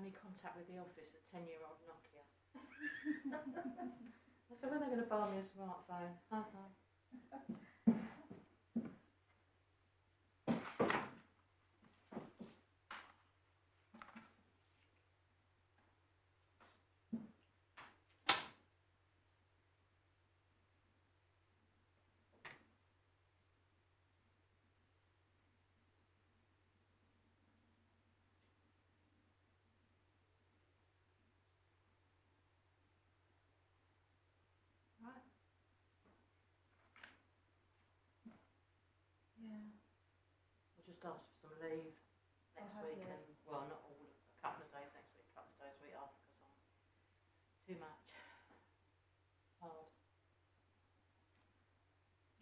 only contact with the office a 10-year-old Nokia. I said, when are they going to buy me a smartphone? Right. Yeah. We'll just ask for some leave next week, and well, not all, a couple of days next week, a couple of days week after, because I'm too much. It's hard.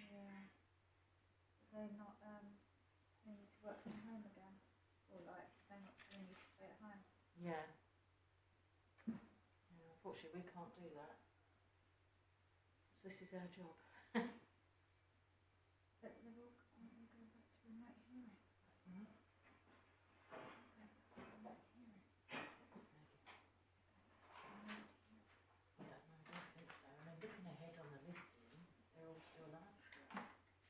Yeah. They're not telling you to work from home again, or like they're not telling you to stay at home. Yeah. Yeah. Unfortunately, we can't do that. So this is our job. But they're all going back to remote hearing. Mm-hmm. Remote hearing. I don't think so. I mean, looking ahead on the listing, they're all still alive.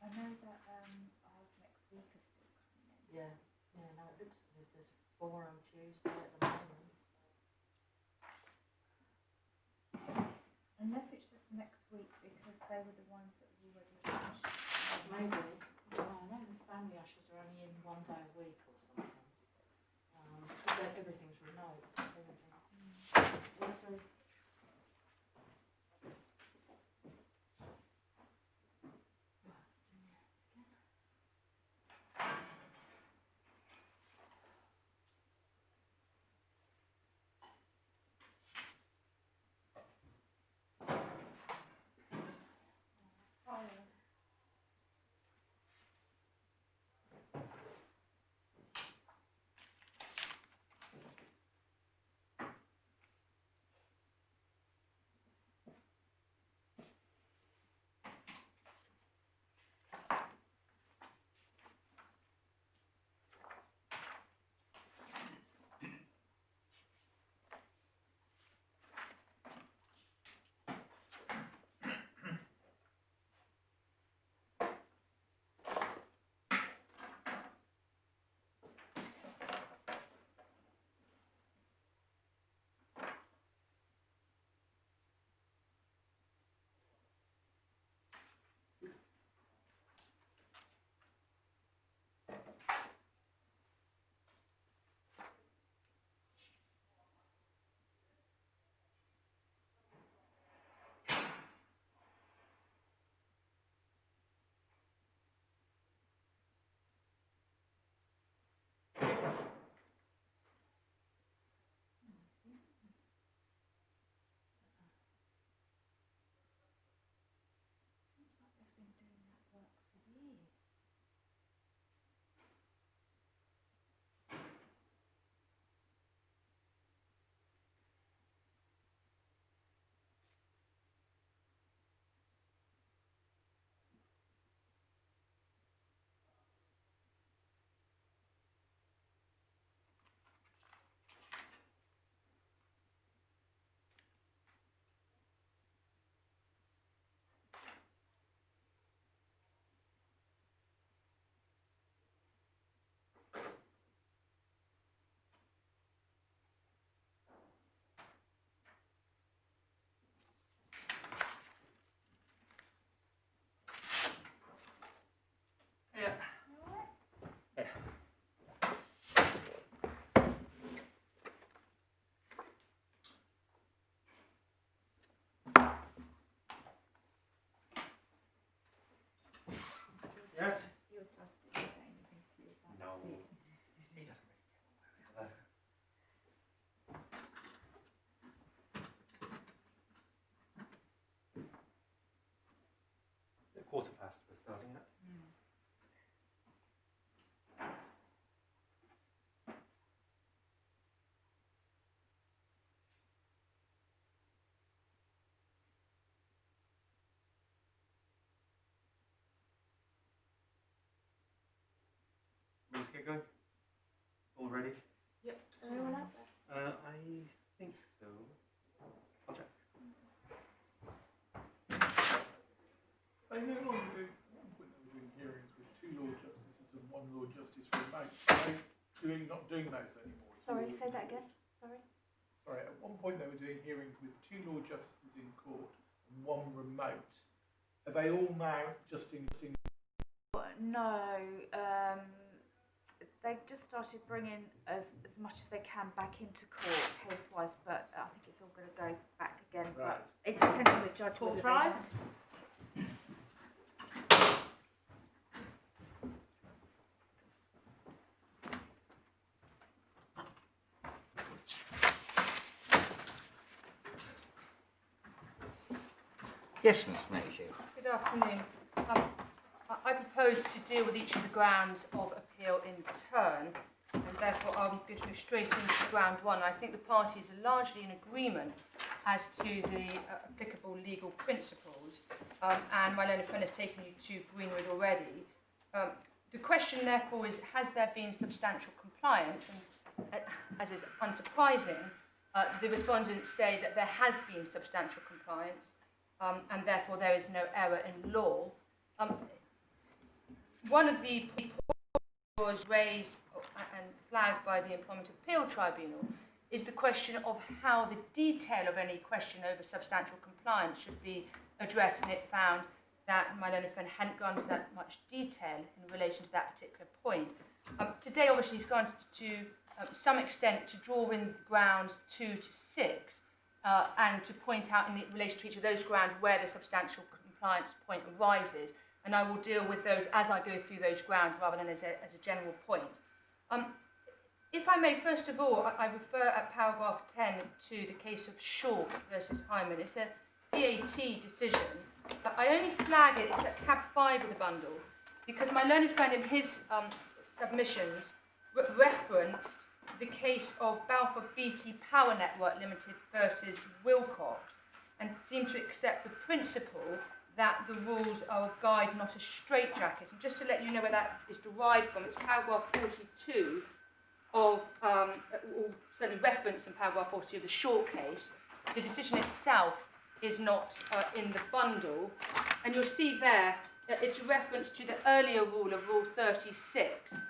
I know that ours next week are still coming in. Yeah, yeah, no, it looks as if there's 4 on Tuesday at the moment. Unless it's just next week because they were the ones that were already finished. Maybe. Well, I know the family ushers are only in 1 day a week or something. But everything's remote. Everything. Yeah, so. Yes. Your judge didn't say anything to you about No. it. He doesn't really get on The 1:15 we're starting at. Ready to get going? All ready? Yep. Are they all out there? I think so. I'll check. They no longer do. At one point, they were doing hearings with 2 Lord Justices and 1 Lord Justice remote. Are they not doing those anymore? Sorry, say that again. Sorry. Sorry, at one point they were doing hearings with 2 Lord Justices in court and 1 remote. Are they all now just in? No, they've just started bringing as much as they can back into court case-wise, but I think it's all going to go back again. Right. But it depends on the judge. Court whether they tries? want- Yes, Miss Mayhew. Good afternoon. I propose to deal with each of the grounds of appeal in turn, and therefore I'm going to move straight into ground 1. I think the parties are largely in agreement as to the applicable legal principles, and my learned friend has taken you to Greenwood already. The question, therefore, is, has there been substantial compliance? And as is unsurprising, the respondents say that there has been substantial compliance, and therefore there is no error in law. One of the points was raised and flagged by the Employment Appeal Tribunal is the question of how the detail of any question over substantial compliance should be addressed, and it found that my learned friend hadn't gone to that much detail in relation to that particular point. Today, obviously, he's gone to some extent to draw in the grounds 2 to 6, and to point out in relation to each of those grounds where the substantial compliance point arises. And I will deal with those as I go through those grounds rather than as a general point. If I may, first of all, I refer at paragraph 10 to the case of Short versus Hyman. It's a VAT decision. I only flag it, it's at tab 5 of the bundle, because my learned friend in his submissions referenced the case of Balfour BT Power Network Limited versus Wilcox, and seemed to accept the principle that the rules are a guide, not a straitjacket. And just to let you know where that is derived from, it's paragraph 42 of, or certainly reference in paragraph 42 of the Short case. The decision itself is not in the bundle, and you'll see there that it's a reference to the earlier rule of Rule 36.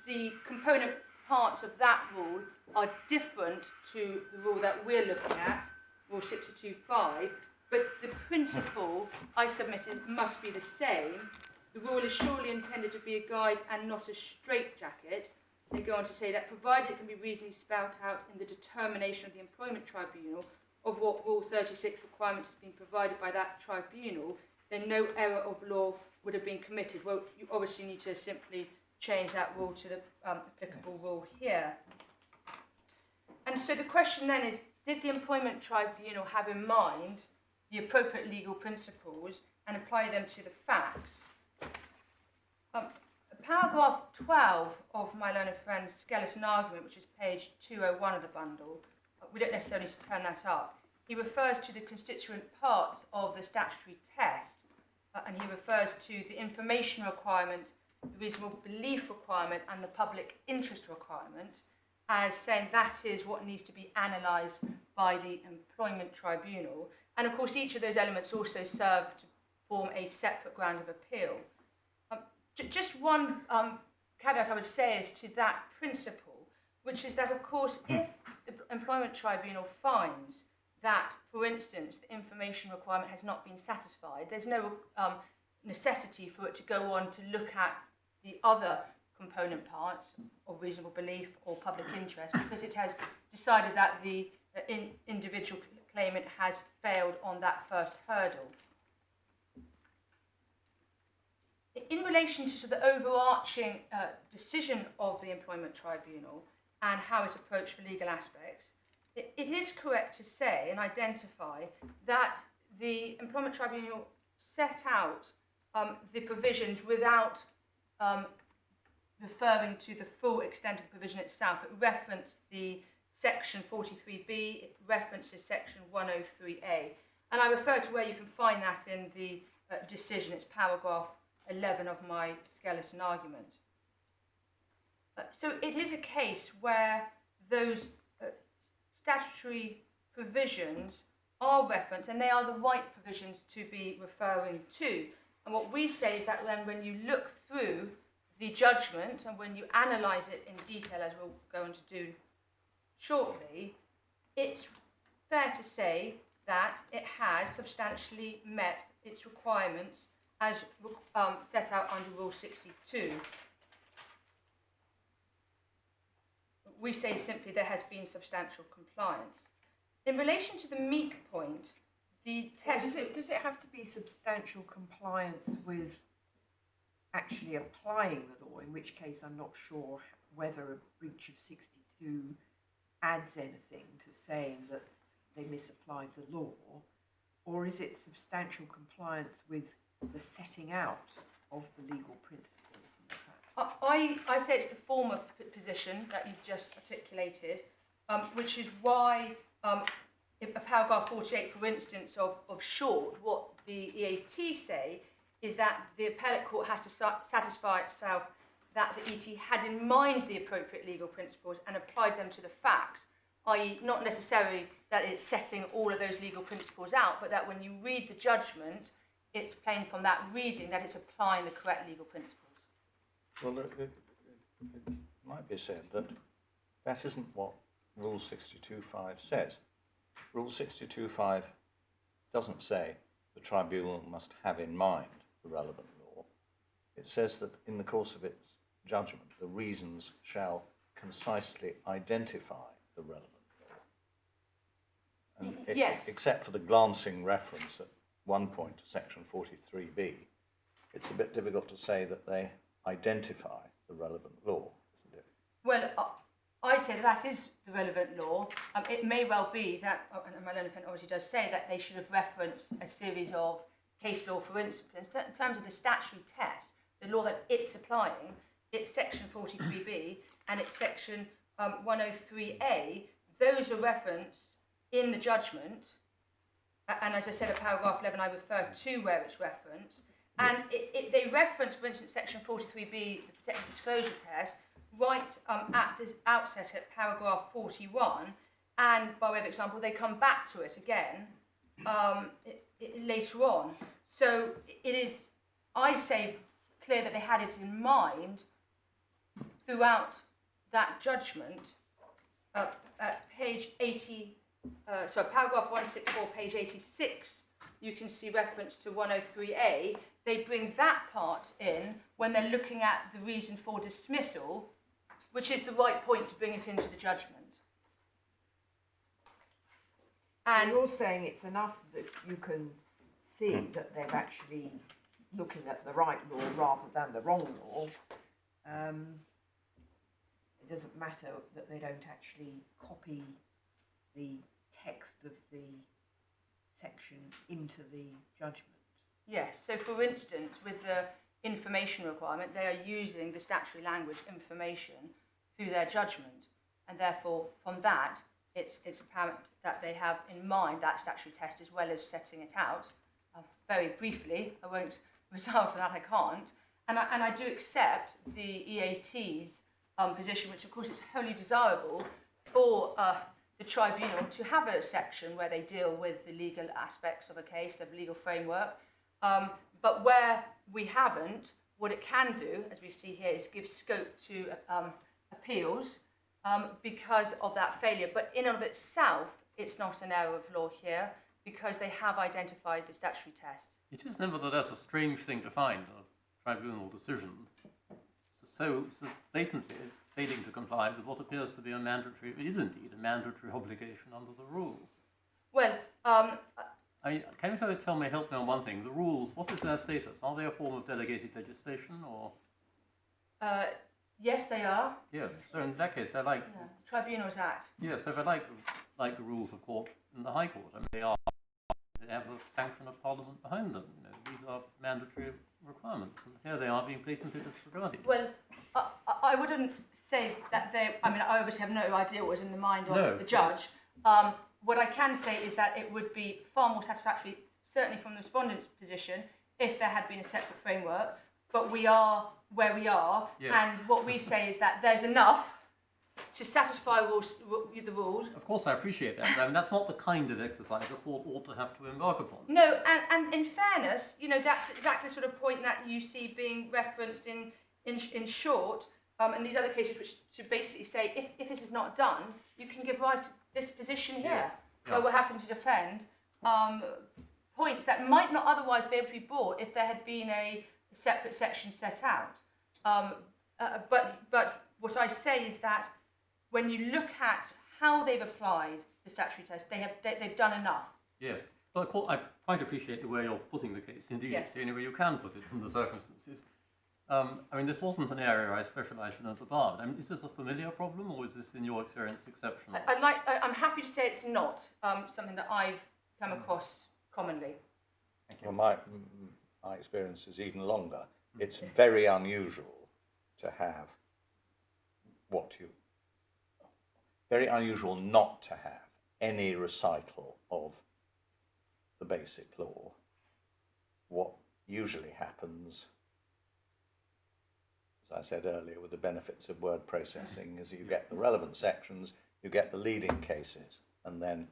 The component parts of that rule are different to the rule that we're looking at, Rule 62.5, but the principle I submitted must be the same. The rule is surely intended to be a guide and not a straitjacket. They go on to say that provided it can be reasonably spelt out in the determination of the Employment Tribunal of what Rule 36 requirements has been provided by that tribunal, then no error of law would have been committed. Well, you obviously need to simply change that rule to the applicable rule here. And so the question then is, did the Employment Tribunal have in mind the appropriate legal principles and apply them to the facts? Paragraph 12 of my learned friend's skeleton argument, which is page 201 of the bundle, we don't necessarily need to turn that up. He refers to the constituent parts of the statutory test, and he refers to the information requirement, the reasonable belief requirement, and the public interest requirement, as saying that is what needs to be analysed by the Employment Tribunal. And of course, each of those elements also serve to form a separate ground of appeal. Just one caveat I would say is to that principle, which is that, of course, if the Employment Tribunal finds that, for instance, the information requirement has not been satisfied, there's no necessity for it to go on to look at the other component parts of reasonable belief or public interest, because it has decided that the individual claimant has failed on that first hurdle. In relation to the overarching decision of the Employment Tribunal and how it approached the legal aspects, it is correct to say and identify that the Employment Tribunal set out the provisions without referring to the full extent of the provision itself. It referenced the section 43B, it references section 103A. And I refer to where you can find that in the decision. It's paragraph 11 of my skeleton argument. So it is a case where those statutory provisions are referenced, and they are the right provisions to be referring to. And what we say is that then when you look through the judgment and when you analyse it in detail, as we'll go on to do shortly, it's fair to say that it has substantially met its requirements as set out under Rule 62. We say simply there has been substantial compliance. In relation to the Meek point, the test... Does it have to be substantial compliance with actually applying the law, in which case I'm not sure whether a breach of 62 adds anything to saying that they misapplied the law, or is it substantial compliance with the setting out of the legal principles and the facts? I say it's the former position that you've just articulated, which is why if paragraph 48, for instance, of Short, what the EAT say is that the appellate court has to satisfy itself that the ET had in mind the appropriate legal principles and applied them to the facts, i.e. not necessarily that it's setting all of those legal principles out, but that when you read the judgment, it's plain from that reading that it's applying the correct legal principles. Well, it might be said that that isn't what Rule 62.5 says. Rule 62.5 doesn't say the tribunal must have in mind the relevant law. It says that in the course of its judgment, the reasons shall concisely identify the relevant law. And yes. Except for the glancing reference at one point to Section 43B, it's a bit difficult to say that they identify the relevant law, isn't it? Well, I say that is the relevant law. It may well be that, and my learned friend obviously does say that they should have referenced a series of case law, for instance. In terms of the statutory test, the law that it's applying, it's Section 43B and it's Section 103A. Those are referenced in the judgment. And as I said, at paragraph 11, I refer to where it's referenced. And they reference, for instance, Section 43B, the protected disclosure test, right at the outset at paragraph 41. And by way of example, they come back to it again later on. So it is, I say, clear that they had it in mind throughout that judgment. At page 80, paragraph 164, page 86, you can see reference to 103A. They bring that part in when they're looking at the reason for dismissal, which is the right point to bring it into the judgment. And you're saying it's enough that you can see that they're actually looking at the right law rather than the wrong law. It doesn't matter that they don't actually copy the text of the section into the judgment. Yes, so for instance, with the information requirement, they are using the statutory language information through their judgment, and therefore from that it's apparent that they have in mind that statutory test as well as setting it out. Very briefly, I won't resolve for that, I can't, and I do accept the EAT's position, which of course is wholly desirable for the tribunal to have a section where they deal with the legal aspects of a case, the legal framework. But where we haven't, what it can do, as we see here, is give scope to appeals because of that failure. But in and of itself, it's not an error of law here because they have identified the statutory test. It is nevertheless a strange thing to find in a tribunal decision so blatantly failing to comply with what appears to be a mandatory, is indeed a mandatory obligation under the rules. Well, I mean, can you help me on one thing? The rules, what is their status? Are they a form of delegated legislation, or? Yes, they are. Yes, so in that case, they're like... Yeah, the Tribunals Act. Yes, so they're like the rules of court in the High Court. I mean, they have the sanction of Parliament behind them. You know, these are mandatory requirements, and here they are being blatantly disregarded. Well, I wouldn't say that they... I mean, I obviously have no idea what was in the mind of the judge. What I can say is that it would be far more satisfactory, certainly from the respondent's position, if there had been a separate framework. But we are where we are, yes. And what we say is that there's enough to satisfy the rules. Of course, I appreciate that. I mean, that's not the kind of exercise a court ought to have to embark upon. No, and in fairness, you know, that's exactly the sort of point that you see being referenced in short, and these other cases which to basically say if this is not done, you can give rise to this position here, Yes. Yeah. where we're having to defend points that might not otherwise be able to be brought if there had been a separate section set out. But what I say is that when you look at how they've applied the statutory test, they've done enough. Yes. Well, I quite appreciate the way you're putting the case. Indeed, Yes. it's the only way you can put it in the circumstances. I mean, this wasn't an area I specialised in at the bar. I mean, is this a familiar problem, or is this, in your experience, exceptional? I'm happy to say it's not something that I've come across commonly. Well, my experience is even longer. It's very unusual to have very unusual not to have any recital of the basic law. What usually happens, as I said earlier, with the benefits of word processing, is you get the relevant sections, you get the leading cases, and then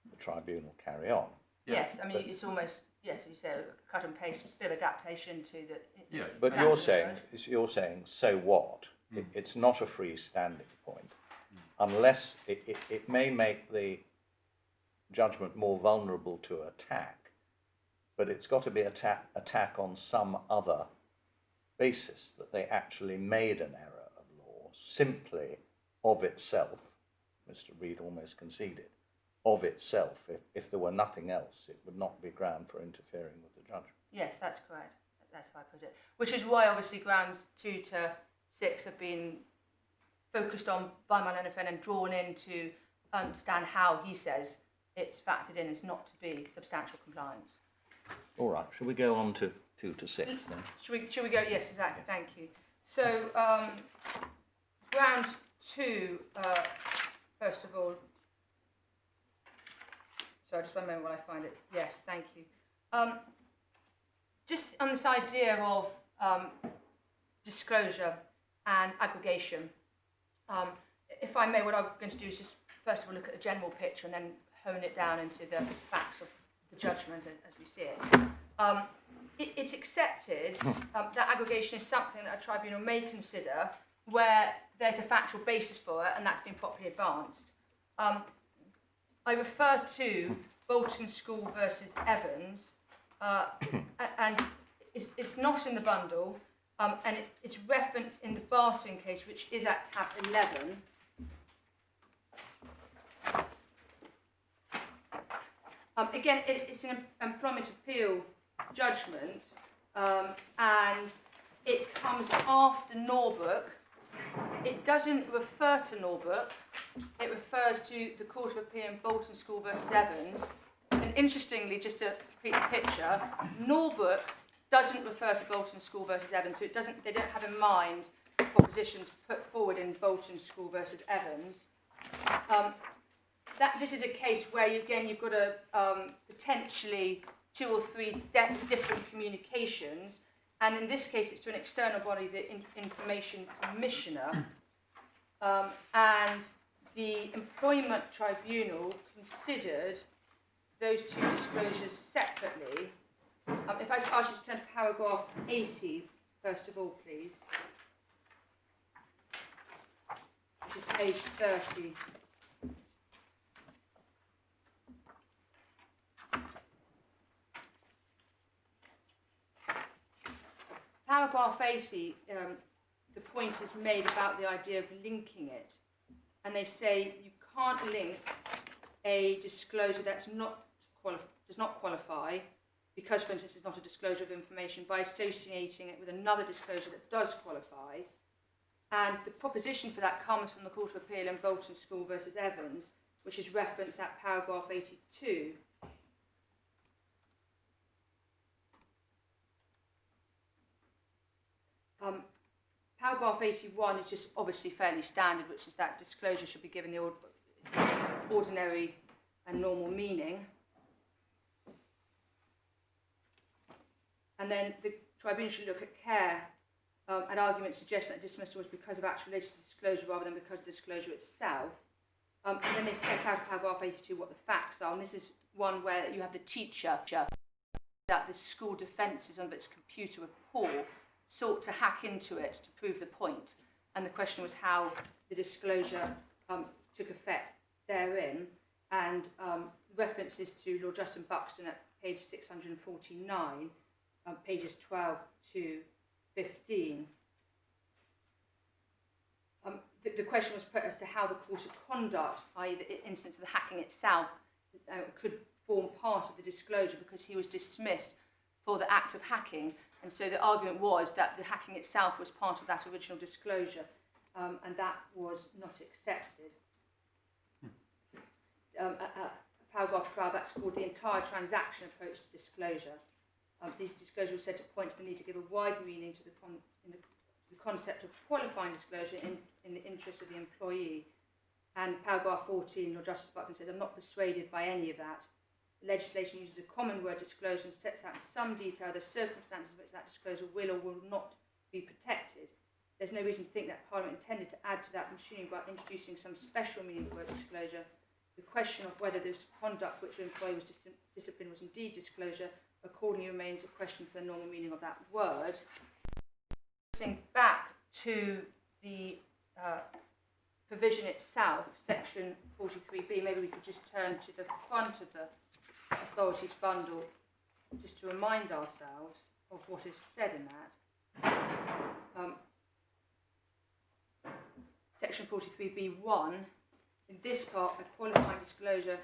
the tribunal carry on. Yes, I mean, it's almost, yes, you said, cut and paste, it's a bit of adaptation to the... Yes. But you're saying, so what? It's not a freestanding point, unless it may make the judgment more vulnerable to attack, but it's got to be attack on some other basis, that they actually made an error of law, simply of itself. Mr. Reid almost conceded, of itself. If there were nothing else, it would not be ground for interfering with the judgment. Yes, that's correct. That's how I put it. Which is why, obviously, grounds 2 to 6 have been focused on by my learned friend and drawn in to understand how he says it's factored in as not to be substantial compliance. All right, shall we go on to 2 to 6 then? Should we go? Yes, exactly. Thank you. So, ground 2, first of all. Sorry, just one moment while I find it. Yes, thank you. Just on this idea of disclosure and aggregation, if I may, what I'm going to do is just first of all look at the general picture and then hone it down into the facts of the judgment as we see it. It's accepted that aggregation is something that a tribunal may consider where there's a factual basis for it and that's been properly advanced. I refer to Bolton School versus Evans, and it's not in the bundle, and it's referenced in the Barton case, which is at tab 11. Again, it's an employment appeal judgment, and it comes after Norbrook. It doesn't refer to Norbrook. It refers to the Court of Appeal in Bolton School versus Evans. And interestingly, just to complete the picture, Norbrook doesn't refer to Bolton School versus Evans, so they don't have in mind the propositions put forward in Bolton School versus Evans. This is a case where you've got potentially 2 or 3 different communications. And in this case, it's to an external body, the Information Commissioner. And the Employment Tribunal considered those 2 disclosures separately. If I ask you to turn to paragraph 80, first of all, please. Which is page 30. Paragraph 80, the point is made about the idea of linking it. And they say you can't link a disclosure that's does not qualify, because, for instance, it's not a disclosure of information, by associating it with another disclosure that does qualify. And the proposition for that comes from the Court of Appeal in Bolton School versus Evans, which is referenced at paragraph 82. Paragraph 81 is just obviously fairly standard, which is that disclosure should be given the ordinary and normal meaning. And then the tribunal should look at care an argument suggesting that dismissal was because of acts related to disclosure rather than because of the disclosure itself. And then they set out paragraph 82 what the facts are, and this is one where you have the teacher that the school defences of its computer were poor, sought to hack into it to prove the point, and the question was how the disclosure took effect therein, and references to Lord Justin Buxton at page 649, pages 12 to 15. The question was put as to how the course of conduct, i.e. the instance of the hacking itself, could form part of the disclosure, because he was dismissed for the act of hacking, and so the argument was that the hacking itself was part of that original disclosure, and that was not accepted. Paragraph 12, that's called the entire transaction approach to disclosure. These disclosures were said to point to the need to give a wide meaning to the concept of qualifying disclosure in the interest of the employee. And paragraph 14, Lord Justice Buckland says, I'm not persuaded by any of that. The legislation uses a common word disclosure and sets out in some detail the circumstances in which that disclosure will or will not be protected. There's no reason to think that Parliament intended to add to that machinery by introducing some special meaning of the word disclosure. The question of whether this conduct which the employee was disciplined was indeed disclosure accordingly remains a question for the normal meaning of that word. Back to the provision itself, section 43B, maybe we could just turn to the front of the authorities bundle just to remind ourselves of what is said in that. Section 43B1, in this part, a qualifying disclosure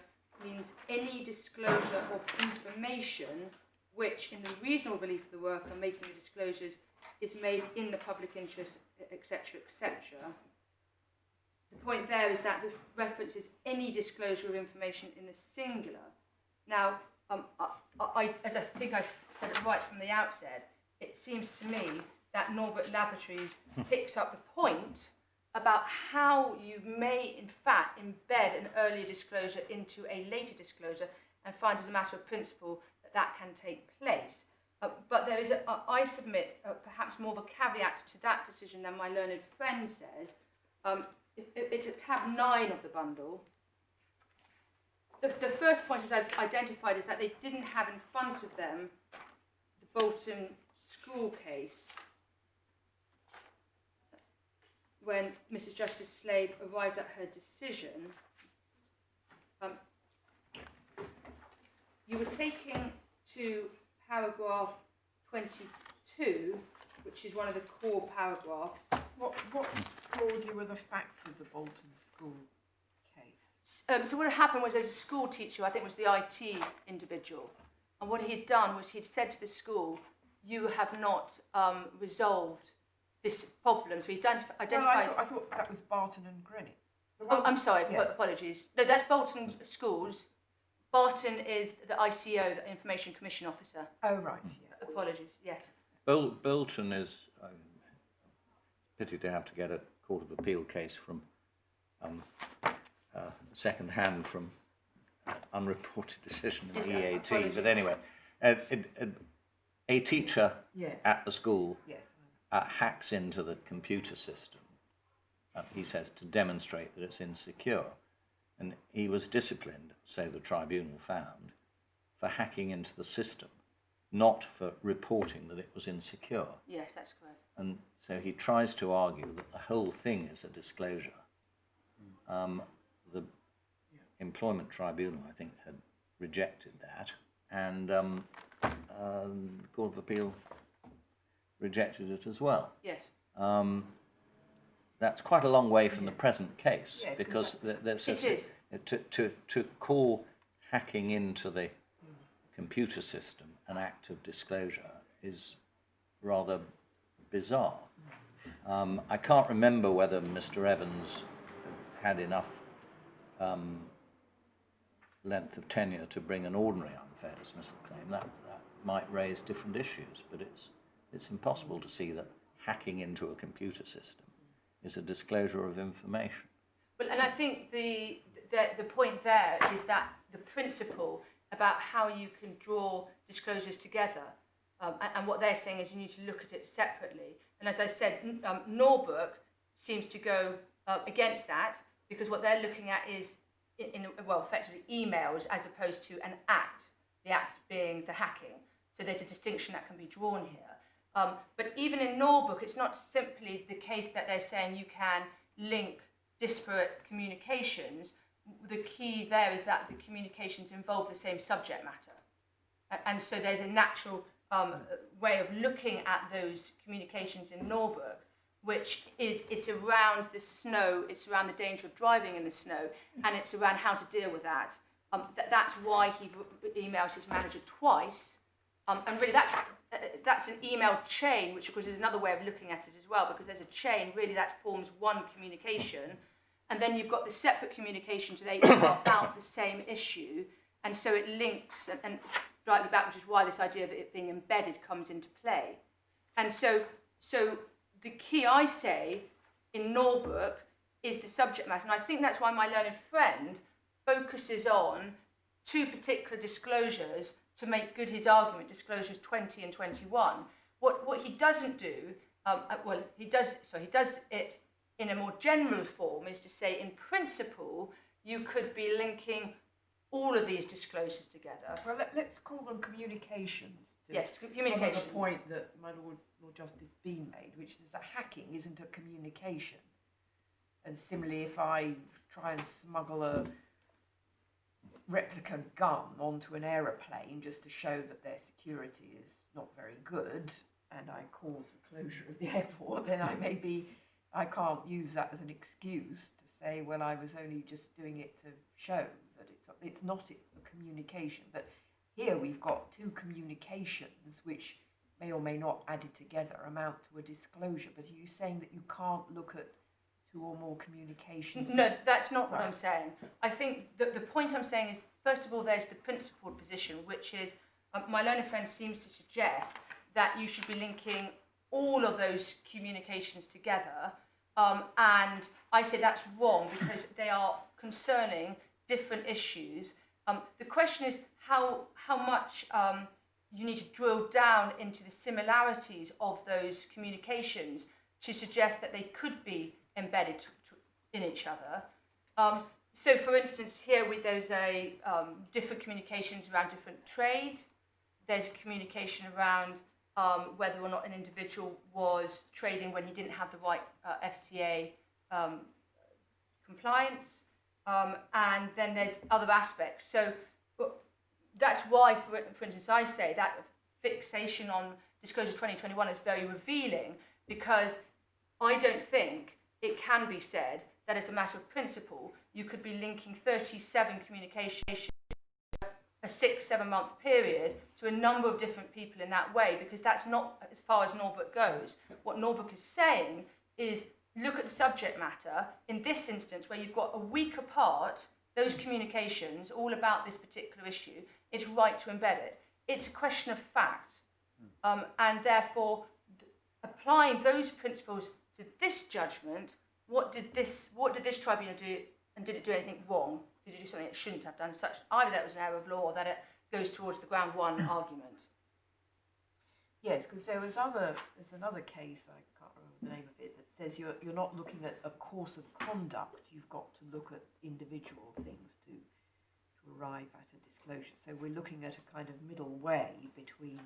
means any disclosure of information which, in the reasonable belief of the worker making the disclosures, is made in the public interest, etc., etc. The point there is that the reference is any disclosure of information in the singular. Now, as I think I said it right from the outset, it seems to me that Norbert Laboratories picks up the point about how you may, in fact, embed an earlier disclosure into a later disclosure, and finds as a matter of principle that that can take place. But there is, I submit, perhaps more of a caveat to that decision than my learned friend says. It's at tab 9 of the bundle. The first point, as I've identified, is that they didn't have in front of them the Bolton school case when Mrs. Justice Slade arrived at her decision. You were taking to paragraph 22, which is one of the core paragraphs. What told you were the facts of the Bolton school case? So what had happened was there's a school teacher, I think was the IT individual, and what he had done was he'd said to the school, you have not resolved this problem. So he identified... Well, I thought that was Barton and Greenwich. Oh, I'm sorry, Yeah. Apologies. No, that's Bolton Schools. Barton is the ICO, the Information Commission Officer. Oh, right, yes. Apologies, yes. Bolton is pity to have to get a Court of Appeal case from second hand from unreported decision in the EAT. Apologies. But anyway, a teacher Yes. at the school Yes. hacks into the computer system, he says, to demonstrate that it's insecure. And he was disciplined, so the tribunal found, for hacking into the system, not for reporting that it was insecure. Yes, that's correct. And so he tries to argue that the whole thing is a disclosure. The employment tribunal, I think, had rejected that, and the Court of Appeal rejected it as well. Yes. That's quite a long way from the present case, Yes, because It is. to call hacking into the computer system an act of disclosure is rather bizarre. I can't remember whether Mr. Evans had enough length of tenure to bring an ordinary unfair dismissal claim. That might raise different issues, but it's impossible to see that hacking into a computer system is a disclosure of information. Well, and I think the point there is that the principle about how you can draw disclosures together And what they're saying is you need to look at it separately. And as I said, Norbook seems to go against that, because what they're looking at is, effectively emails as opposed to an act, the act being the hacking. So there's a distinction that can be drawn here. But even in Norbook, it's not simply the case that they're saying you can link disparate communications. The key there is that the communications involve the same subject matter. And so there's a natural way of looking at those communications in Norbook, which is, it's around the snow, it's around the danger of driving in the snow, and it's around how to deal with that. That's why he emails his manager twice. And really that's an email chain, which of course is another way of looking at it as well, because there's a chain, really that forms one communication. And then you've got the separate communication to the HR about the same issue. And so it links and rightly back, which is why this idea of it being embedded comes into play. And so the key, I say, in Norbook is the subject matter. And I think that's why my learned friend focuses on two particular disclosures to make good his argument, disclosures 20 and 21. What he doesn't do, he does it in a more general form, is to say, in principle, you could be linking all of these disclosures together. Well, let's call them communications. Yes, communications. The point that my Lord Justice Bean made, which is that hacking isn't a communication. And similarly, if I try and smuggle a replica gun onto an aeroplane just to show that their security is not very good, and I cause the closure of the airport, then I can't use that as an excuse to say, well, I was only just doing it to show that it's not a communication. But here we've got two communications which may or may not, added together, amount to a disclosure. But are you saying that you can't look at two or more communications? No, that's not what I'm saying. I think that the point I'm saying is, first of all, there's the principled position, which is, my learned friend seems to suggest that you should be linking all of those communications together. And I say that's wrong, because they are concerning different issues. The question is how much you need to drill down into the similarities of those communications to suggest that they could be embedded in each other. So, for instance, here there's different communications around different trade. There's communication around whether or not an individual was trading when he didn't have the right FCA compliance. And then there's other aspects. So that's why, for instance, I say that fixation on Disclosure 2021 is very revealing, because I don't think it can be said that as a matter of principle, you could be linking 37 communications a 6-7 month period to a number of different people in that way, because that's not as far as Norbook goes. What Norbook is saying is, look at the subject matter. In this instance, where you've got a week apart, those communications, all about this particular issue, it's right to embed it. It's a question of fact. And therefore, applying those principles to this judgment, what did this tribunal do, and did it do anything wrong? Did it do something it shouldn't have done? Such either that was an error of law, or that it goes towards the ground one argument. Yes, because there's another case, I can't remember the name of it, that says you're not looking at a course of conduct. You've got to look at individual things to arrive at a disclosure. So we're looking at a kind of middle way between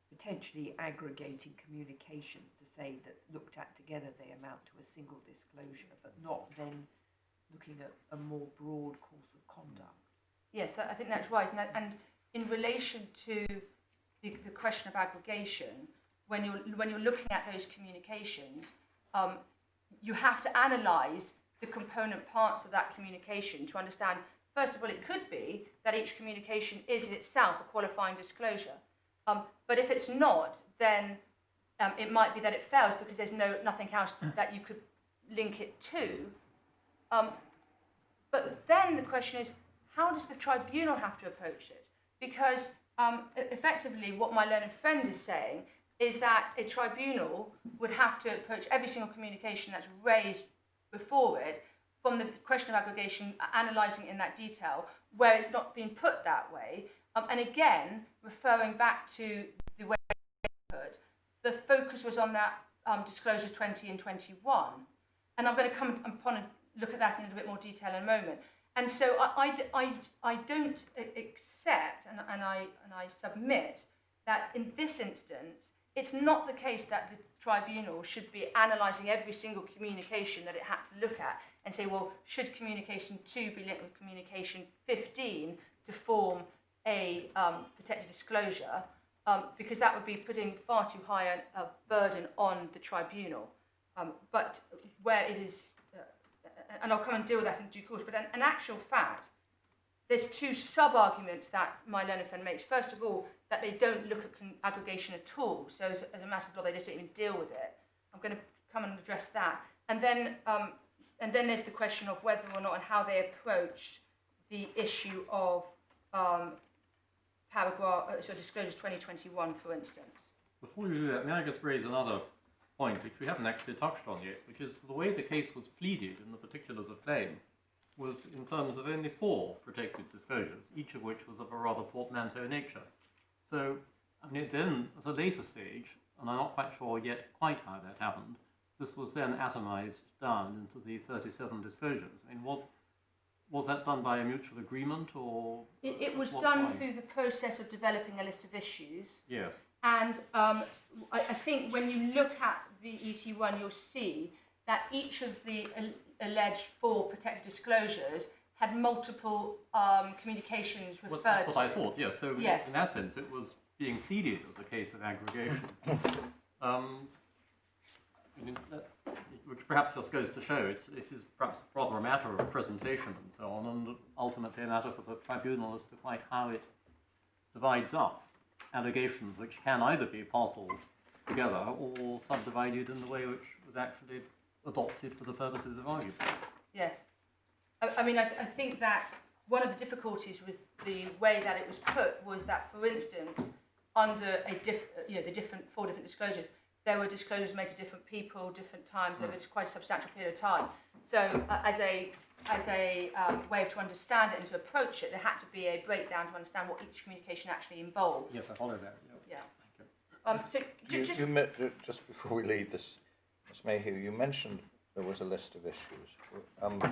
potentially aggregating communications to say that looked at together they amount to a single disclosure, but not then looking at a more broad course of conduct. Yes, I think that's right. And in relation to the question of aggregation, when you're looking at those communications, you have to analyse the component parts of that communication to understand, first of all, it could be that each communication is in itself a qualifying disclosure. But if it's not, then it might be that it fails because there's nothing else that you could link it to. But then the question is, how does the tribunal have to approach it? Because effectively what my learned friend is saying is that a tribunal would have to approach every single communication that's raised before it from the question of aggregation, analysing it in that detail, where it's not been put that way. And again, referring back to the way put, the focus was on that disclosures 20 and 21. And I'm going to come upon and look at that in a little bit more detail in a moment. And so I don't accept, and I submit that in this instance, it's not the case that the tribunal should be analysing every single communication that it had to look at and say, well, should communication 2 be linked with communication 15 to form a protected disclosure, because that would be putting far too high a burden on the tribunal. But where it is, and I'll come and deal with that in due course, but in actual fact, there's two sub-arguments that my learned friend makes. First of all, that they don't look at aggregation at all. So as a matter of law, they just don't even deal with it. I'm going to come and address that. And then there's the question of whether or not and how they approached the issue of disclosures 2021, for instance. Before you do that, may I just raise another point which we haven't actually touched on yet, which is the way the case was pleaded in the particulars of claim was in terms of only 4 protected disclosures, each of which was of a rather portmanteau nature. So, I mean, then, at a later stage, and I'm not quite sure yet quite how that happened, this was then atomized down into the 37 disclosures. I mean, was that done by a mutual agreement, or...? It was done through the process of developing a list of issues. Yes. And I think when you look at the ET1, you'll see that each of the alleged 4 protected disclosures had multiple communications referred to. That's what I thought, yes. So yes. In that sense, it was being pleaded as a case of aggregation. Which perhaps just goes to show it is perhaps rather a matter of presentation and so on, and ultimately a matter for the tribunal as to quite how it divides up allegations which can either be parcelled together or subdivided in the way which was actually adopted for the purposes of argument. Yes. I mean, I think that one of the difficulties with the way that it was put was that, for instance, under the 4 different disclosures, there were disclosures made to different people, different times, over quite a substantial period of time. So as a way to understand it and to approach it, there had to be a breakdown to understand what each communication actually involved. Yes, I follow that. Yeah. Thank you. So just before we leave this, Ms Mayhew, you mentioned there was a list of issues.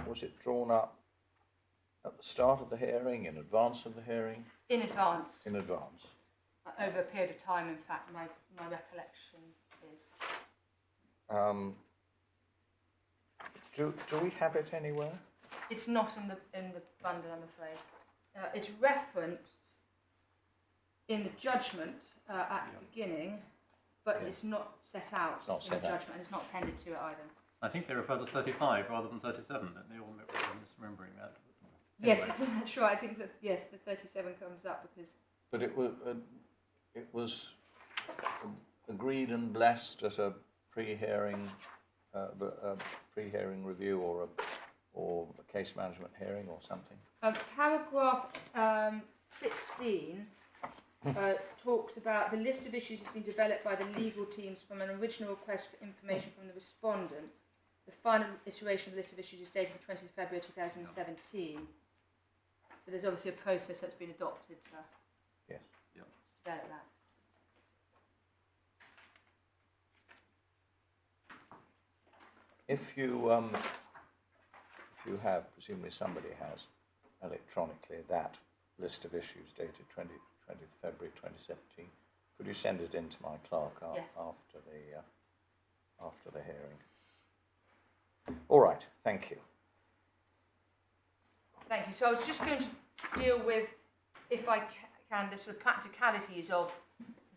Was it drawn up at the start of the hearing, in advance of the hearing? In advance. In advance. Over a period of time, in fact, my recollection is. Do we have it anywhere? It's not in the bundle, I'm afraid. It's referenced in the judgment at the beginning, but it's not set out in the judgment, and it's not appended to it either. I think they refer to 35 rather than 37, don't they? All misremembering that. Anyway. Yes, I think that's right. I think that, yes, the 37 comes up because... But it was agreed and blessed at a pre-hearing review or a case management hearing or something. Paragraph 16 talks about the list of issues has been developed by the legal teams from an original request for information from the respondent. The final iteration of the list of issues is dated the 20th of February 2017. So there's obviously a process that's been adopted to develop that. If you have, presumably somebody has, electronically that list of issues dated 20th February 2017, could you send it in to my clerk after the hearing? All right, thank you. Thank you. So I was just going to deal with, if I can, the sort of practicalities of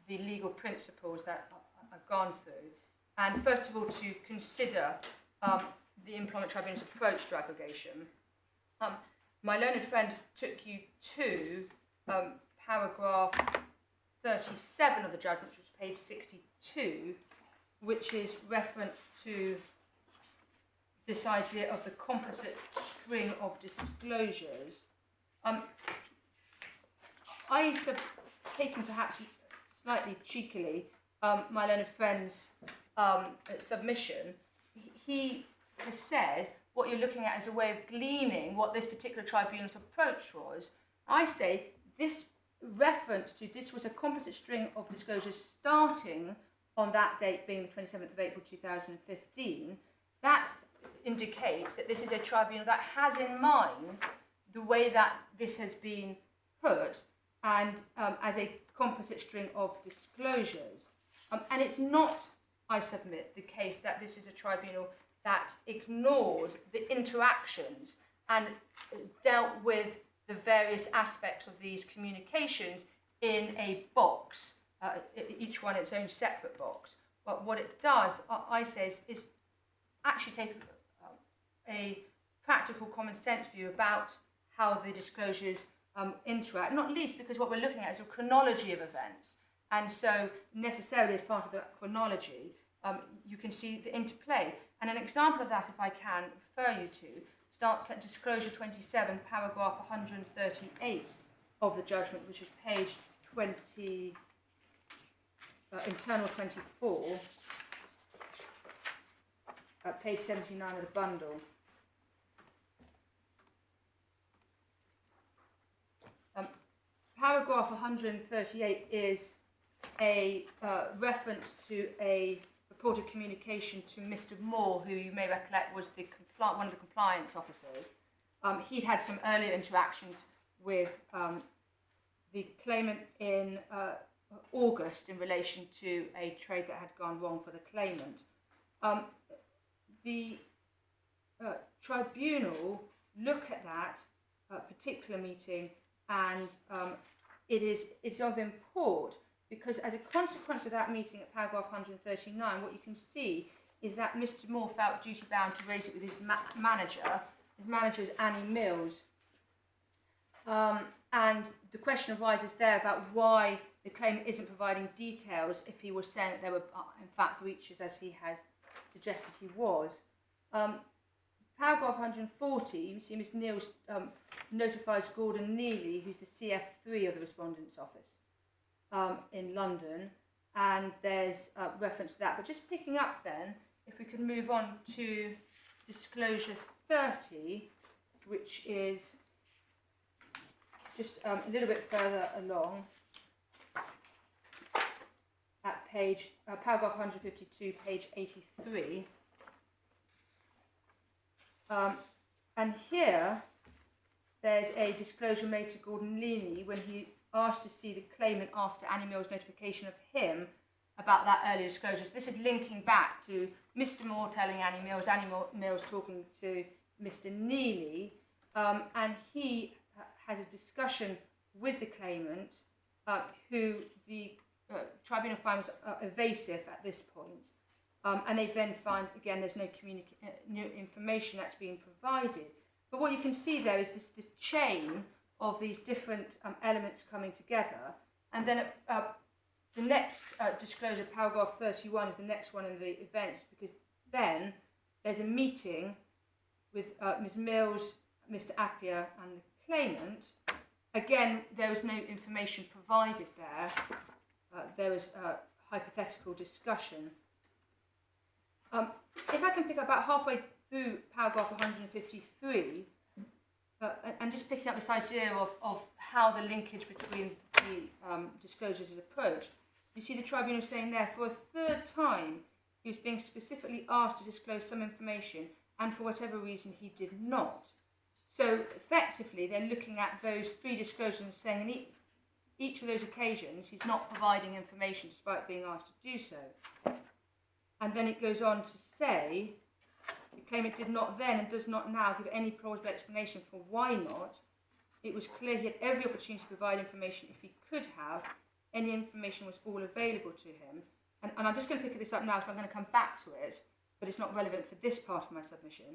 the legal principles that I've gone through. And first of all, to consider the Employment Tribunal's approach to aggregation. My learned friend took you to paragraph 37 of the judgment, which was page 62, which is reference to this idea of the composite string of disclosures. I have taken perhaps slightly cheekily my learned friend's submission. He has said what you're looking at is a way of gleaning what this particular tribunal's approach was. I say this reference to this was a composite string of disclosures starting on that date being the 27th of April 2015, that indicates that this is a tribunal that has in mind the way that this has been put and as a composite string of disclosures. And it's not, I submit, the case that this is a tribunal that ignored the interactions and dealt with the various aspects of these communications in a box, each one its own separate box. But what it does, I say, is actually take a practical common sense view about how the disclosures interact, not least because what we're looking at is a chronology of events. And so necessarily as part of that chronology, you can see the interplay. And an example of that, if I can refer you to, starts at disclosure 27, paragraph 138 of the judgment, which is page 20, internal 24, page 79 of the bundle. Paragraph 138 is a reference to a reported communication to Mr. Moore, who you may recollect was the one of the compliance officers. He'd had some earlier interactions with the claimant in August in relation to a trade that had gone wrong for the claimant. The tribunal look at that particular meeting, and it's of import because as a consequence of that meeting at paragraph 139, what you can see is that Mr. Moore felt duty-bound to raise it with his manager. His manager is Annie Mills. And the question arises there about why the claimant isn't providing details if he was saying that there were, in fact, breaches as he has suggested he was. Paragraph 140, you see Ms. Niels notifies Gordon Neely, who's the CF3 of the Respondent's Office in London, and there's reference to that. But just picking up then, if we could move on to disclosure 30, which is just a little bit further along at paragraph 152, page 83. And here, there's a disclosure made to Gordon Neely when he asked to see the claimant after Annie Mills' notification of him about that earlier disclosure. So this is linking back to Mr. Moore telling Annie Mills talking to Mr. Neely, and he has a discussion with the claimant, who the tribunal finds evasive at this point. And they then find, again, there's no information that's being provided. But what you can see there is the chain of these different elements coming together. And then the next disclosure, paragraph 31, is the next one in the events, because then there's a meeting with Ms. Mills, Mr. Appiah, and the claimant. Again, there was no information provided there. There was a hypothetical discussion. If I can pick up about halfway through paragraph 153, and just picking up this idea of how the linkage between the disclosures is approached, you see the tribunal saying there, for a third time, he was being specifically asked to disclose some information, and for whatever reason he did not. So effectively, they're looking at those three disclosures and saying in each of those occasions, he's not providing information despite being asked to do so. And then it goes on to say, the claimant did not then and does not now give any plausible explanation for why not. It was clear he had every opportunity to provide information if he could have. Any information was all available to him. And I'm just going to pick this up now because I'm going to come back to it, but it's not relevant for this part of my submission.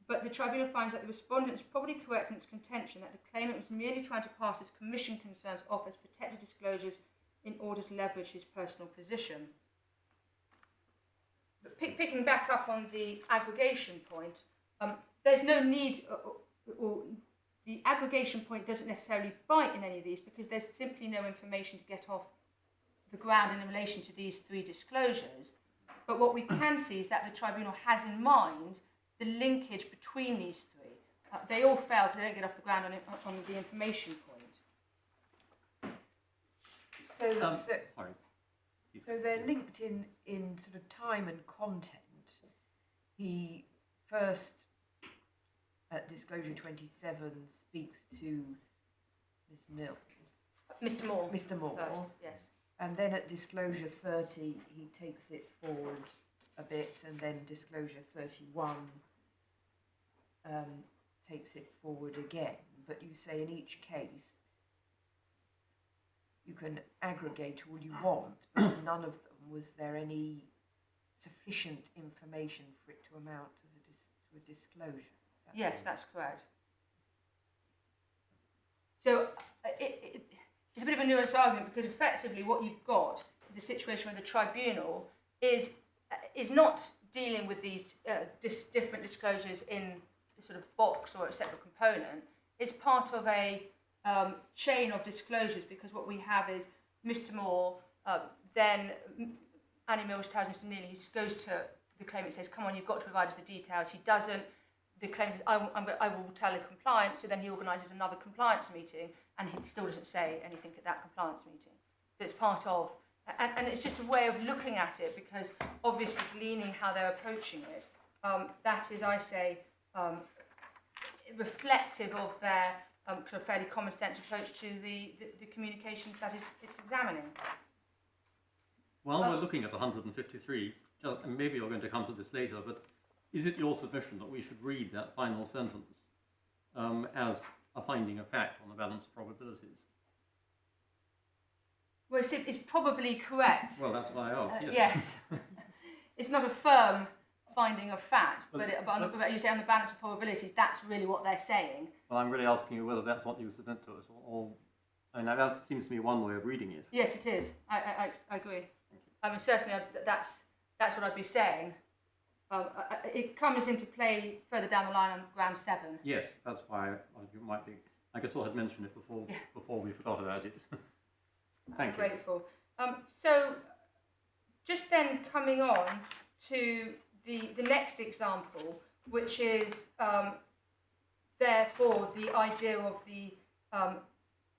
But the tribunal finds that the respondent is probably correct in its contention that the claimant was merely trying to pass his commission concerns off as protected disclosures in order to leverage his personal position. But picking back up on the aggregation point, there's no need, or the aggregation point doesn't necessarily bite in any of these because there's simply no information to get off the ground in relation to these three disclosures. But what we can see is that the tribunal has in mind the linkage between these three. They all fail because they don't get off the ground on the information point. So, Sorry. so they're linked in sort of time and content. He first, at disclosure 27, speaks to Miss Mills. Mr. Moore. Mr. Moore. First, yes. And then at disclosure 30, he takes it forward a bit, and then disclosure 31 takes it forward again. But you say in each case, you can aggregate all you want, but in none of them was there any sufficient information for it to amount as to a disclosure. Yes, that's correct. So it's a bit of a nuanced argument, because effectively what you've got is a situation where the tribunal is not dealing with these different disclosures in a sort of box or a separate component. It's part of a chain of disclosures, because what we have is Mr. Moore, then Annie Mills tells Mr. Neely, he goes to the claimant, says, come on, you've got to provide us the details. He doesn't. The claimant says, I will tell a compliance, so then he organises another compliance meeting, and he still doesn't say anything at that compliance meeting. So it's part of, and it's just a way of looking at it, because obviously gleaning how they're approaching it, that is, I say, reflective of their kind of fairly common sense approach to the communications that it's examining. While we're looking at 153, and maybe you're going to come to this later, but is it your submission that we should read that final sentence as a finding of fact on the balance of probabilities? Well, it's probably correct. Well, that's why I asked, yes. Yes. It's not a firm finding of fact, but you say on the balance of probabilities, that's really what they're saying. Well, I'm really asking you whether that's what you submit to us, or I mean, that seems to me one way of reading it. Yes, it is. I agree. I mean, certainly that's what I'd be saying. It comes into play further down the line on ground 7. Yes, that's why you might be. I guess I had mentioned it before we forgot about it. Thank you. I'm grateful. So, just then coming on to the next example, which is therefore the idea of the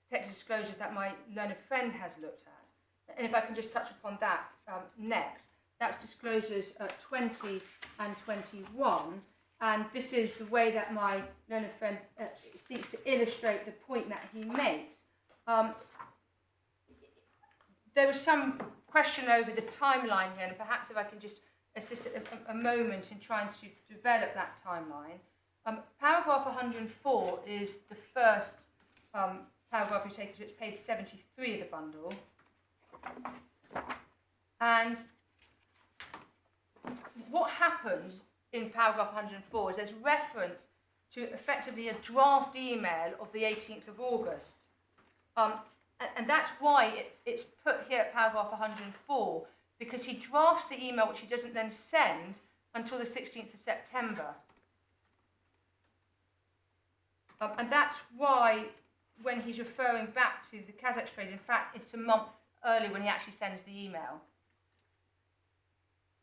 protected disclosures that my learned friend has looked at. And if I can just touch upon that next, that's disclosures 20 and 21. And this is the way that my learned friend seeks to illustrate the point that he makes. There was some question over the timeline here, and perhaps if I can just assist a moment in trying to develop that timeline. Paragraph 104 is the first paragraph you take, so it's page 73 of the bundle. And what happens in paragraph 104 is there's reference to effectively a draft email of the 18th of August. And that's why it's put here at paragraph 104, because he drafts the email which he doesn't then send until the 16th of September. And that's why when he's referring back to the Kazakh trade, in fact, it's a month early when he actually sends the email.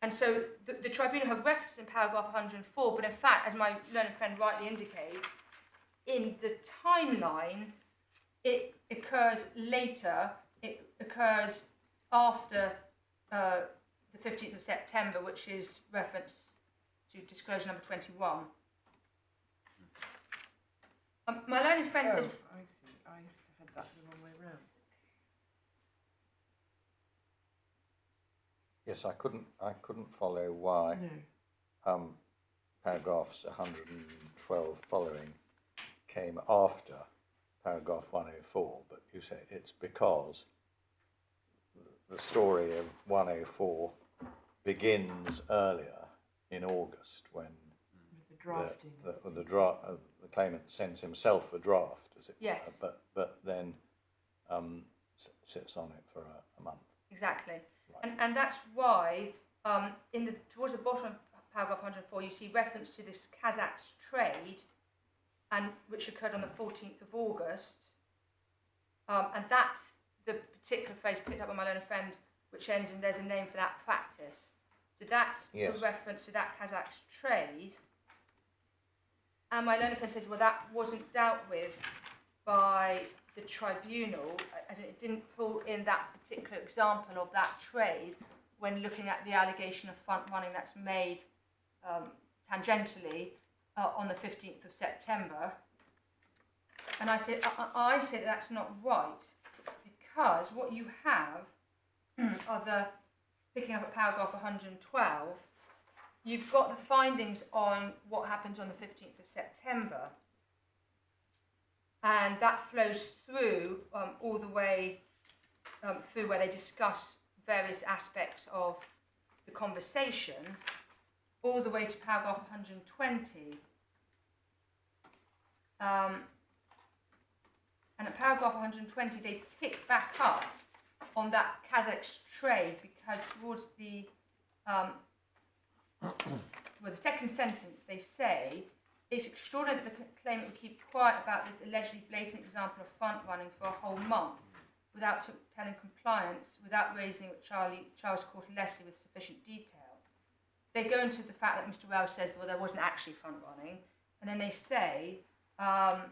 And so the tribunal have referenced in paragraph 104, but in fact, as my learned friend rightly indicates, in the timeline, it occurs later. It occurs after the 15th of September, which is reference to disclosure number 21. My learned friend says... I see. I had that the wrong way round. Yes, I couldn't follow why paragraphs 112 following came after paragraph 104, but you say it's because the story of 104 begins earlier in August when the drafting. The claimant sends himself a draft, as it yes. were, but then sits on it for a month. Exactly. Right. And that's why towards the bottom of paragraph 104 you see reference to this Kazakh trade, and which occurred on the 14th of August. And that's the particular phrase picked up by my learned friend, which ends in there's a name for that practice. So that's yes. the reference to that Kazakh trade. And my learned friend says, well, that wasn't dealt with by the tribunal, as it didn't pull in that particular example of that trade when looking at the allegation of front running that's made tangentially on the 15th of September. And I say that's not right, because what you have are the, picking up at paragraph 112, you've got the findings on what happens on the 15th of September. And that flows through all the way through where they discuss various aspects of the conversation, all the way to paragraph 120. And at paragraph 120, they pick back up on that Kazakh trade, because towards the the second sentence, they say, it's extraordinary that the claimant would keep quiet about this allegedly blatant example of front running for a whole month without telling compliance, without raising it with Charles Cortelesi with sufficient detail. They go into the fact that Mr. Wells says, well, there wasn't actually front running, and then they say, and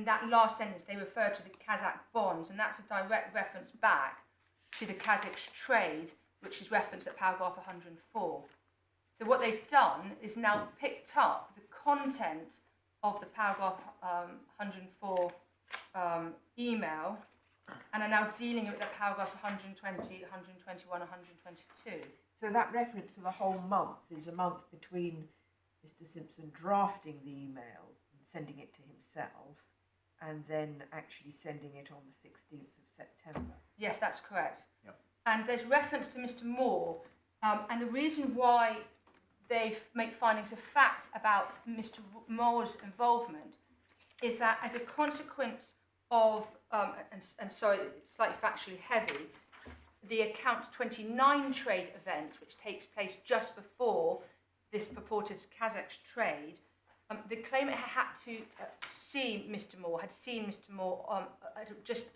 that last sentence, they refer to the Kazakh bonds, and that's a direct reference back to the Kazakh trade, which is referenced at paragraph 104. So what they've done is now picked up the content of the paragraph 104 email, and are now dealing with the paragraphs 120, 121, 122. So that reference to the whole month is a month between Mr. Simpson drafting the email and sending it to himself, and then actually sending it on the 16th of September. Yes, that's correct. Yep. And there's reference to Mr. Moore, and the reason why they make findings of fact about Mr. Moore's involvement is that as a consequence of, and sorry, it's slightly factually heavy, the account 29 trade event, which takes place just before this purported Kazakh trade, the claimant had to see Mr. Moore, had seen Mr. Moore just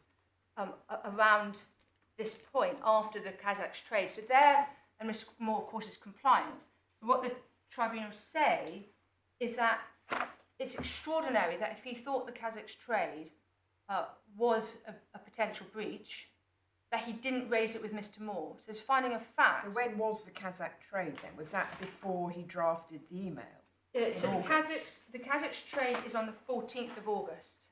around this point after the Kazakh trade. So there, and Mr. Moore, of course, is compliant. So what the tribunals say is that it's extraordinary that if he thought the Kazakh trade was a potential breach, that he didn't raise it with Mr. Moore. So it's finding of fact. So when was the Kazakh trade then? Was that before he drafted the email? So the Kazakh trade is on the 14th of August.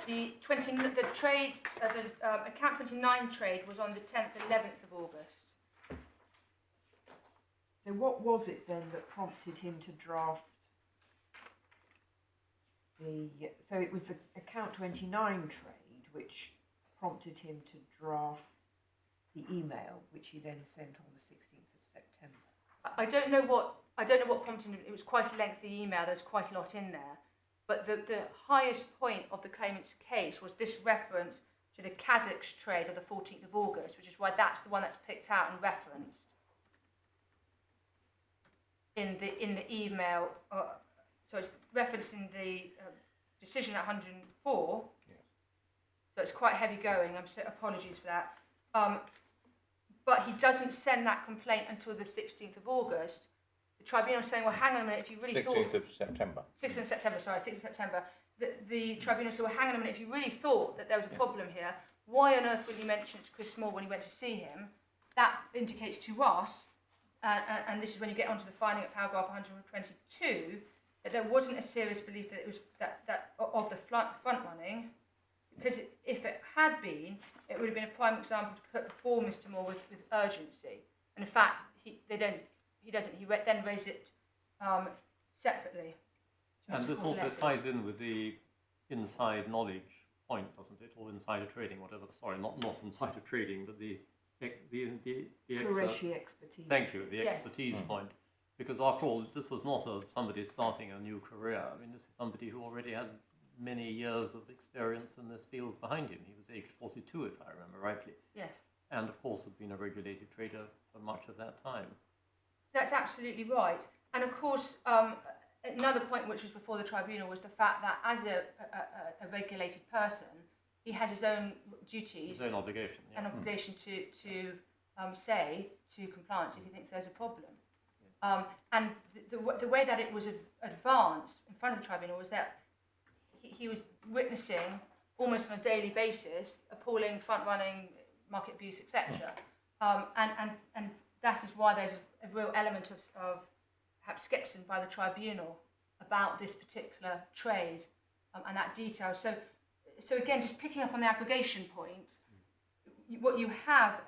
The account 29 trade was on the 10th, 11th of August. So what was it then that prompted him to draft the... So it was the account 29 trade which prompted him to draft the email, which he then sent on the 16th of September. I don't know what prompted him. It was quite a lengthy email. There's quite a lot in there. But the highest point of the claimant's case was this reference to the Kazakh trade of the 14th of August, which is why that's the one that's picked out and referenced in the email. So it's referenced in the decision at 104. Yes. So it's quite heavy going. Apologies for that. But he doesn't send that complaint until the 16th of August. The tribunal is saying, well, hang on a minute, if you really 16th of September. 16th of September, sorry, 16th of September. The tribunal said, well, hang on a minute, if you really thought that there was a problem here, why on earth would you mention it to Chris Small when he went to see him? That indicates to us, and this is when you get onto the finding at paragraph 122, that there wasn't a serious belief that it was that of the front running, because if it had been, it would have been a prime example to put before Mr. Moore with urgency. And in fact, he doesn't. He then raised it separately. And this also ties in with the inside knowledge point, doesn't it? Or insider trading, whatever. Sorry, not insider trading, but the Qureshi expertise. Thank you, the Yes. expertise point. Because after all, this was not somebody starting a new career. I mean, this is somebody who already had many years of experience in this field behind him. He was aged 42, if I remember rightly. Yes. And of course had been a regulated trader for much of that time. That's absolutely right. And of course, another point which was before the tribunal was the fact that as a regulated person, he has his own duties, His own obligation. Yeah. an obligation to say to compliance if he thinks there's a problem. Yes. And the way that it was advanced in front of the tribunal was that he was witnessing almost on a daily basis appalling front-running, market abuse, etc. And that is why there's a real element of perhaps scepticism by the tribunal about this particular trade and that detail. So again, just picking up on the aggregation point, what you have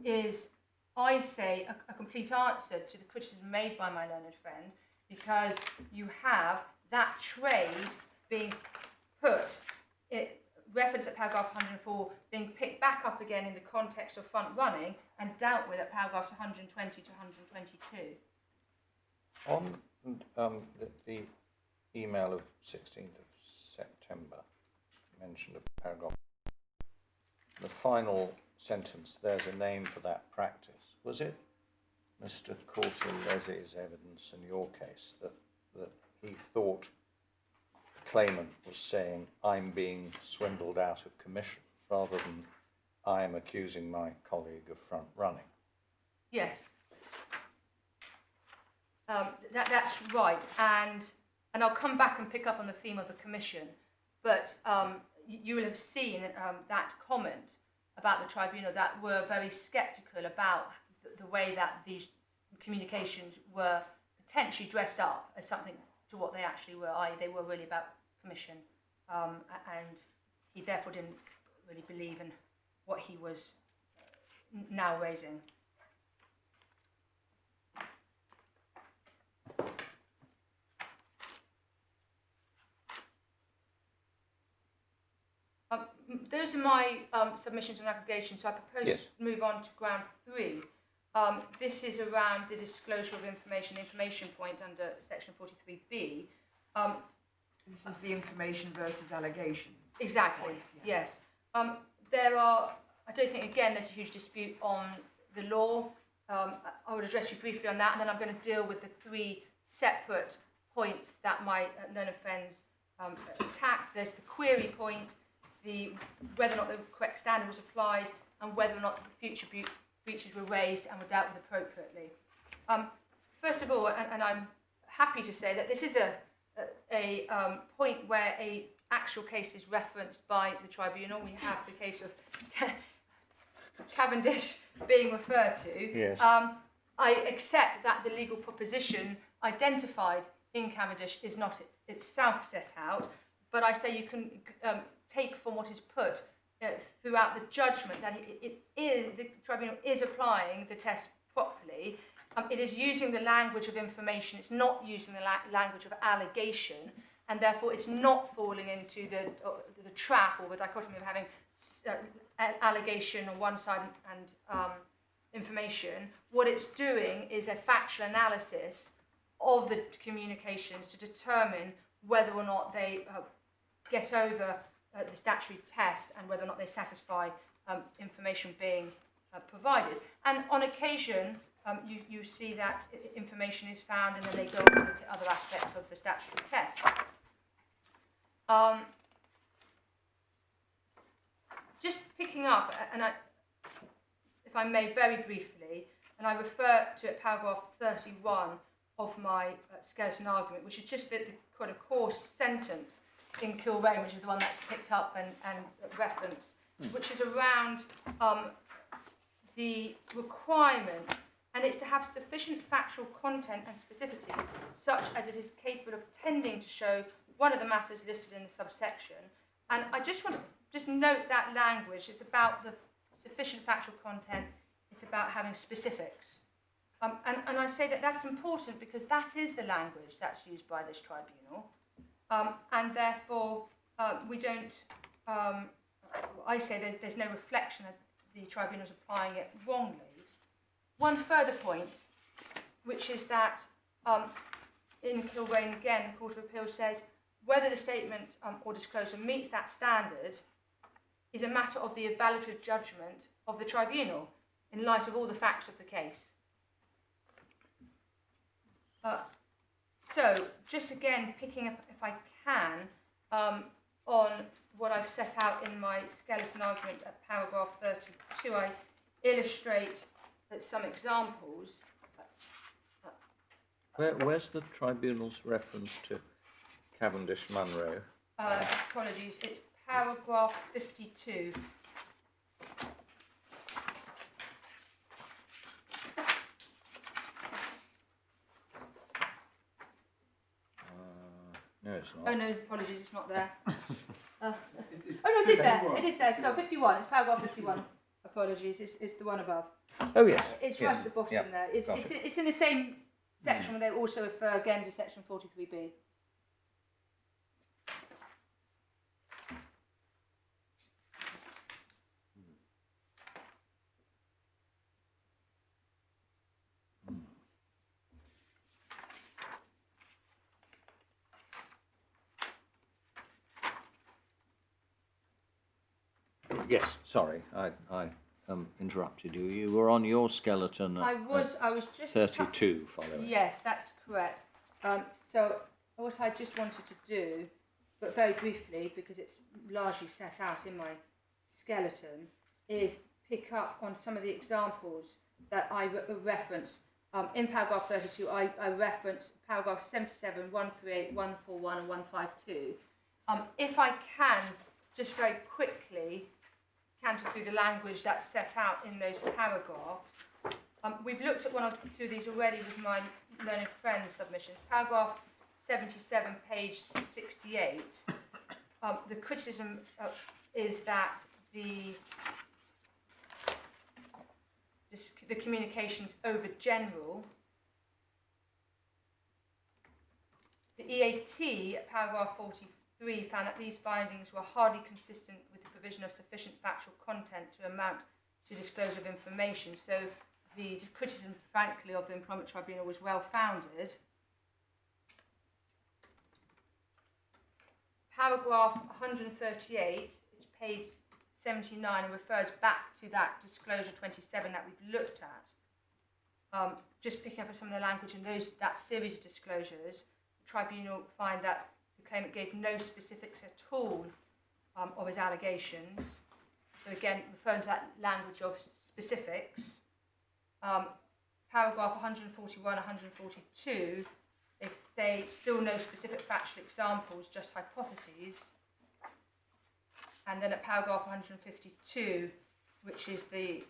is, I say, a complete answer to the criticism made by my learned friend, because you have that trade being put, reference at paragraph 104, being picked back up again in the context of front running and dealt with at paragraphs 120 to 122. On the email of 16th of September, mentioned a paragraph. The final sentence, there's a name for that practice. Was it Mr. Choudhury J's evidence in your case that he thought the claimant was saying, I'm being swindled out of commission, rather than I am accusing my colleague of front running? Yes. That's right, and I'll come back and pick up on the theme of the commission, but you will have seen that comment about the tribunal that were very sceptical about the way that these communications were potentially dressed up as something to what they actually were, i.e. they were really about commission, and he therefore didn't really believe in what he was now raising. Those are my submissions on aggregation, so I propose Yes. to move on to ground 3. This is around the disclosure of information point under section 43B. This is the information versus allegation. Exactly, point, yeah. yes. There are, I don't think, again, there's a huge dispute on the law. I would address you briefly on that, and then I'm going to deal with the 3 separate points that my learned friends attacked. There's the query point, whether or not the correct standard was applied, and whether or not the future breaches were raised and were dealt with appropriately. First of all, and I'm happy to say that this is a point where an actual case is referenced by the tribunal. We have the case of Cavendish being referred to. Yes. I accept that the legal proposition identified in Cavendish is not itself set out, but I say you can take from what is put throughout the judgment that the tribunal is applying the test properly. It is using the language of information, it's not using the language of allegation, and therefore it's not falling into the trap or the dichotomy of having allegation on one side and information. What it's doing is a factual analysis of the communications to determine whether or not they get over the statutory test and whether or not they satisfy information being provided. And on occasion, you see that information is found, and then they go and look at other aspects of the statutory test. Just picking up, and if I may very briefly, and I refer to paragraph 31 of my skeleton argument, which is just the kind of core sentence in Kilrain, which is the one that's picked up and referenced, which is around the requirement, and it's to have sufficient factual content and specificity, such as it is capable of tending to show one of the matters listed in the subsection. And I just want to note that language. It's about the sufficient factual content. It's about having specifics. And I say that that's important because that is the language that's used by this tribunal. And therefore, we don't, I say there's no reflection that the tribunal's applying it wrongly. One further point, which is that in Kilrain again, the Court of Appeal says whether the statement or disclosure meets that standard is a matter of the evaluative judgment of the tribunal in light of all the facts of the case. So, just again, picking up, if I can, on what I've set out in my skeleton argument at paragraph 32, I illustrate some examples Where's the tribunal's reference to Cavendish Munro? Apologies, it's paragraph 52. No, it's not. Oh no, apologies, it's not there. Oh no, it is there. It is there. So 51. It's paragraph 51. Apologies, it's the one above. Oh yes. It's yes. right at the bottom there. It's in the same section where they also refer again to section 43B. Yes, sorry, I interrupted you. You were on your skeleton at, I was just 32 following. Yes, that's correct. So what I just wanted to do, but very briefly, because it's largely set out in my skeleton, is pick up on some of the examples that I reference. In paragraph 32, I reference paragraph 77, 138, 141 and 152. If I can, just very quickly, canter through the language that's set out in those paragraphs. We've looked at one or two of these already with my learned friends submissions. Paragraph 77, page 68. The criticism is that the communication's over general. The EAT at paragraph 43 found that these findings were hardly consistent with the provision of sufficient factual content to amount to disclosure of information. So the criticism, frankly, of the Employment Tribunal was well founded. Paragraph 138, it's page 79, and refers back to that disclosure 27 that we've looked at. Just picking up on some of the language in that series of disclosures, the Tribunal find that the claimant gave no specifics at all of his allegations. So again, referring to that language of specifics. Paragraph 141, 142, if they still no specific factual examples, just hypotheses. And then at paragraph 152, which is the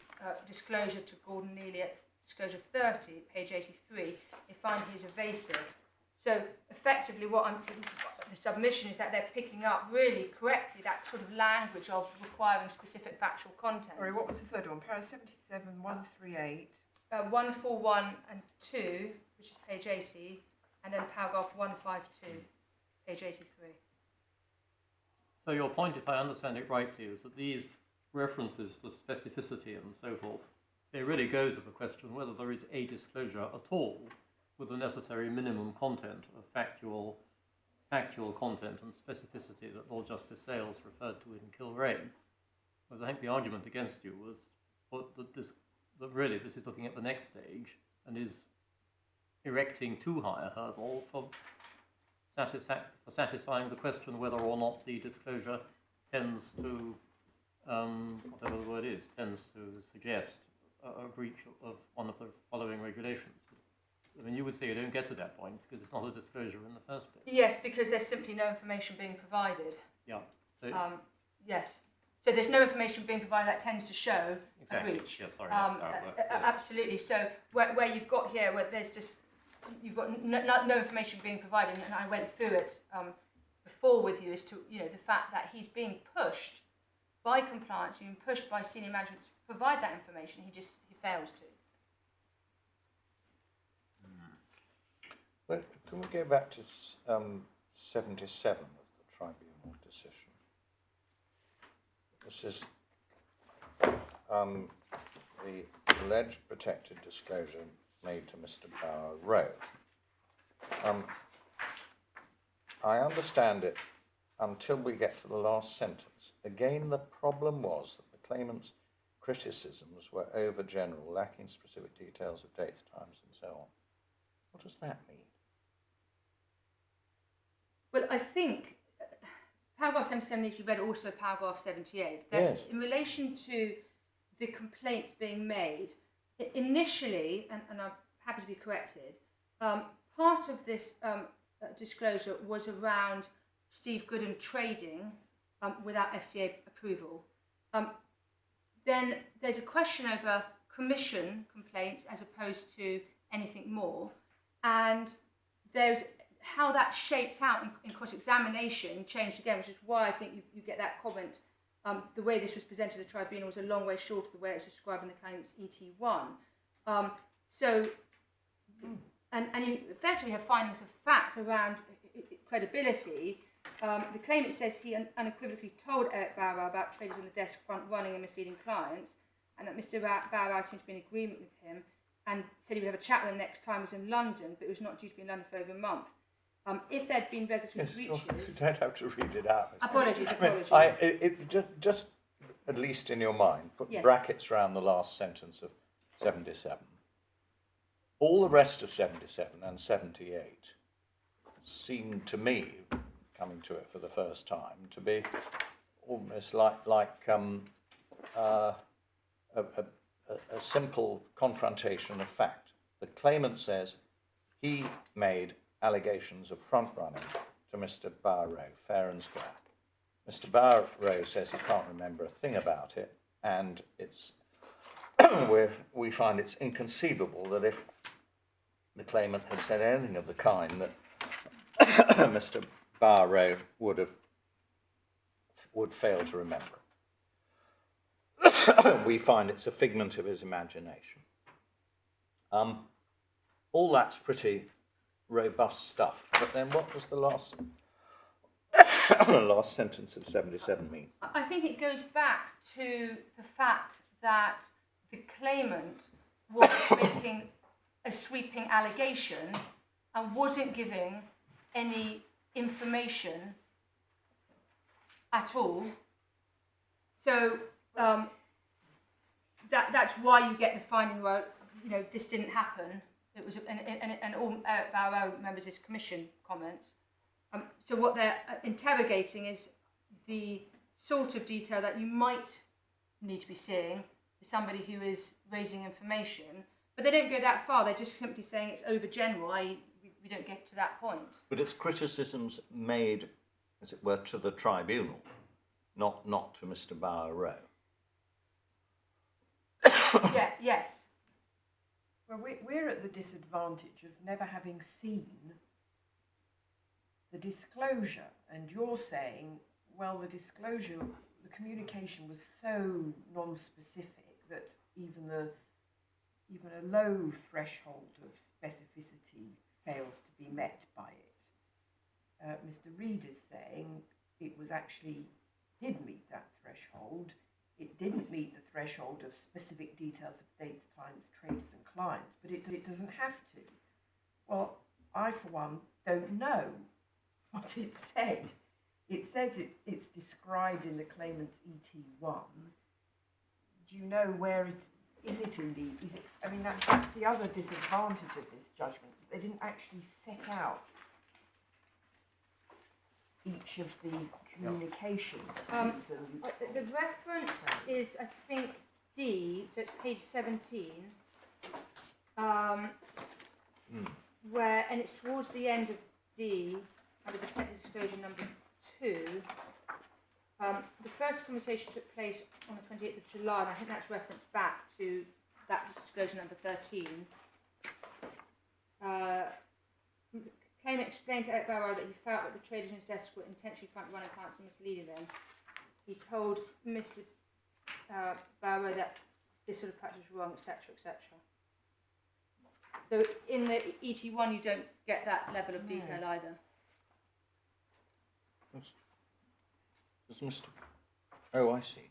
disclosure to Gordon Neely at disclosure 30, page 83, they find he is evasive. So effectively the submission is that they're picking up really correctly that sort of language of requiring specific factual content. Sorry, what was the third one? Paragraph 77, 138. 141 and 2, which is page 80, and then paragraph 152, page 83. So your point, if I understand it rightly, is that these references to specificity and so forth, they really go to the question whether there is a disclosure at all with the necessary minimum content of factual content and specificity that Lord Justice Sales referred to in Kilrain. Whereas I think the argument against you was that really this is looking at the next stage and is erecting too high a hurdle for satisfying the question whether or not the disclosure tends to, whatever the word is, tends to suggest a breach of one of the following regulations. I mean, you would say you don't get to that point because it's not a disclosure in the first place. Yes, because there's simply no information being provided. Yeah. So yes. So there's no information being provided that tends to show exactly. a breach. Yeah, sorry. That's how it works, yes. Absolutely. So where you've got here, where there's just you've got no information being provided, and I went through it before with you as to the fact that he's being pushed by compliance, being pushed by senior management to provide that information. He fails to. Well, can we go back to 77 of the tribunal decision? This is the alleged protected disclosure made to Mr. Bower Rowe. I understand it until we get to the last sentence. Again, the problem was that the claimant's criticisms were overgeneral, lacking specific details of dates, times, and so on. What does that mean? Well, I think paragraph 77 needs to be read also paragraph 78. That Yes. in relation to the complaints being made, initially, and I'm happy to be corrected, part of this disclosure was around Steve Goodham trading without FCA approval. Then there's a question over commission complaints as opposed to anything more, and there's how that shaped out in cross-examination changed again, which is why I think you get that comment. The way this was presented to the tribunal was a long way short of the way it was described in the claimant's ET1. And you effectively have findings of fact around credibility. The claimant says he unequivocally told Eric Barrow about traders on the desk front running and misleading clients, and that Mr. Barrow seemed to be in agreement with him, and said he would have a chat with him next time he was in London, but it was not due to be in London for over a month. If there'd been regulatory breaches... You don't have to read it out. Apologies. Just, at least in your mind, put Yes. brackets around the last sentence of 77. All the rest of 77 and 78 seemed to me, coming to it for the first time, to be almost like a simple confrontation of fact. The claimant says he made allegations of front-running to Mr. Barrow, fair and square. Mr. Barrow says he can't remember a thing about it, and it's we find it's inconceivable that if the claimant had said anything of the kind that Mr. Barrow would fail to remember. We find it's a figment of his imagination. All that's pretty robust stuff, but then what does the last sentence of 77 mean? I think it goes back to the fact that the claimant was making a sweeping allegation and wasn't giving any information at all. So that's why you get the finding where, you know, this didn't happen. It was, and all Eric Barrow remembers his commission comments. So what they're interrogating is the sort of detail that you might need to be seeing for somebody who is raising information, but they don't go that far. They're just simply saying it's overgeneral, i.e. we don't get to that point. But it's criticisms made, as it were, to the tribunal, not to Mr. Barrow. Yeah, yes. Well, we're at the disadvantage of never having seen the disclosure, and you're saying, well, the disclosure, the communication was so non-specific that even a low threshold of specificity fails to be met by it. Mr. Reed is saying it was actually did meet that threshold. It didn't meet the threshold of specific details of dates, times, traders and clients, but it doesn't have to. Well, I, for one, don't know what it said. It says it's described in the claimant's ET1. Do you know where it is? It indeed? Is it? I mean, that's the other disadvantage of this judgment. They didn't actually set out each of the communications. The reference is, I think, D, so it's page 17, where, and it's towards the end of D, under the technical disclosure number 2. The first conversation took place on the 28th of July, and I think that's referenced back to that disclosure number 13. Claimant explained to Eric Barrow that he felt that the traders on his desk were intentionally front-running clients and misleading them. He told Mr. Barrow that this sort of practice was wrong, etc., etc. So in the ET1, you don't get that level of detail either. Does Mr. Oh, I see.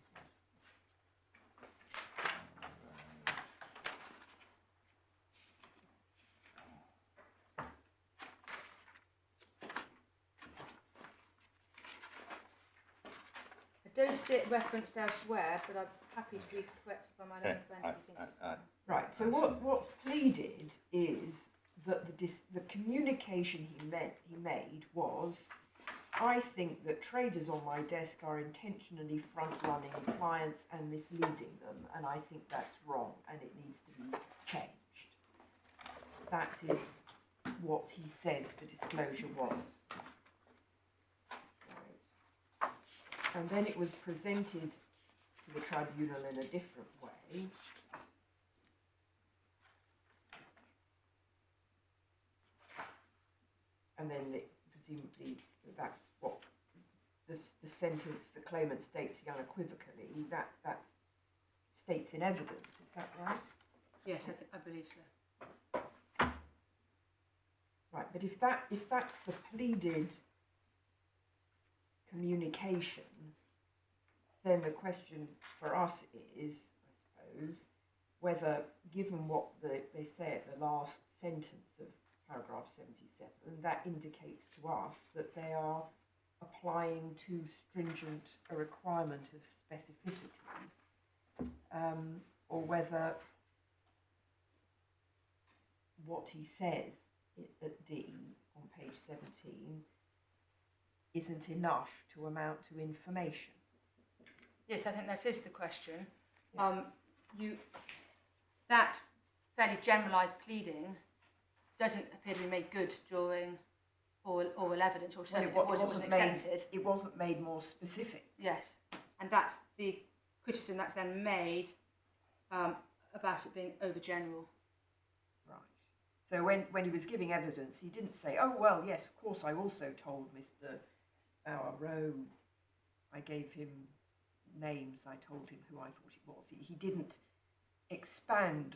I don't see it referenced elsewhere, but I'm happy to be corrected by my own friend. Right, so what's pleaded is that the communication he made was, I think that traders on my desk are intentionally front-running clients and misleading them, and I think that's wrong and it needs to be changed. That is what he says the disclosure was. Right. And then it was presented to the tribunal in a different way. And then presumably that's what the sentence the claimant states unequivocally, that states in evidence, is that right? Yes, I believe so. Right, but if that's the pleaded communication, then the question for us is, I suppose, whether, given what they say at the last sentence of paragraph 77, that indicates to us that they are applying too stringent a requirement of specificity, or whether what he says at D on page 17 isn't enough to amount to information. Yes, I think that is the question. Yeah. That fairly generalised pleading doesn't appear to be made good during oral evidence, or certainly Well, it wasn't accepted. It wasn't made more specific. Yes, and that's the criticism that's then made about it being overgeneral. Right. So when he was giving evidence, he didn't say, oh, well, yes, of course, I also told Mr. Bower-Rowe, I gave him names, I told him who I thought it was. He didn't expand.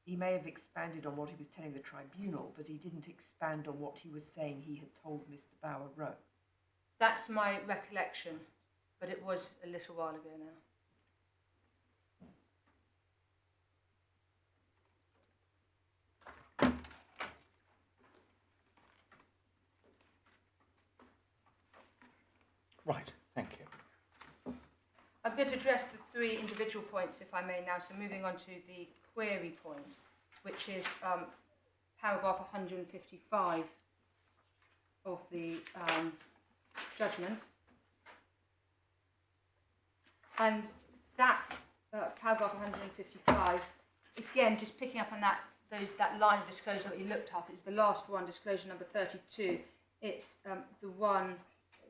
He may have expanded on what he was telling the tribunal, but he didn't expand on what he was saying he had told Mr. Bower-Rowe. That's my recollection, but it was a little while ago now. Right, thank you. I'm going to address the three individual points, if I may now. So moving on to the query point, which is paragraph 155 of the judgment. And that paragraph 155, again, just picking up on that line of disclosure that you looked up, it's the last one, disclosure number 32. It's the one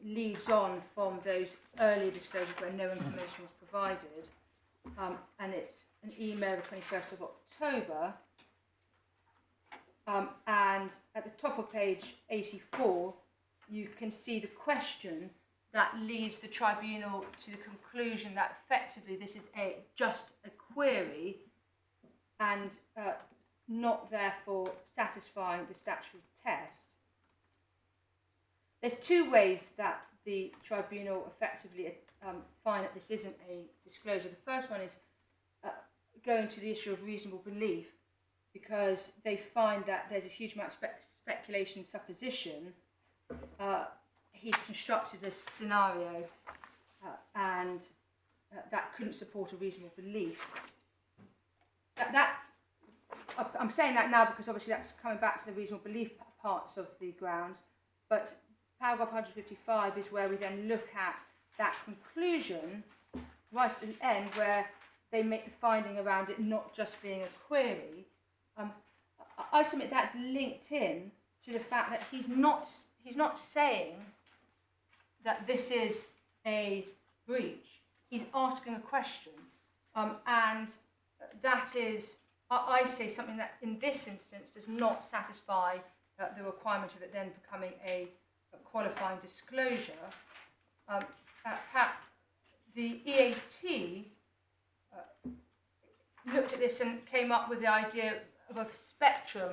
leads on from those earlier disclosures where no information was provided, and it's an email of the 21st of October, and at the top of page 84 you can see the question that leads the tribunal to the conclusion that effectively this is just a query and not therefore satisfying the statutory test. There's two ways that the tribunal effectively find that this isn't a disclosure. The first one is going to the issue of reasonable belief, because they find that there's a huge amount of speculation and supposition. He constructed a scenario and that couldn't support a reasonable belief. I'm saying that now because obviously that's coming back to the reasonable belief parts of the grounds, but paragraph 155 is where we then look at that conclusion right at the end where they make the finding around it not just being a query. I submit that's linked in to the fact that he's not saying that this is a breach. He's asking a question, and that is, I say, something that in this instance does not satisfy the requirement of it then becoming a qualifying disclosure. The EAT looked at this and came up with the idea of a spectrum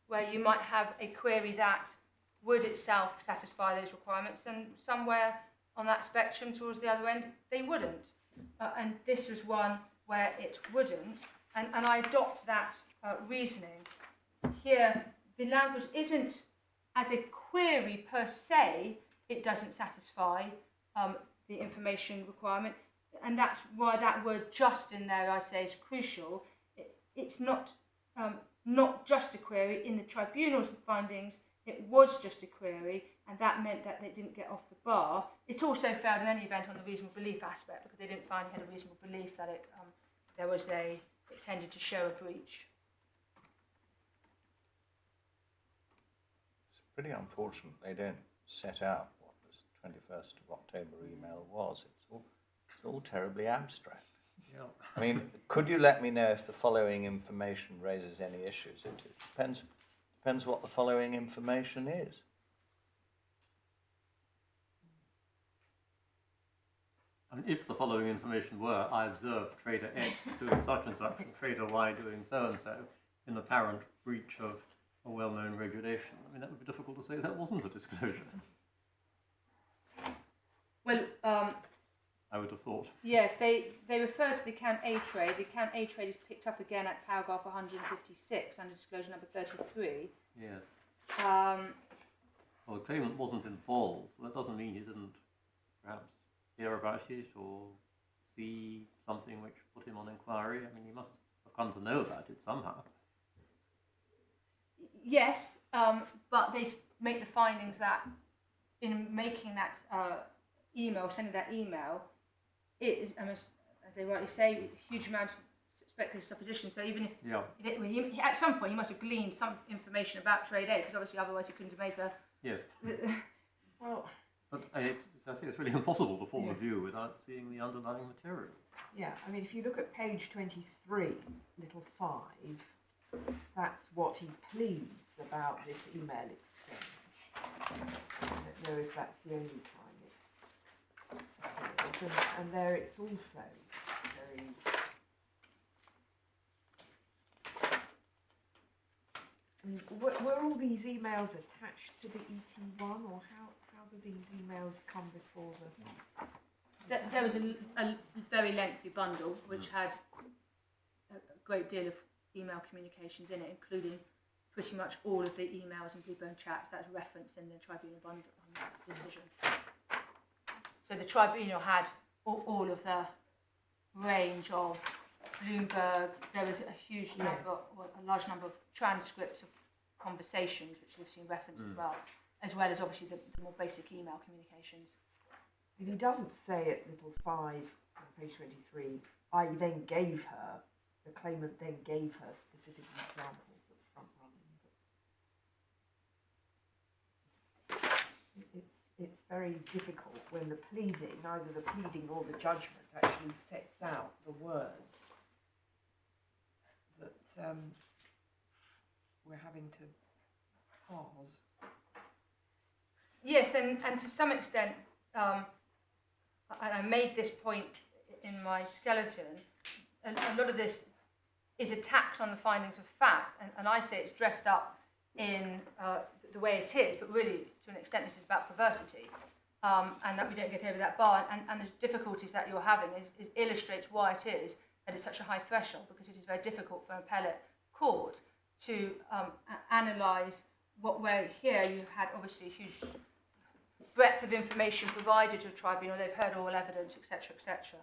where you might have a query that would itself satisfy those requirements, and somewhere on that spectrum towards the other end they wouldn't. And this was one where it wouldn't, and I adopt that reasoning. Here the language isn't as a query per se, it doesn't satisfy the information requirement, and that's why that word just in there, I say, is crucial. It's not just a query. In the tribunal's findings, it was just a query, and that meant that they didn't get off the bar. It also failed in any event on the reasonable belief aspect, because they didn't find he had a reasonable belief that it tended to show a breach. pretty unfortunate they don't set out what this 21st of October email was. It's all terribly abstract. Yeah. I mean, could you let me know if the following information raises any issues? It depends what the following information is. I mean, if the following information were, I observed trader X doing such and such, and trader Y doing so and so, in apparent breach of a well-known regulation, I mean, that would be difficult to say that wasn't a disclosure. Well, I would have thought. yes, they refer to the account A trade. The account A trade is picked up again at paragraph 156 under disclosure number 33. Yes. Um, Well, the claimant wasn't involved. So that doesn't mean he didn't perhaps hear about it or see something which put him on inquiry. I mean, he must have come to know about it somehow. yes, but they make the findings that in making that email, sending that email, it is, as they rightly say, a huge amount of speculative supposition. So even if he, at some point he must have gleaned some information about trade A, because obviously otherwise he couldn't have made the. Yes. Well, But I think it's really impossible to form a view without seeing the underlying material. Yeah, I mean, if you look at page 23, little 5, that's what he pleads about this email exchange. I don't know if that's the only time it appears. And there it's also very... Were all these emails attached to the ET1, or how do these emails come before the... There was a very lengthy bundle which had a great deal of email communications in it, including pretty much all of the emails and Blueburn chats that's referenced in the tribunal bundle decision. So the tribunal had all of the range of Bloomberg. There was a huge number, or a large number of transcripts of conversations which we've seen referenced as well as obviously the more basic email communications. But he doesn't say at little 5 on page 23, I then gave her, the claimant then gave her specific examples of front running. It's very difficult when the pleading, either the pleading or the judgment, actually sets out the words that we're having to pause. Yes, and to some extent, I made this point in my skeleton, and a lot of this is attacked on the findings of fact, and I say it's dressed up in the way it is, but really, to an extent, this is about perversity, and that we don't get over that bar, and the difficulties that you're having is illustrates why it is that it's such a high threshold, because it is very difficult for an appellate court to analyse where here you've had obviously a huge breadth of information provided to a tribunal, they've heard all evidence, etc., etc.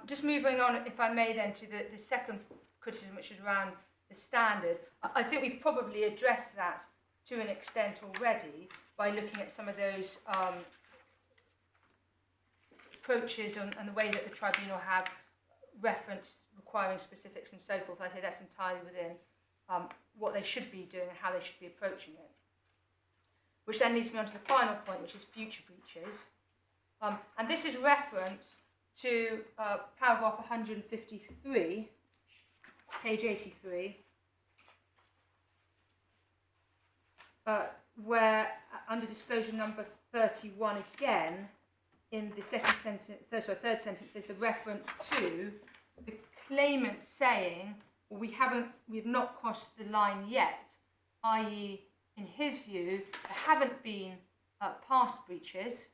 Just moving on, if I may then, to the second criticism, which is around the standard. I think we've probably addressed that to an extent already by looking at some of those approaches and the way that the tribunal have referenced requiring specifics and so forth. I think that's entirely within what they should be doing and how they should be approaching it. Which then leads me on to the final point, which is future breaches. And this is reference to paragraph 153, page 83, where under disclosure number 31 again, in the third sentence, there's the reference to the claimant saying, well, we have not crossed the line yet, i.e., in his view, there haven't been past breaches,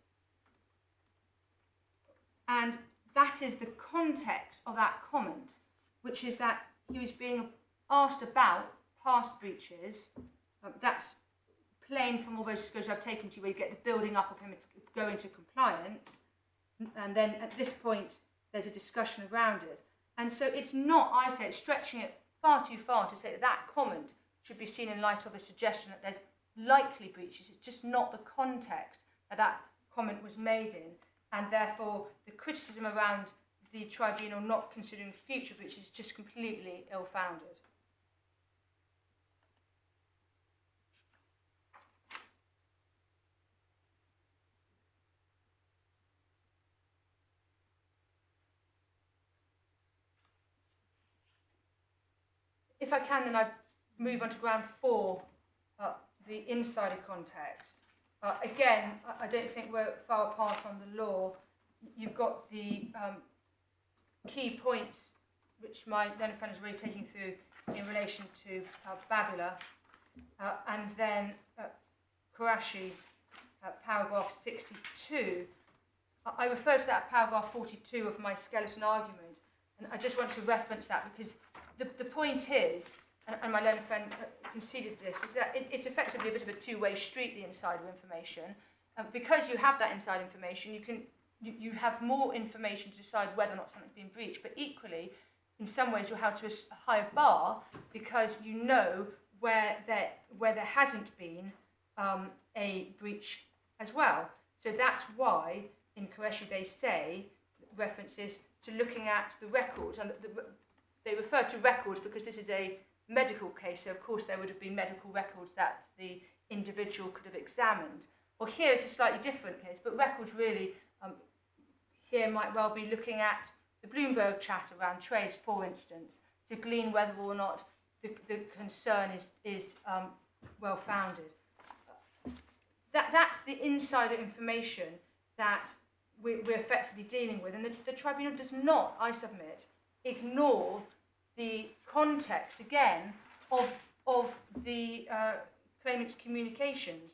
and that is the context of that comment, which is that he was being asked about past breaches. That's plain from all those disclosures I've taken to you, where you get the building up of him going to compliance, and then at this point there's a discussion around it. And so it's not, I say, it's stretching it far too far to say that that comment should be seen in light of a suggestion that there's likely breaches. It's just not the context that that comment was made in, and therefore the criticism around the tribunal not considering future breaches is just completely ill-founded. if I can, then I move on to ground 4, the insider context. Again, I don't think we're far apart on the law. You've got the key points which my learned friend is really taking through in relation to Babula, and then Qureshi, paragraph 62. I refer to that paragraph 42 of my skeleton argument, and I just want to reference that because the point is, and my learned friend conceded this, is that it's effectively a bit of a two-way street, the insider information. Because you have that inside information, you have more information to decide whether or not something's been breached, but equally, in some ways, you're held to a higher bar because you know where there hasn't been a breach as well. So that's why in Qureshi they say references to looking at the records, and they refer to records because this is a medical case, so of course there would have been medical records that the individual could have examined. Well, here it's a slightly different case, but records really here might well be looking at the Bloomberg chat around trades, for instance, to glean whether or not the concern is well-founded. That's the insider information that we're effectively dealing with, and the tribunal does not, I submit, ignore the context, again, of the claimant's communications.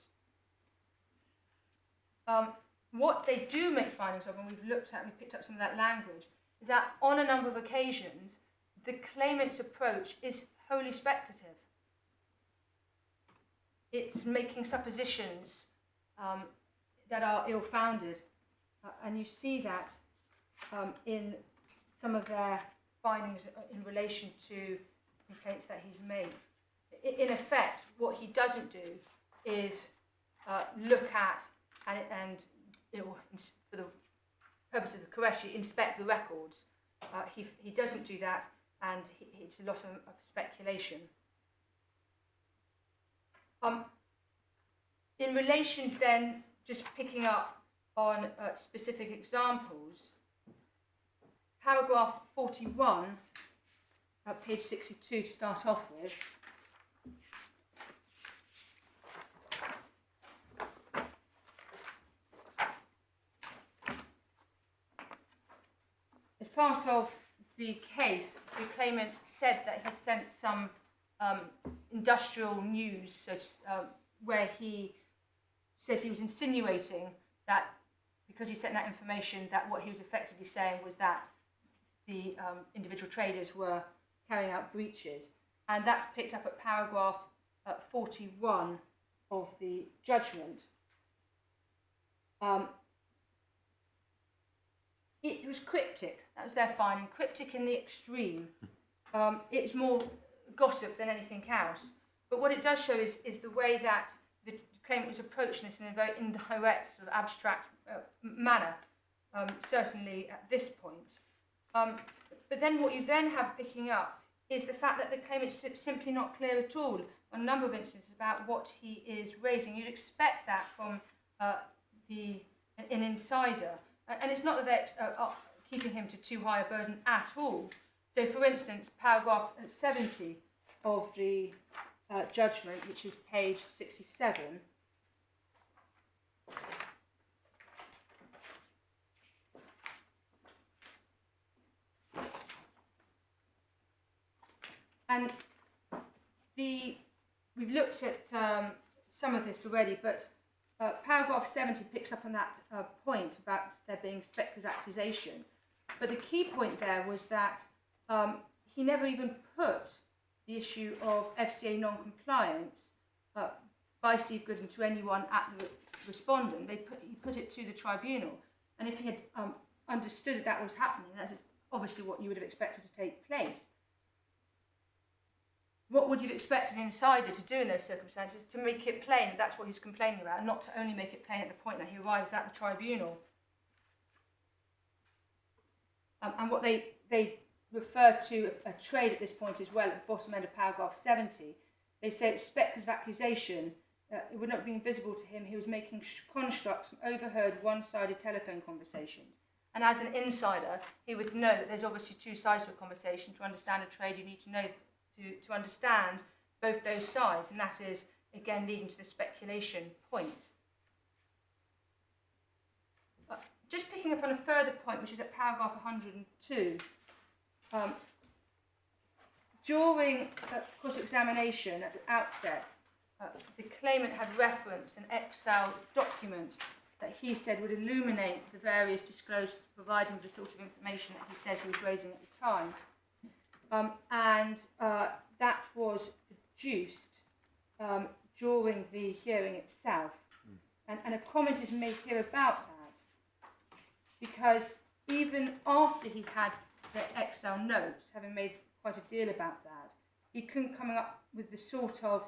What they do make findings of, and we've picked up some of that language, is that on a number of occasions, the claimant's approach is wholly speculative. It's making suppositions that are ill-founded, and you see that in some of their findings in relation to complaints that he's made. In effect, what he doesn't do is look at and for the purposes of Qureshi, inspect the records. He doesn't do that, and it's a lot of speculation. In relation then, just picking up on specific examples, paragraph 41, page 62 to start off with. As part of the case, the claimant said that he had sent some industrial news where he says he was insinuating that because he sent that information, that what he was effectively saying was that the individual traders were carrying out breaches. And that's picked up at paragraph 41 of the judgment. It was cryptic. That was their finding. Cryptic in the extreme. It's more gossip than anything else. But what it does show is the way that the claimant was approaching this in a very indirect, sort of abstract manner, certainly at this point. But then what you then have picking up is the fact that the claimant's simply not clear at all on a number of instances about what he is raising. You'd expect that from an insider. And it's not that they're keeping him to too high a burden at all. So, for instance, paragraph 70 of the judgment, which is page 67, and we've looked at some of this already, but paragraph 70 picks up on that point about there being speculative accusation. But the key point there was that he never even put the issue of FCA non-compliance by Steve Gooden to anyone at the respondent. He put it to the tribunal. And if he had understood that was happening, that is obviously what you would have expected to take place. What would you expect an insider to do in those circumstances? To make it plain that that's what he's complaining about, and not to only make it plain at the point that he arrives at the tribunal. And what they refer to a trade at this point as well, at the bottom end of paragraph 70. They say it's speculative accusation. It would not be invisible to him. He was making constructs from overheard one-sided telephone conversations. And as an insider, he would know that there's obviously two sides to a conversation. To understand a trade, you need to know to understand both those sides, and that is, again, leading to the speculation point. Just picking up on a further point, which is at paragraph 102, during cross-examination at the outset, the claimant had referenced an Excel document that he said would illuminate the various disclosures, providing the sort of information that he says he was raising at the time. That was produced during the hearing itself. And a comment is made here about that, because even after he had the Excel notes, having made quite a deal about that, he couldn't come up with the sort of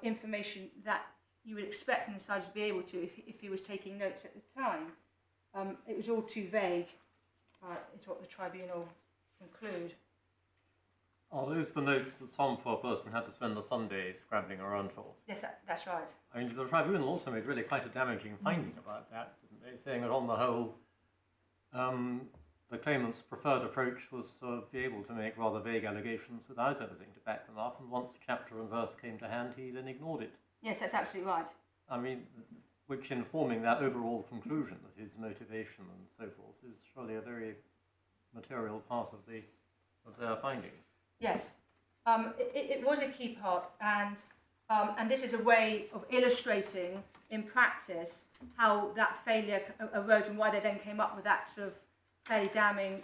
information that you would expect him to be able to if he was taking notes at the time. It was all too vague, is what the tribunal conclude. Are those the notes that some poor person had to spend a Sunday scrabbling around for? Yes, that's right. I mean, the tribunal also made really quite a damaging finding about that, didn't they? Saying that on the whole, the claimant's preferred approach was to be able to make rather vague allegations without anything to back them up, and once the chapter and verse came to hand, he then ignored it. Yes, that's absolutely right. I mean, which in forming that overall conclusion of his motivation and so forth is surely a very material part of their findings. Yes, it was a key part, and this is a way of illustrating in practice how that failure arose and why they then came up with that sort of fairly damning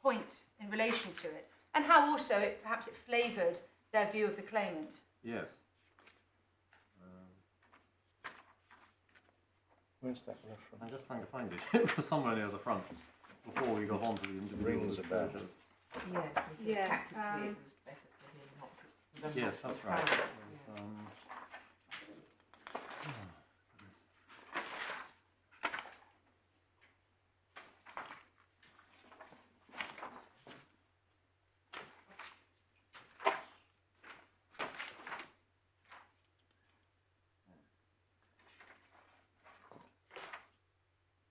point in relation to it, and how also perhaps it flavoured their view of the claimant. Yes. Where's that reference? I'm just trying to find it. It was somewhere near the front before we got on to the individual Rings a bell. disclosures. Yes, Yes, tactically it was better for him not to. them Yes, not to that's right. follow It it, was, yeah.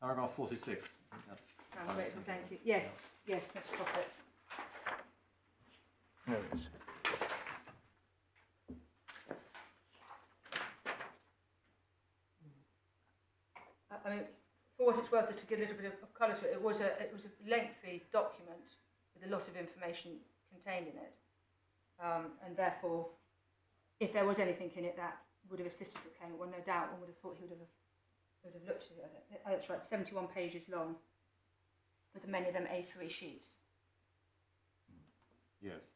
Paragraph 46. I'm grateful, thank you. Yes, yes, Mr. Prophet. There it is. I mean, for what it's worth, to give a little bit of colour to it, it was a lengthy document with a lot of information contained in it, and therefore, if there was anything in it that would have assisted the claimant, well, no doubt one would have thought he would have looked at it. Oh, that's right, 71 pages long, with many of them A3 sheets. Yes.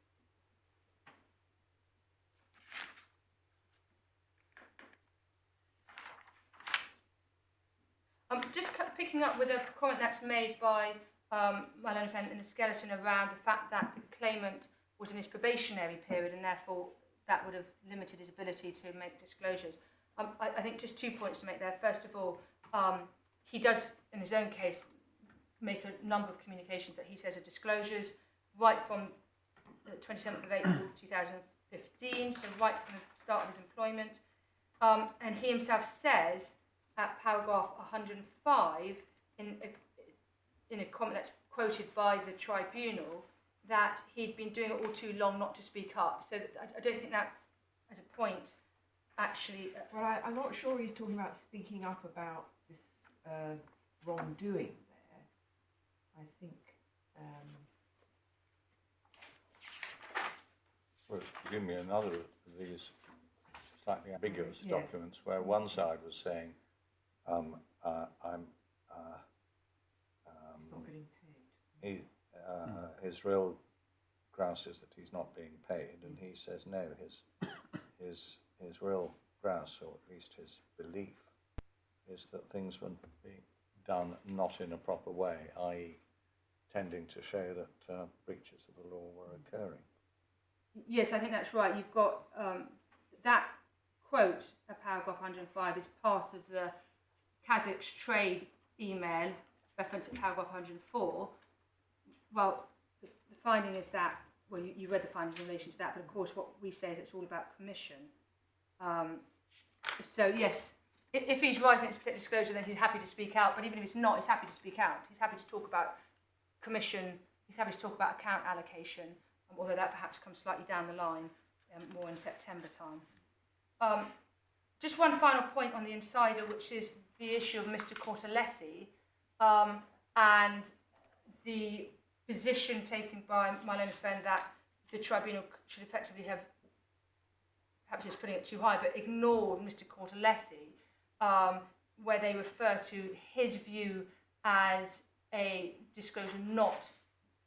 Just picking up with a comment that's made by my learned friend in the skeleton around the fact that the claimant was in his probationary period and therefore that would have limited his ability to make disclosures. I think just 2 points to make there. First of all, he does, in his own case, make a number of communications that he says are disclosures, right from the 27th of April 2015, so right from the start of his employment. And he himself says, at paragraph 105, in a comment that's quoted by the tribunal, that he'd been doing it all too long not to speak up. So I don't think that, as a point, actually... Well, I'm not sure he's talking about speaking up about this wrongdoing there. I think... Well, it's presumably another of these slightly ambiguous Yes. documents where one side was saying, He's not getting paid. his real grouse is that he's not being paid, and he says no, his real grouse, or at least his belief, is that things were being done not in a proper way, i.e. tending to show that breaches of the law were occurring. Yes, I think that's right. You've got that quote at paragraph 105 is part of the Kazakh's trade email reference at paragraph 104. Well, the finding is that, well, you read the findings in relation to that, but of course what we say is it's all about commission. So yes, if he's writing his particular disclosure, then he's happy to speak out, but even if he's not, he's happy to speak out. He's happy to talk about commission, he's happy to talk about account allocation, although that perhaps comes slightly down the line, more in September time. Just one final point on the insider, which is the issue of Mr. Cortelesi and the position taken by my learned friend that the tribunal should effectively have, perhaps it's putting it too high, but ignored Mr. Cortelesi, where they refer to his view as a disclosure not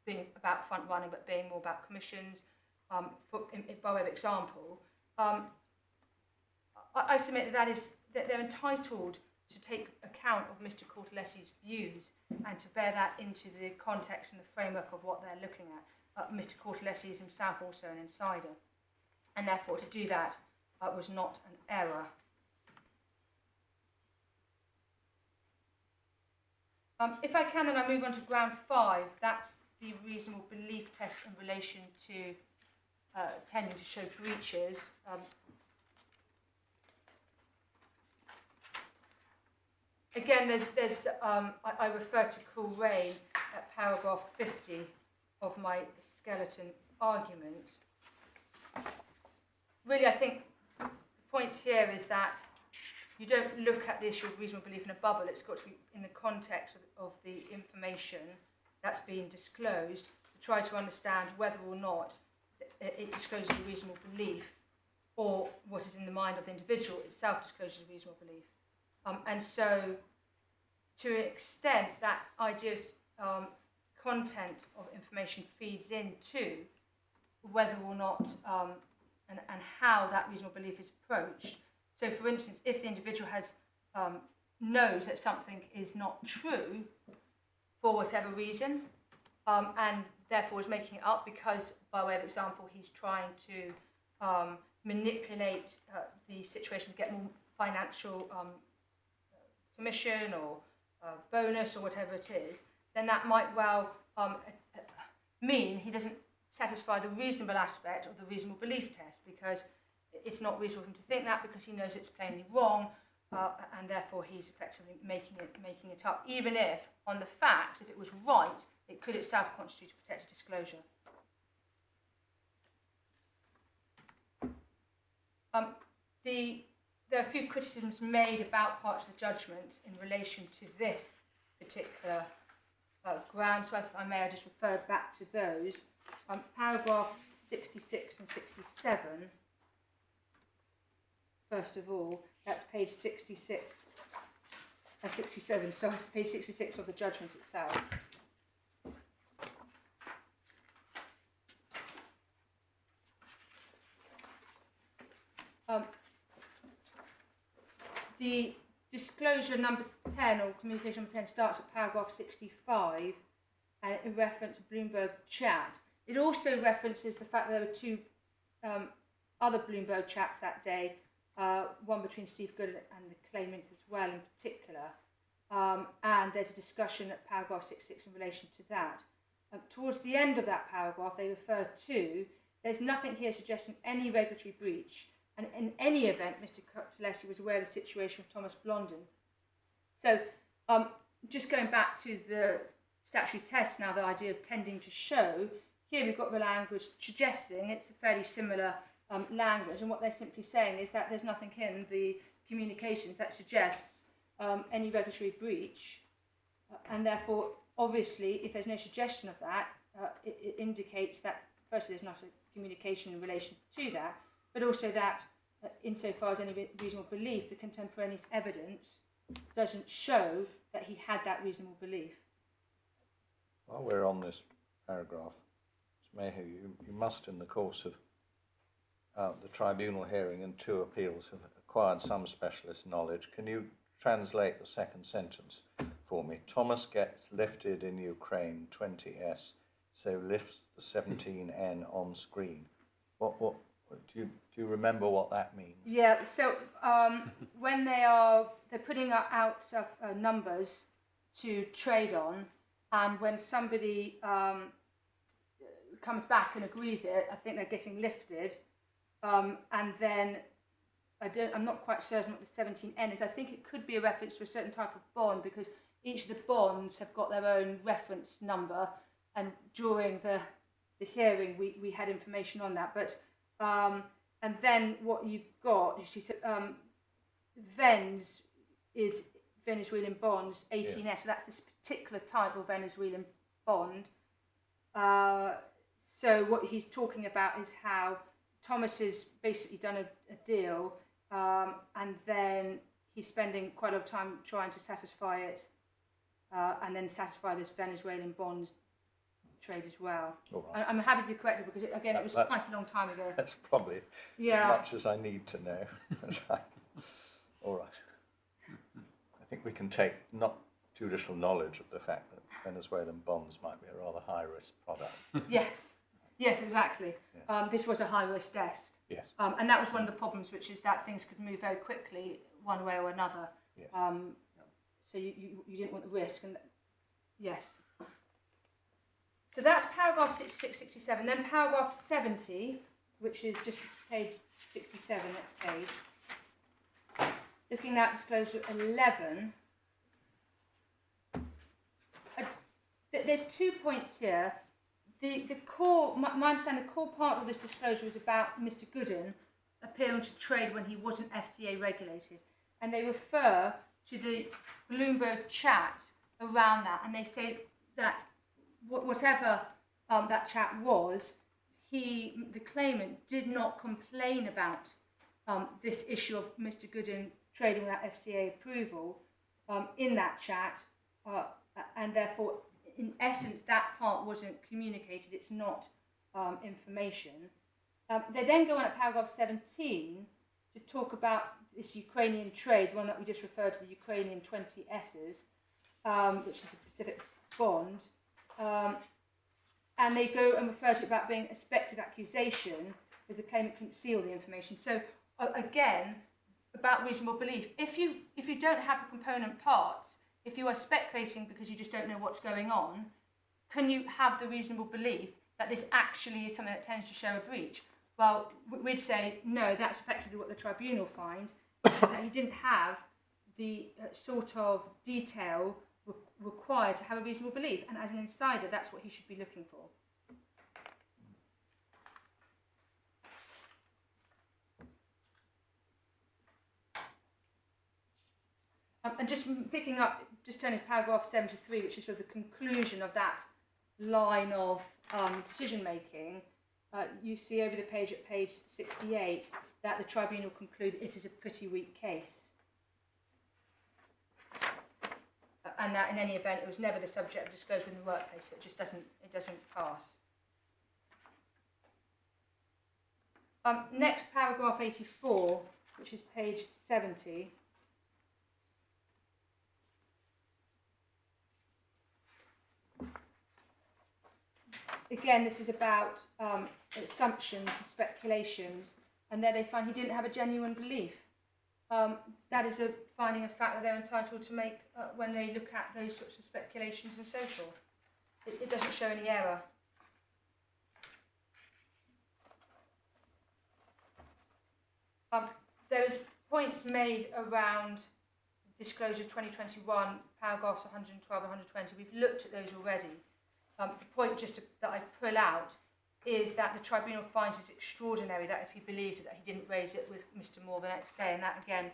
being about front running, but being more about commissions, by way of example. I submit that they're entitled to take account of Mr. Cortelesi's views and to bear that into the context and the framework of what they're looking at. Mr. Cortelesi is himself also an insider, and therefore to do that was not an error. If I can, then I move on to ground 5. That's the reasonable belief test in relation to tending to show breaches. Again, I refer to Cool Rain at paragraph 50 of my skeleton argument. Really, I think the point here is that you don't look at the issue of reasonable belief in a bubble. It's got to be in the context of the information that's being disclosed to try to understand whether or not it discloses a reasonable belief, or what is in the mind of the individual itself discloses a reasonable belief. And so, to an extent, that idea of content of information feeds into whether or not and how that reasonable belief is approached. So, for instance, if the individual knows that something is not true for whatever reason, and therefore is making it up because, by way of example, he's trying to manipulate the situation to get more financial commission or bonus or whatever it is, then that might well mean he doesn't satisfy the reasonable aspect of the reasonable belief test, because it's not reasonable for him to think that, because he knows it's plainly wrong, and therefore he's effectively making it up, even if, on the facts, if it was right, it could itself constitute a protected disclosure. There are a few criticisms made about parts of the judgment in relation to this particular ground, so if I may, I just refer back to those. Paragraph 66 and 67, first of all, that's page 66, 67, so it's page 66 of the judgment itself. The disclosure number 10, or communication number 10, starts at paragraph 65 and in reference to Bloomberg chat. It also references the fact that there were two other Bloomberg chats that day, one between Steve Good and the Claimant as well in particular, and there's a discussion at paragraph 66 in relation to that. Towards the end of that paragraph, they refer to, there's nothing here suggesting any regulatory breach, and in any event, Mr. Cortelesi was aware of the situation with Thomas Blondin. So, just going back to the statutory test now, the idea of tending to show, here we've got the language suggesting, it's a fairly similar language, and what they're simply saying is that there's nothing in the communications that suggests any regulatory breach, and therefore, obviously, if there's no suggestion of that, it indicates that, firstly, there's not a communication in relation to that, but also that, insofar as any reasonable belief, the contemporaneous evidence doesn't show that he had that reasonable belief. While we're on this paragraph, Ms. Mayhew, you must, in the course of the tribunal hearing and 2 appeals, have acquired some specialist knowledge. Can you translate the second sentence for me? Thomas gets lifted in Ukraine 20S, so lifts the 17N on screen. What do you remember what that means? Yeah, so when they're putting out numbers to trade on, and when somebody comes back and agrees it, I think they're getting lifted, and then I'm not quite certain what the 17N is. I think it could be a reference to a certain type of bond, because each of the bonds have got their own reference number, and during the the hearing, we had information on that. But and then what you've got, you see, so, VENS is Venezuelan bonds, 18S. Yeah. So that's this particular type of Venezuelan bond. So what he's talking about is how Thomas has basically done a deal, and then he's spending quite a lot of time trying to satisfy it, and then satisfy this Venezuelan bonds trade as well. All right. I'm happy to be corrected because, it was quite a long time ago. That's probably as much as I need to know. All right. I think we can take not judicial knowledge of the fact that Venezuelan bonds might be a rather high-risk product. Yes, exactly. Yeah. This was a high-risk desk. Yes. And that was one of the problems, which is that things could move very quickly one way or another. Yes. So you didn't want the risk. And yes. So that's paragraph 66, 67. Then paragraph 70, which is just page 67, next page. Looking at disclosure 11. There's 2 points here. The core, my understanding, the core part of this disclosure was about Mr. Gooden appearing to trade when he wasn't FCA regulated. And they refer to the Bloomberg chat around that. And they say that whatever that chat was, the claimant did not complain about this issue of Mr. Gooden trading without FCA approval in that chat. And therefore, in essence, that part wasn't communicated. It's not information. They then go on at paragraph 17 to talk about this Ukrainian trade, the one that we just referred to, the Ukrainian 20 S's, which is the Pacific bond. And they go and refer to it about being a speculative accusation, because the claimant couldn't see all the information. So again, about reasonable belief. If you don't have the component parts, if you are speculating because you just don't know what's going on, can you have the reasonable belief that this actually is something that tends to show a breach? Well, we'd say, no, that's effectively what the tribunal find, is that he didn't have the sort of detail required to have a reasonable belief. And as an insider, that's what he should be looking for. And just picking up, just turning to paragraph 73, which is sort of the conclusion of that line of decision making, you see over the page at page 68 that the tribunal concluded it is a pretty weak case. And that in any event, it was never the subject of disclosure in the workplace, so it doesn't pass. Next, paragraph 84, which is page 70. Again, this is about assumptions and speculations, and there they find he didn't have a genuine belief. That is a finding of fact that they're entitled to make when they look at those sorts of speculations and so forth. It doesn't show any error. There is points made around disclosures 2021, paragraphs 112 and 120. We've looked at those already. The point that I pull out is that the tribunal finds it extraordinary that if he believed that he didn't raise it with Mr. Moore the next day, and that again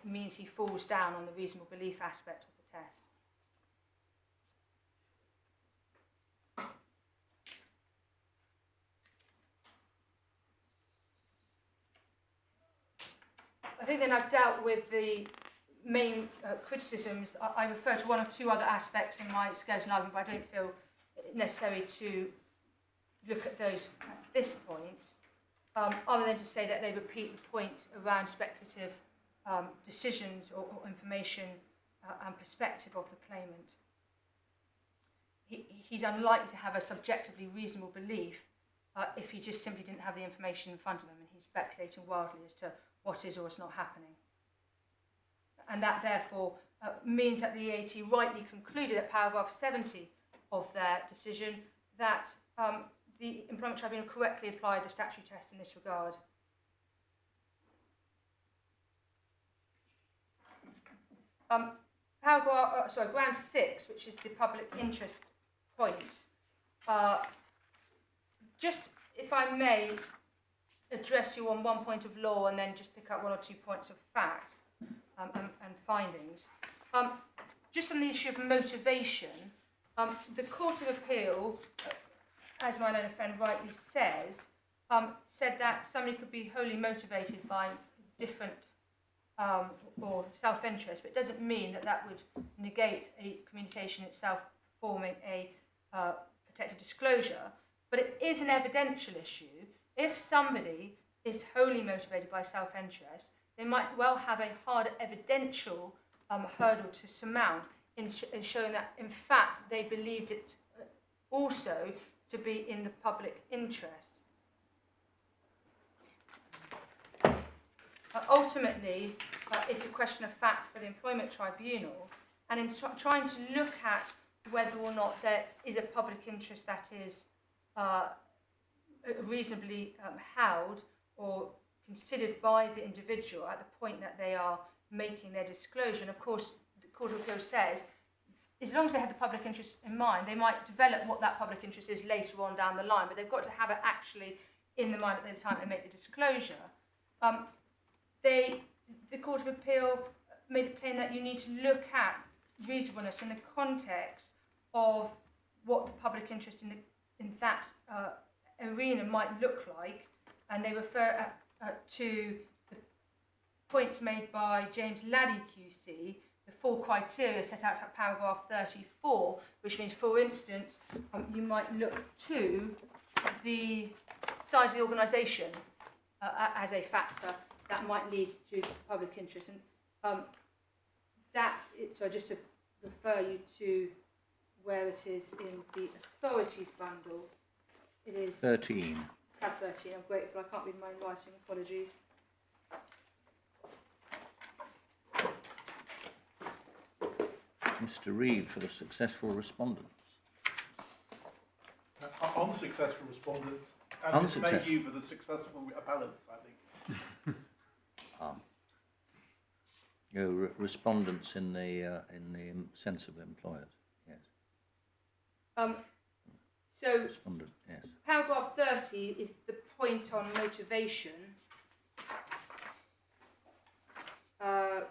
means he falls down on the reasonable belief aspect of the test. I think then I've dealt with the main criticisms. I refer to one or two other aspects in my skeleton argument, but I don't feel necessary to look at those at this point, other than to say that they repeat the point around speculative decisions or information and perspective of the claimant. He's unlikely to have a subjectively reasonable belief if he just simply didn't have the information in front of him and he's speculating wildly as to what is or is not happening. And that therefore means that the EAT rightly concluded at paragraph 70 of their decision that the Employment Tribunal correctly applied the statutory test in this regard. Ground 6, which is the public interest point. just, if I may, address you on one point of law and then just pick up 1 or 2 points of fact and findings. Just on the issue of motivation, the Court of Appeal, as my learned friend rightly says, said that somebody could be wholly motivated by different or self-interest, but it doesn't mean that that would negate a communication itself forming a protected disclosure. But it is an evidential issue. If somebody is wholly motivated by self-interest, they might well have a harder evidential hurdle to surmount in showing that, in fact, they believed it also to be in the public interest. Ultimately, it's a question of fact for the employment tribunal, and in trying to look at whether or not there is a public interest that is reasonably held or considered by the individual at the point that they are making their disclosure. And of course, the Court of Appeal says, as long as they have the public interest in mind, they might develop what that public interest is later on down the line, but they've got to have it actually in the mind at the time they make the disclosure. The Court of Appeal made it plain that you need to look at reasonableness in the context of what the public interest in that arena might look like, and they refer to the points made by James Laddie QC, the 4 criteria set out at paragraph 34, which means, for instance, you might look to the size of the organisation as a factor that might lead to public interest. And so just to refer you to where it is in the authorities bundle, it is 13. tab 13. I'm grateful, I can't read my own writing, apologies. Mr. Reid for the successful respondents. Unsuccessful respondents, and thank you for the successful appellants, I think. Respondents in the sense of employers, yes. So Respondent, yes. paragraph 30 is the point on motivation.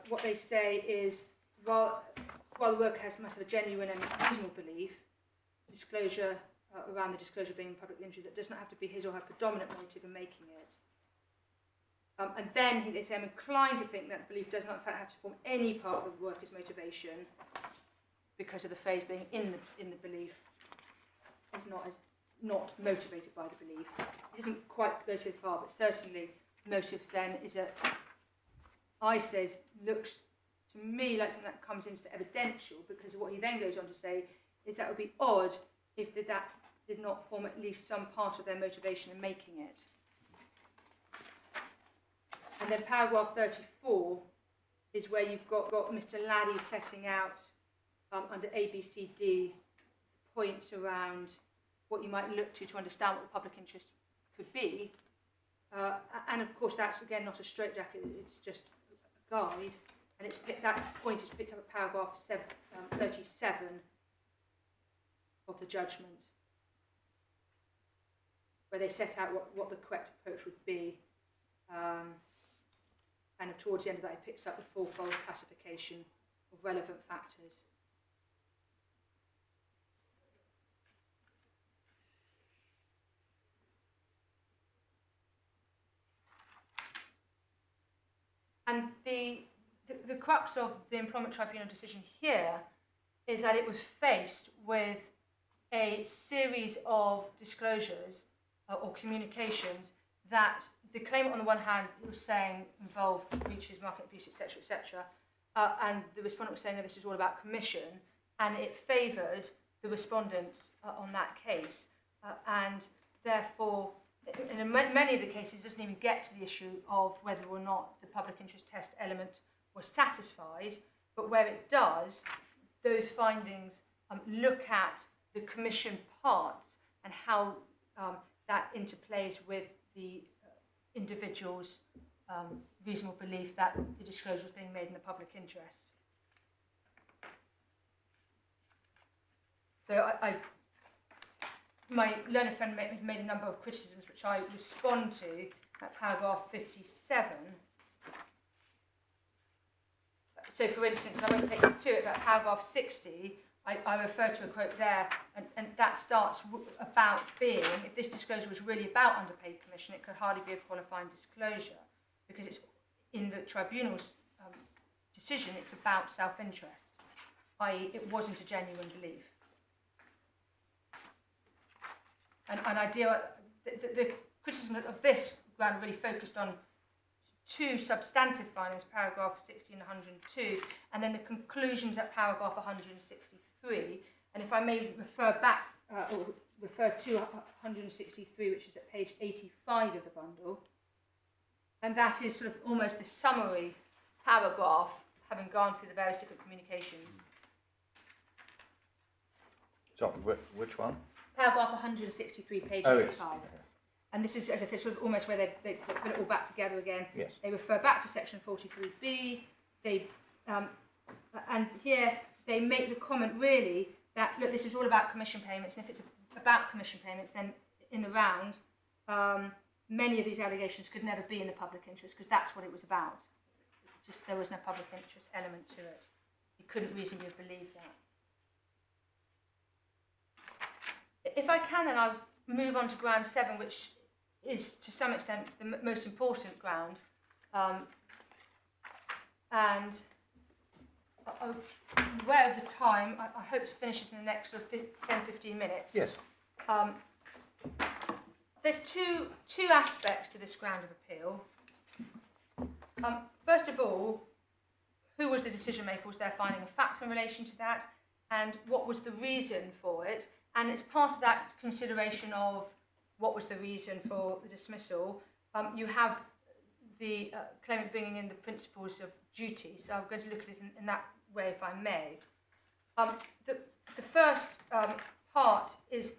What they say is, while the worker must have a genuine and reasonable belief, disclosure around the disclosure being in public interest, that does not have to be his or her predominant motive in making it. And then they say, I'm inclined to think that the belief does not in fact have to form any part of the worker's motivation, because of the phrase being in the belief is not motivated by the belief. It doesn't quite go so far, but certainly motive then is looks to me like something that comes into the evidential, because what he then goes on to say is that it would be odd if that did not form at least some part of their motivation in making it. And then paragraph 34 is where you've got Mr. Laddie setting out under ABCD points around what you might look to understand what the public interest could be. And of course, that's again not a straitjacket, it's just a guide. And that point is picked up at paragraph 37 of the judgment, where they set out what the correct approach would be. And towards the end of that, it picks up the fourfold classification of relevant factors. And the crux of the Employment Tribunal decision here is that it was faced with a series of disclosures or communications that the claimant on the one hand was saying involved breaches, market abuse, etc., and the respondent was saying that this is all about commission, and it favoured the respondents on that case, and therefore in many of the cases it doesn't even get to the issue of whether or not the public interest test element was satisfied, but where it does, those findings look at the commission parts and how that interplays with the individual's reasonable belief that the disclosure was being made in the public interest. So my learned friend made a number of criticisms which I respond to at paragraph 57. So, for instance, and I won't take you to it, but paragraph 60, I refer to a quote there, and that starts about being, if this disclosure was really about underpaid commission, it could hardly be a qualifying disclosure, because it's in the tribunal's decision, it's about self-interest, i.e. it wasn't a genuine belief. And I deal, the criticism of this ground really focused on two substantive findings, paragraph 60 and 102, and then the conclusions at paragraph 163. And if I may refer back, or refer to 163, which is at page 85 of the bundle, and that is sort of almost the summary paragraph, having gone through the various different communications. So, which one? Paragraph 163, page 85. Yes. And this is, as I said, sort of almost where they put it all back together again. Yes. They refer back to section 43B. They, and here they make the comment really that, look, this is all about commission payments, and if it's about commission payments, then in the round, many of these allegations could never be in the public interest, because that's what it was about. Just there was no public interest element to it. You couldn't reasonably have believed that. If I can, then I'll move on to ground 7, which is to some extent the most important ground. And I'm aware of the time. I hope to finish this in the next sort of 10-15 minutes. Yes. There's two aspects to this ground of appeal. First of all, who was the decision maker? Was there finding of fact in relation to that? And what was the reason for it? And it's part of that consideration of what was the reason for the dismissal. You have the claimant bringing in the principles of duty. So I'm going to look at it in that way, if I may. The first part is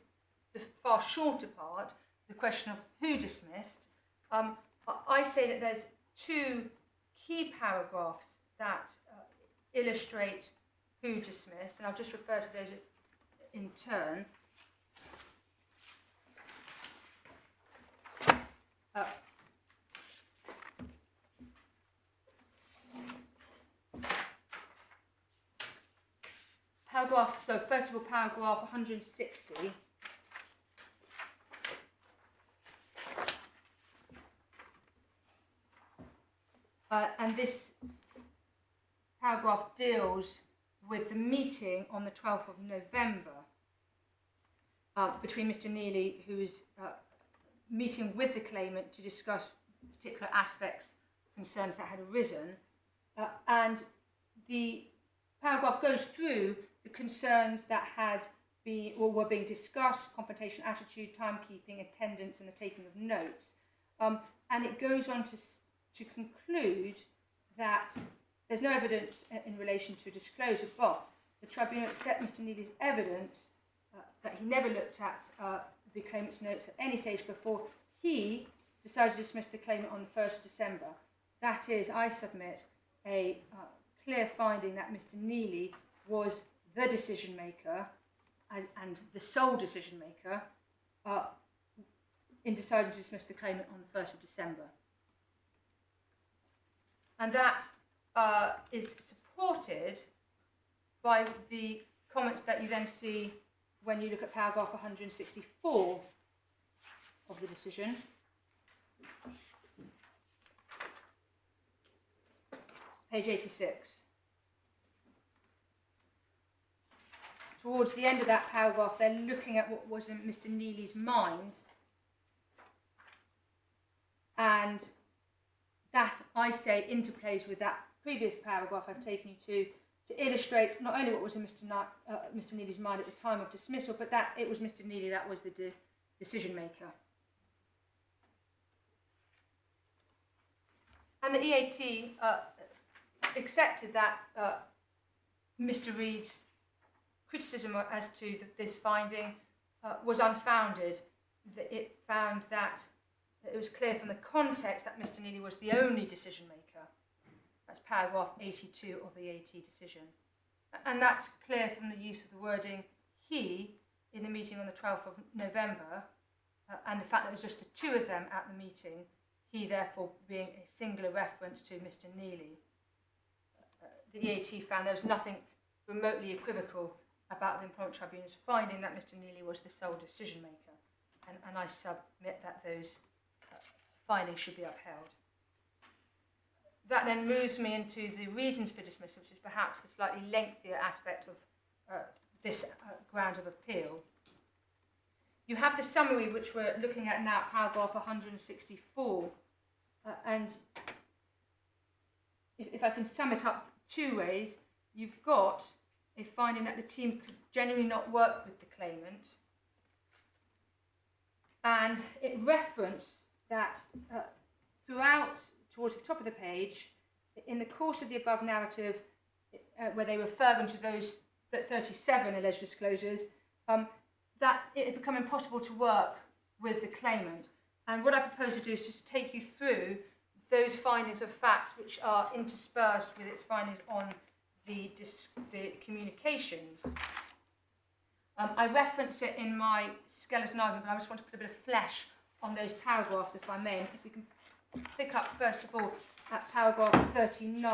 the far shorter part, the question of who dismissed. I say that there's two key paragraphs that illustrate who dismissed, and I'll just refer to those in turn. So first of all, paragraph 160. And this paragraph deals with the meeting on the 12th of November between Mr. Neely, who is meeting with the claimant to discuss particular aspects, concerns that had arisen. And the paragraph goes through the concerns that had been or were being discussed: confrontation attitude, timekeeping, attendance, and the taking of notes. And it goes on to conclude that there's no evidence in relation to disclosure, but the tribunal accepts Mr. Neely's evidence that he never looked at the claimant's notes at any stage before he decided to dismiss the claimant on the 1st of December. That is, I submit, a clear finding that Mr. Neely was the decision maker and the sole decision maker in deciding to dismiss the claimant on the 1st of December. And that is supported by the comments that you then see when you look at paragraph 164 of the decision. Page 86. Towards the end of that paragraph, they're looking at what was in Mr. Neely's mind, and that, I say, interplays with that previous paragraph I've taken you to illustrate not only what was in Mr. Neely's mind at the time of dismissal, but that it was Mr. Neely that was the decision maker. And the EAT accepted that Mr. Reed's criticism as to this finding was unfounded. That it found that it was clear from the context that Mr. Neely was the only decision maker. That's paragraph 82 of the EAT decision. And that's clear from the use of the wording he in the meeting on the 12th of November, and the fact that it was just the two of them at the meeting, he therefore being a singular reference to Mr. Neely. The EAT found there was nothing remotely equivocal about the Employment Tribunal's finding that Mr. Neely was the sole decision maker, and I submit that those findings should be upheld. That then moves me into the reasons for dismissal, which is perhaps the slightly lengthier aspect of this ground of appeal. You have the summary, which we're looking at now, paragraph 164, and if I can sum it up two ways, you've got a finding that the team could genuinely not work with the claimant, and it referenced that throughout, towards the top of the page, in the course of the above narrative, where they were referring to those 37 alleged disclosures, that it had become impossible to work with the claimant. And what I propose to do is just take you through those findings of fact which are interspersed with its findings on the communications. I reference it in my skeleton argument, but I just want to put a bit of flesh on those paragraphs, if I may. And if we can pick up, first of all, at paragraph 39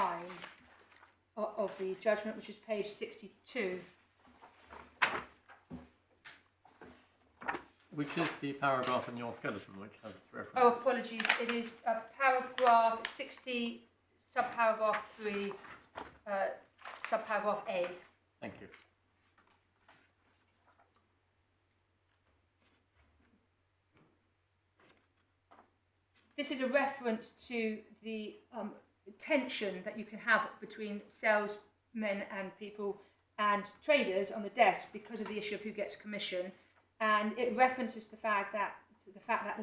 of the judgment, which is page 62. Which is the paragraph in your skeleton which has the reference? Oh, apologies. It is paragraph 60, subparagraph 3, subparagraph A. Thank you. This is a reference to the tension that you can have between salesmen and people and traders on the desk because of the issue of who gets commission, and it references the fact that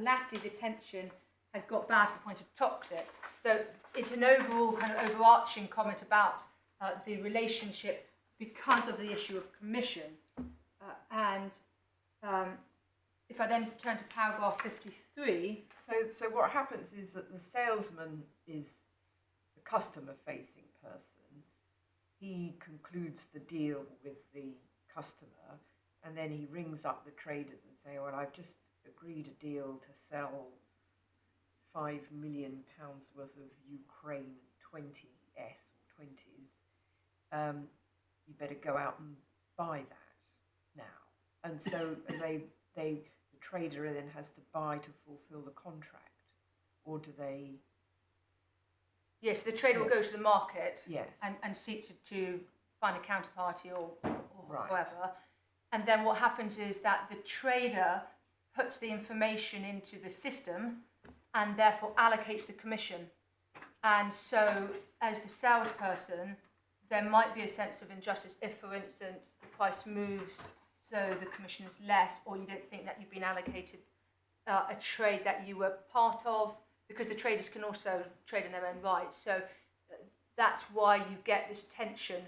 latterly the tension had got bad to the point of toxic. So it's an overall kind of overarching comment about the relationship because of the issue of commission, if I then turn to paragraph 53. So what happens is that the salesman is the customer-facing person. He concludes the deal with the customer, and then he rings up the traders and say, well, I've just agreed a deal to sell £5 million worth of Ukraine 20s or 20s. You better go out and buy that now. And so the trader then has to buy to fulfill the contract, or do they? Yes, the trader will go to the market, yes, and seek to find a counterparty or right, whatever. And then what happens is that the trader puts the information into the system and therefore allocates the commission. And so as the salesperson, there might be a sense of injustice if, for instance, the price moves so the commission is less, or you don't think that you've been allocated a trade that you were part of, because the traders can also trade in their own right. So that's why you get this tension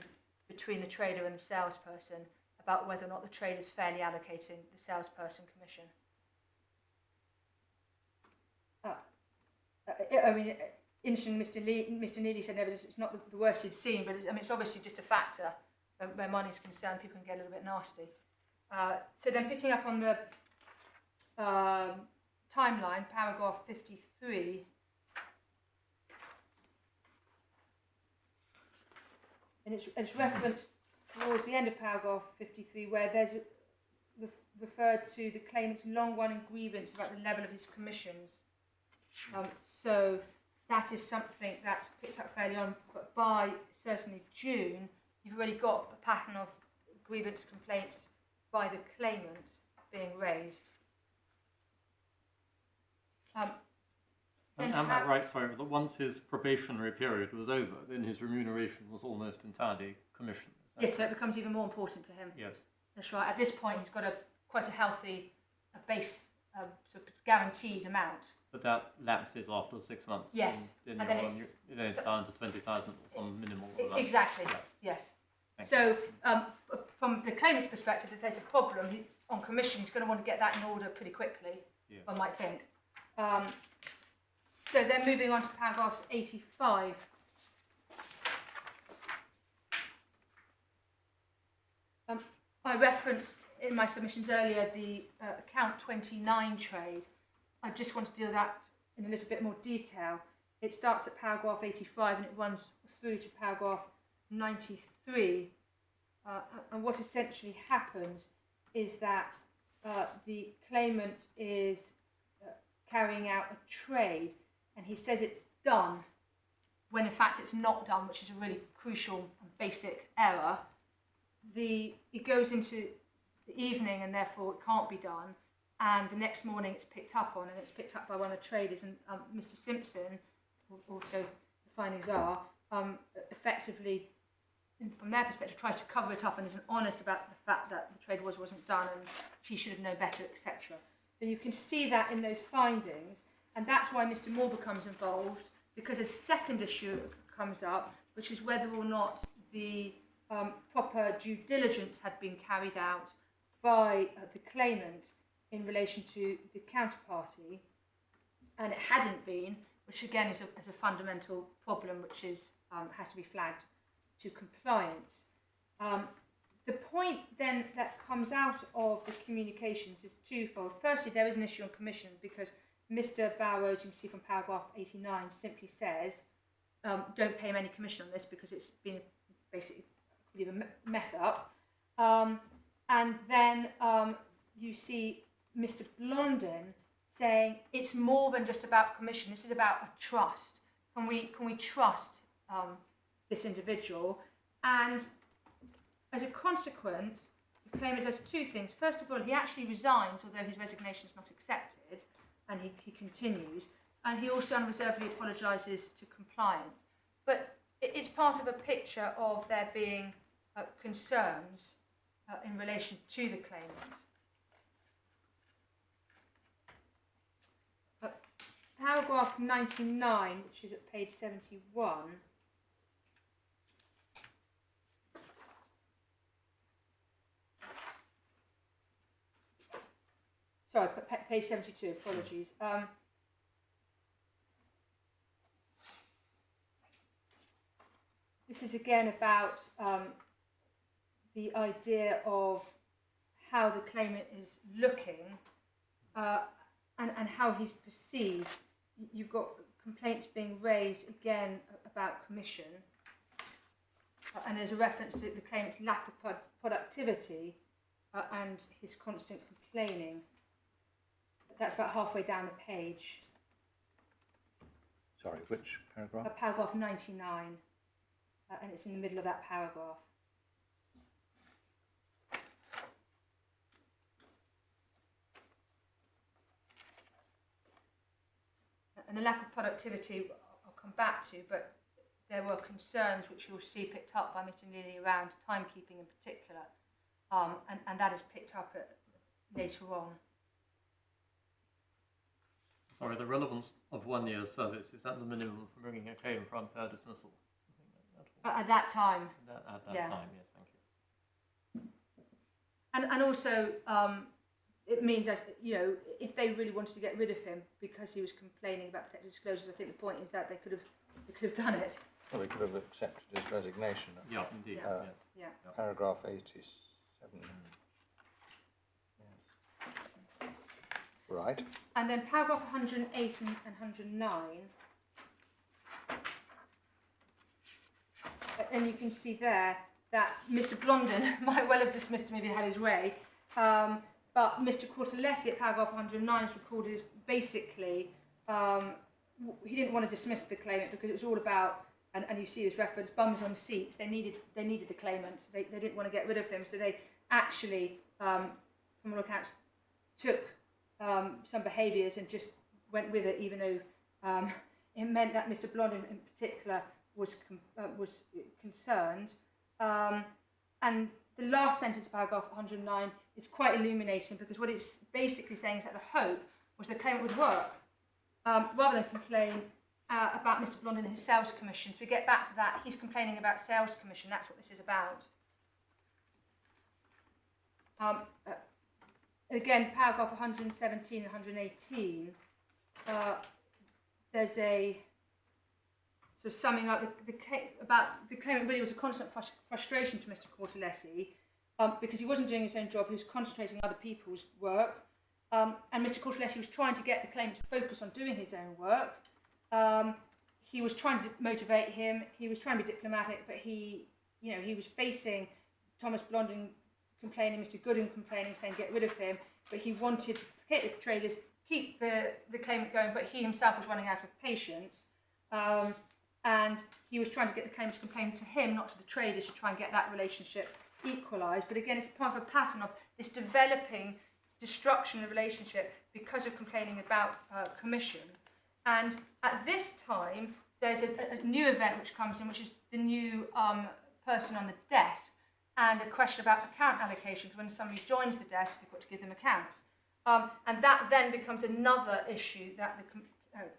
between the trader and the salesperson about whether or not the trader is fairly allocating the salesperson commission. I mean, interesting, Mr. Neely said evidence, it's not the worst he'd seen, but it's obviously just a factor. Where money is concerned, people can get a little bit nasty. So then picking up on the timeline, paragraph 53, and it's referenced towards the end of paragraph 53, where there's referred to the claimant's long-running grievance about the level of his commissions. So that is something that's picked up fairly on, but by certainly June, you've already got a pattern of grievance complaints by the claimant being raised. Am I right, sorry, that once his probationary period was over, then his remuneration was almost entirely commission? Yes, so it becomes even more important to him. Yes. That's right. At this point, he's got quite a healthy base, sort of guaranteed amount. But that lapses after 6 months. Yes. And then it's down to 20,000 or some minimal. Exactly, yeah. Yes. Thank So from the claimant's perspective, if there's a problem on commission, he's going to want to get that in order pretty quickly, yes. one might think. So then moving on to paragraphs 85. I referenced in my submissions earlier, the account 29 trade. I just want to deal with that in a little bit more detail. It starts at paragraph 85 and it runs through to paragraph 93. And what essentially happens is that the claimant is carrying out a trade, and he says it's done, when in fact it's not done, which is a really crucial and basic error. It goes into the evening and therefore it can't be done, and the next morning it's picked up on, and it's picked up by one of the traders, and Mr. Simpson, also the findings are, effectively, from their perspective, tries to cover it up and isn't honest about the fact that the trade wasn't done and she should have known better, etc. So you can see that in those findings, and that's why Mr. Moore becomes involved, because a second issue comes up, which is whether or not the proper due diligence had been carried out by the claimant in relation to the counterparty, and it hadn't been, which again is a fundamental problem, which is has to be flagged to compliance. The point then that comes out of the communications is twofold. Firstly, there is an issue on commission, because Mr. Barrows, you can see from paragraph 89, simply says, don't pay him any commission on this because it's been basically a mess up. And then you see Mr. Blondin saying it's more than just about commission. This is about a trust. Can we trust this individual? And as a consequence, the claimant does two things. First of all, he actually resigns, although his resignation is not accepted, and he continues. And he also unreservedly apologises to compliance. But it's part of a picture of there being concerns in relation to the claimant. Paragraph 99, which is at page 71, sorry, page 72, apologies. This is again about the idea of how the claimant is looking and how he's perceived. You've got complaints being raised again about commission, and there's a reference to the claimant's lack of productivity and his constant complaining. That's about halfway down the page. Sorry, which paragraph? Paragraph 99, and it's in the middle of that paragraph. And the lack of productivity I'll come back to, but there were concerns which you'll see picked up by Mr. Neely around timekeeping in particular, and that is picked up later on. Sorry, the relevance of 1 year's service, is that the minimum for bringing a claim for unfair dismissal? At that time. At that yeah. time, yes, thank you. And also, it means that, you know, if they really wanted to get rid of him because he was complaining about protected disclosures, I think the point is that they could have done it. Well, they could have accepted his resignation. Yeah, indeed. Yeah. Yes. Yeah. Paragraph 87. Yes. Right. And then paragraph 108 and 109. And you can see there that Mr. Blondin might well have dismissed him if he had his way. But Mr. Cortelesi at paragraph 109 is recorded as basically he didn't want to dismiss the claimant because it was all about, and you see this reference, bums on seats. They needed the claimant. They didn't want to get rid of him, so they actually, from all accounts, took some behaviours and just went with it, even though it meant that Mr. Blondin in particular was concerned. And the last sentence of paragraph 109 is quite illuminating, because what it's basically saying is that the hope was the claimant would work, rather than complain about Mr. Blondin and his sales commission. So we get back to that. He's complaining about sales commission. That's what this is about. Again, paragraph 117 and 118, there's a sort of summing up about the claimant really was a constant frustration to Mr. Cortelesi, because he wasn't doing his own job, he was concentrating on other people's work. And Mr. Cortellesi was trying to get the claimant to focus on doing his own work. He was trying to motivate him. He was trying to be diplomatic, but he was facing Thomas Blondin complaining, Mr. Gooden complaining, saying get rid of him. But he wanted to hit the traders, keep the claimant going, but he himself was running out of patience. And he was trying to get the claimant to complain to him, not to the traders, to try and get that relationship equalised. But again, it's part of a pattern of this developing destruction of the relationship because of complaining about commission. And at this time, there's a new event which comes in, which is the new person on the desk, and a question about account allocation, because when somebody joins the desk, they've got to give them accounts. And that then becomes another issue that the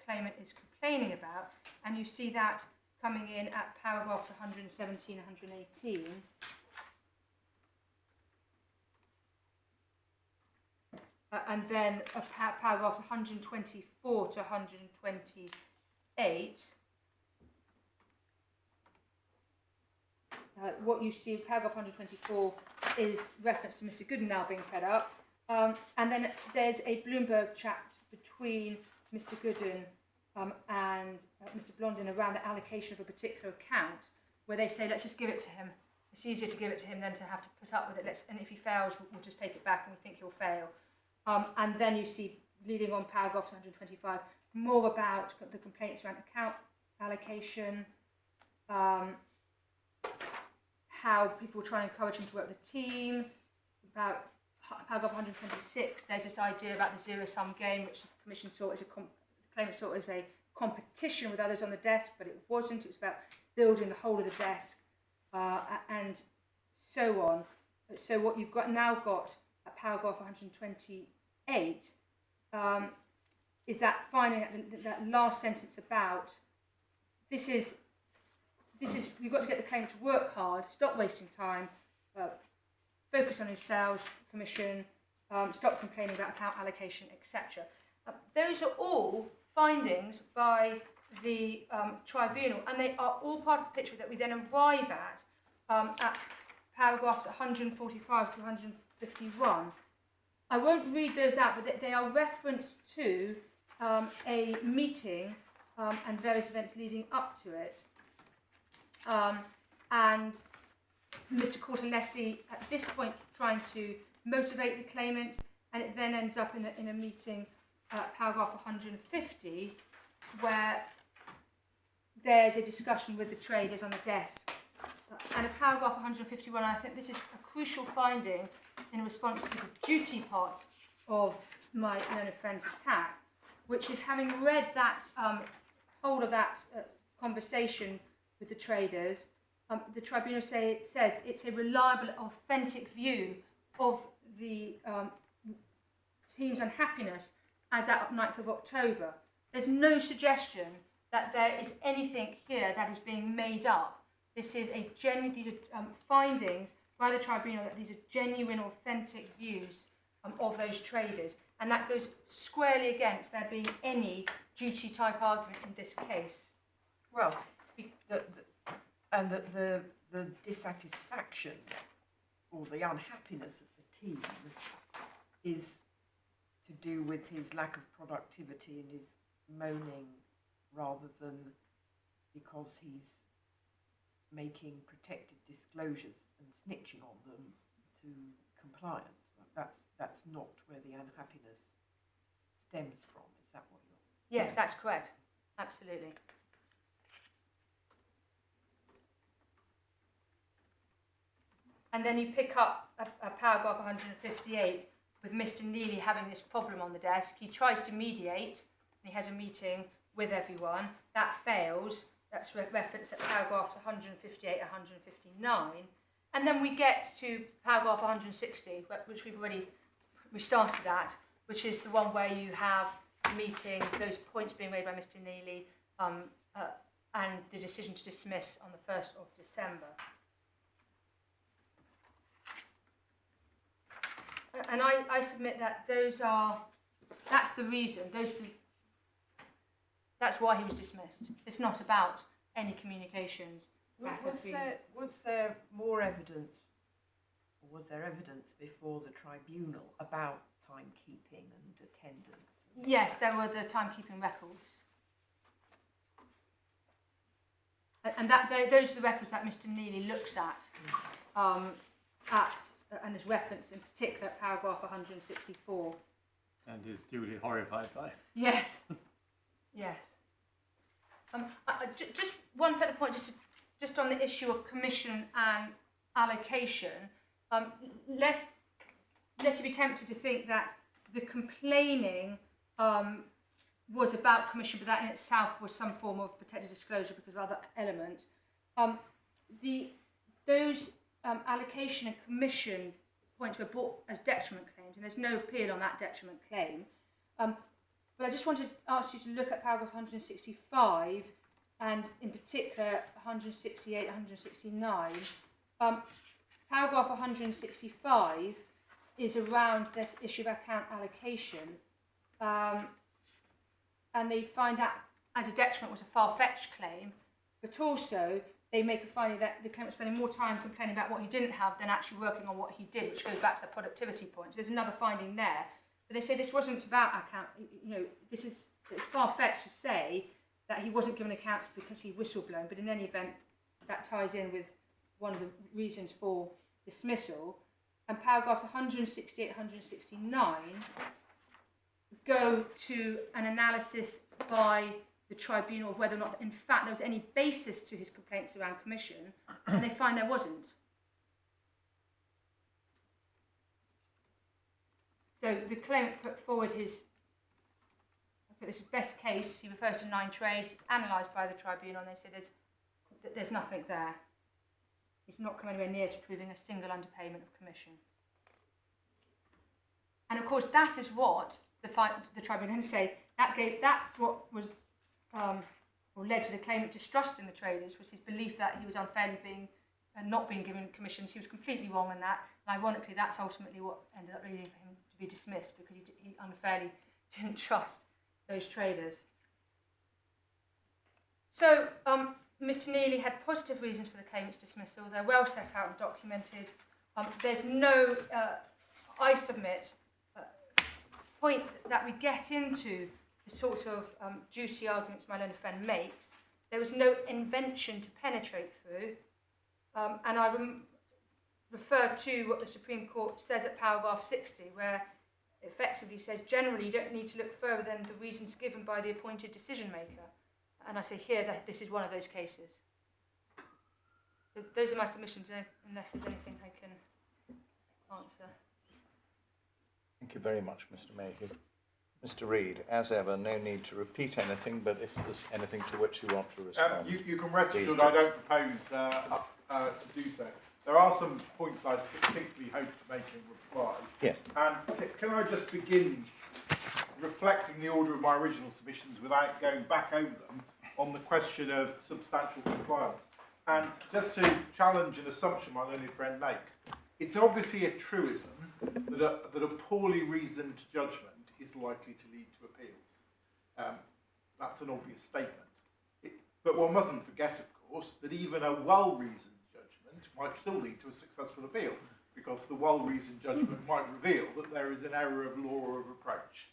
claimant is complaining about, and you see that coming in at paragraphs 117 and 118. And then paragraphs 124 to 128. What you see in paragraph 124 is reference to Mr. Gooden now being fed up. And then there's a Bloomberg chat between Mr. Gooden and Mr. Blondin around the allocation of a particular account, where they say, let's just give it to him. It's easier to give it to him than to have to put up with it. And if he fails, we'll just take it back, and we think he'll fail. And then you see, leading on paragraphs 125, more about the complaints around account allocation, how people try and encourage him to work with the team. About paragraph 126, there's this idea about the zero-sum game, which the commission saw as the claimant saw as a competition with others on the desk, but it wasn't. It was about building the whole of the desk, and so on. So what you've now got at paragraph 128 is that finding that last sentence about this is you've got to get the claimant to work hard, stop wasting time, focus on his sales commission, stop complaining about account allocation, etc. Those are all findings by the tribunal, and they are all part of the picture that we then arrive at paragraphs 145 to 151. I won't read those out, but they are referenced to a meeting and various events leading up to it. And Mr. Cortellesi, at this point, trying to motivate the claimant, and it then ends up in a meeting, paragraph 150, where there's a discussion with the traders on the desk. And in paragraph 151, I think this is a crucial finding in response to the duty part of my learned friend's attack, which is, having read that whole of that conversation with the traders, the tribunal says it's a reliable, authentic view of the team's unhappiness as at 9th of October. There's no suggestion that there is anything here that is being made up. These are findings by the tribunal that these are genuine, authentic views of those traders, and that goes squarely against there being any duty-type argument in this case. Well, the dissatisfaction or the unhappiness of the team is to do with his lack of productivity and his moaning, rather than because he's making protected disclosures and snitching on them to compliance. That's not where the unhappiness stems from. Is that what you're... Yes, that's correct. Absolutely. And then you pick up a paragraph 158 with Mr. Neely having this problem on the desk. He tries to mediate, and he has a meeting with everyone. That fails. That's referenced at paragraphs 158 and 159. And then we get to paragraph 160, which we started at, which is the one where you have the meeting, those points being made by Mr. Neely, and the decision to dismiss on the 1st of December. And I submit that that's the reason, that's why he was dismissed. It's not about any communications. Was there more evidence or was there evidence before the tribunal about timekeeping and attendance? Yes, there were the timekeeping records. And those are the records that Mr. Neely looks at, and is referenced in particular at paragraph 164. And is duly horrified by. Yes, yes. Just one further point, just on the issue of commission and allocation. Lest you be tempted to think that the complaining was about commission, but that in itself was some form of protected disclosure because of other elements. Those allocation and commission points were brought as detriment claims, and there's no appeal on that detriment claim. But I just wanted to ask you to look at paragraphs 165 and in particular 168, 169. Paragraph 165 is around this issue of account allocation, and they find that as a detriment was a far-fetched claim, but also they make a finding that the claimant was spending more time complaining about what he didn't have than actually working on what he did, which goes back to the productivity point. So there's another finding there. But they say this wasn't about account, it's far-fetched to say that he wasn't given accounts because he whistleblown, but in any event, that ties in with one of the reasons for dismissal. And paragraphs 168, 169 go to an analysis by the tribunal of whether or not, in fact, there was any basis to his complaints around commission, and they find there wasn't. So the claimant put forward his best case. He refers to 9 trades. It's analysed by the tribunal, and they say there's nothing there. He's not come anywhere near to proving a single underpayment of commission. And of course, that is what the tribunal then say that's what was or led to the claimant distrust in the traders, was his belief that he was unfairly not being given commissions. He was completely wrong in that, and ironically, that's ultimately what ended up leading for him to be dismissed, because he unfairly didn't trust those traders. So Mr. Neely had positive reasons for the claimant's dismissal. They're well set out and documented. There's no, I submit, point that we get into the sort of duty arguments my learned friend makes. There was no invention to penetrate through. And I refer to what the Supreme Court says at paragraph 60, where it effectively says, generally, you don't need to look further than the reasons given by the appointed decision maker. And I say here that this is one of those cases. So those are my submissions, unless there's anything I can answer. Thank you very much, Mr. Mayhew. Mr. Reid, as ever, no need to repeat anything, but if there's anything to which you want to respond. You can rest assured I don't propose to do so. There are some points I succinctly hope to make in reply. Yes. And can I just begin reflecting the order of my original submissions without going back over them on the question of substantial compliance? And just to challenge an assumption my learned friend makes, it's obviously a truism that a poorly reasoned judgment is likely to lead to appeals. That's an obvious statement. But one mustn't forget, of course, that even a well-reasoned judgment might still lead to a successful appeal, because the well-reasoned judgment might reveal that there is an error of law or of approach.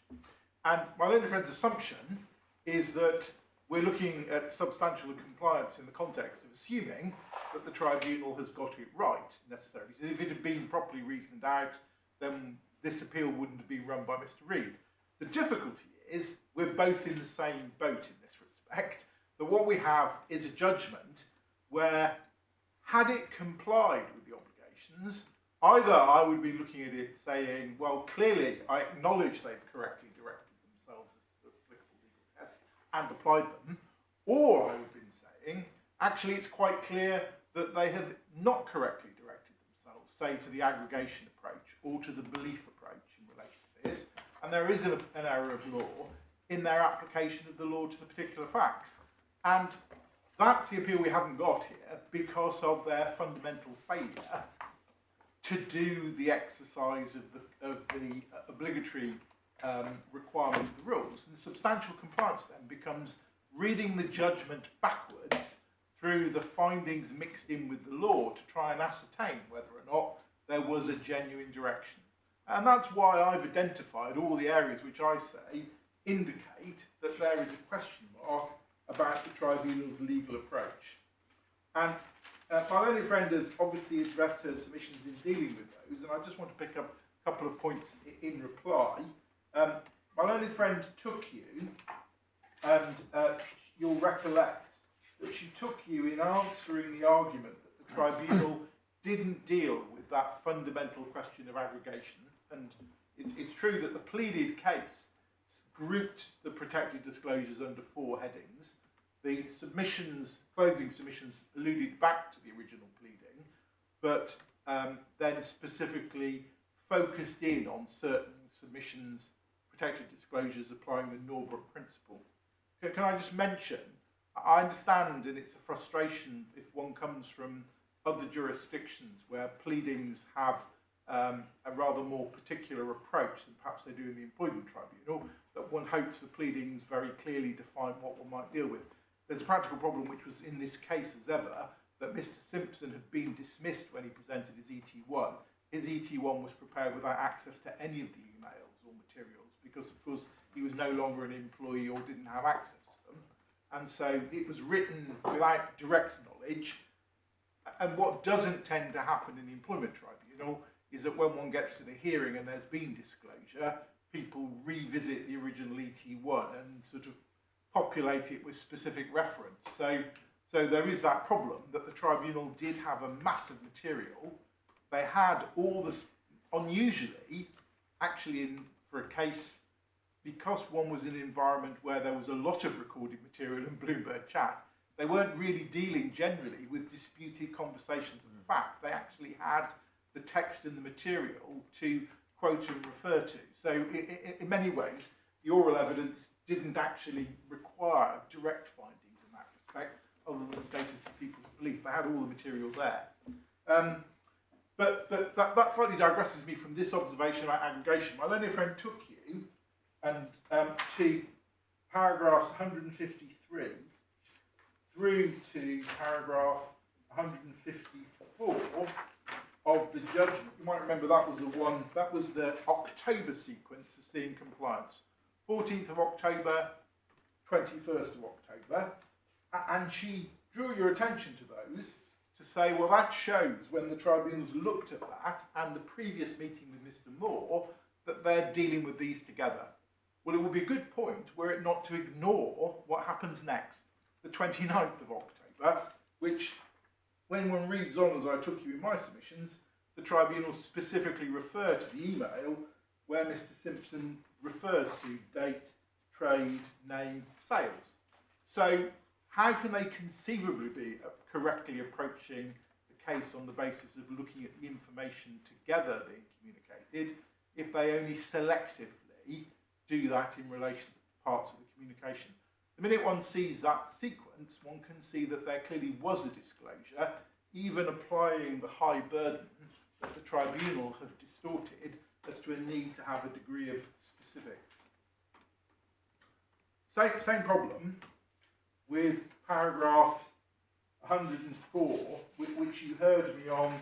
And my learned friend's assumption is that we're looking at substantial compliance in the context of assuming that the tribunal has got it right, necessarily. So if it had been properly reasoned out, then this appeal wouldn't have been run by Mr. Reid. The difficulty is we're both in the same boat in this respect, that what we have is a judgment where, had it complied with the obligations, either I would be looking at it saying, well, clearly I acknowledge they've correctly directed themselves as to the applicable legal tests and applied them, or I would have been saying, actually it's quite clear that they have not correctly directed themselves, say to the aggregation approach or to the belief approach in relation to this, and there is an error of law in their application of the law to the particular facts. And that's the appeal we haven't got here because of their fundamental failure to do the exercise of the obligatory requirement of the rules. And substantial compliance then becomes reading the judgment backwards through the findings mixed in with the law to try and ascertain whether or not there was a genuine direction. And that's why I've identified all the areas which I say indicate that there is a question mark about the tribunal's legal approach. And my learned friend has obviously addressed her submissions in dealing with those, and I just want to pick up a couple of points in reply. My learned friend took you, and you'll recollect that she took you in answering the argument that the tribunal didn't deal with that fundamental question of aggregation. And it's true that the pleaded case grouped the protected disclosures under 4 headings. The submissions, closing submissions, alluded back to the original pleading, but then specifically focused in on certain submissions, protected disclosures applying the Norbrook principle. Can I just mention, I understand, and it's a frustration if one comes from other jurisdictions where pleadings have a rather more particular approach than perhaps they do in the employment tribunal, that one hopes the pleadings very clearly define what one might deal with. There's a practical problem, which was in this case as ever, that Mr. Simpson had been dismissed when he presented his ET1. His ET1 was prepared without access to any of the emails or materials because, of course, he was no longer an employee or didn't have access to them. And so it was written without direct knowledge. And what doesn't tend to happen in the employment tribunal is that when one gets to the hearing and there's been disclosure, people revisit the original ET1 and sort of populate it with specific reference. So there is that problem that the tribunal did have a massive material. They had all this, unusually, actually for a case, because one was in an environment where there was a lot of recorded material in Bloomberg chat, they weren't really dealing generally with disputed conversations of fact. They actually had the text and the material to quote and refer to. So in many ways, the oral evidence didn't actually require direct findings in that respect, other than the status of people's belief. They had all the material there. But that slightly digresses me from this observation about aggregation. My learned friend took you and to paragraphs 153 through to paragraph 154 of the judgment. You might remember that was the one, that was the October sequence of seeing compliance. 14th of October, 21st of October, and she drew your attention to those to say, well, that shows when the tribunals looked at that and the previous meeting with Mr. Moore that they're dealing with these together. Well, it would be a good point were it not to ignore what happens next, the 29th of October, which, when one reads on as I took you in my submissions, the tribunals specifically refer to the email where Mr. Simpson refers to date, trade, name, sales. So how can they conceivably be correctly approaching the case on the basis of looking at the information together being communicated if they only selectively do that in relation to parts of the communication? The minute one sees that sequence, one can see that there clearly was a disclosure, even applying the high burden that the tribunal have distorted as to a need to have a degree of specifics. Same problem with paragraph 104, which you heard me on,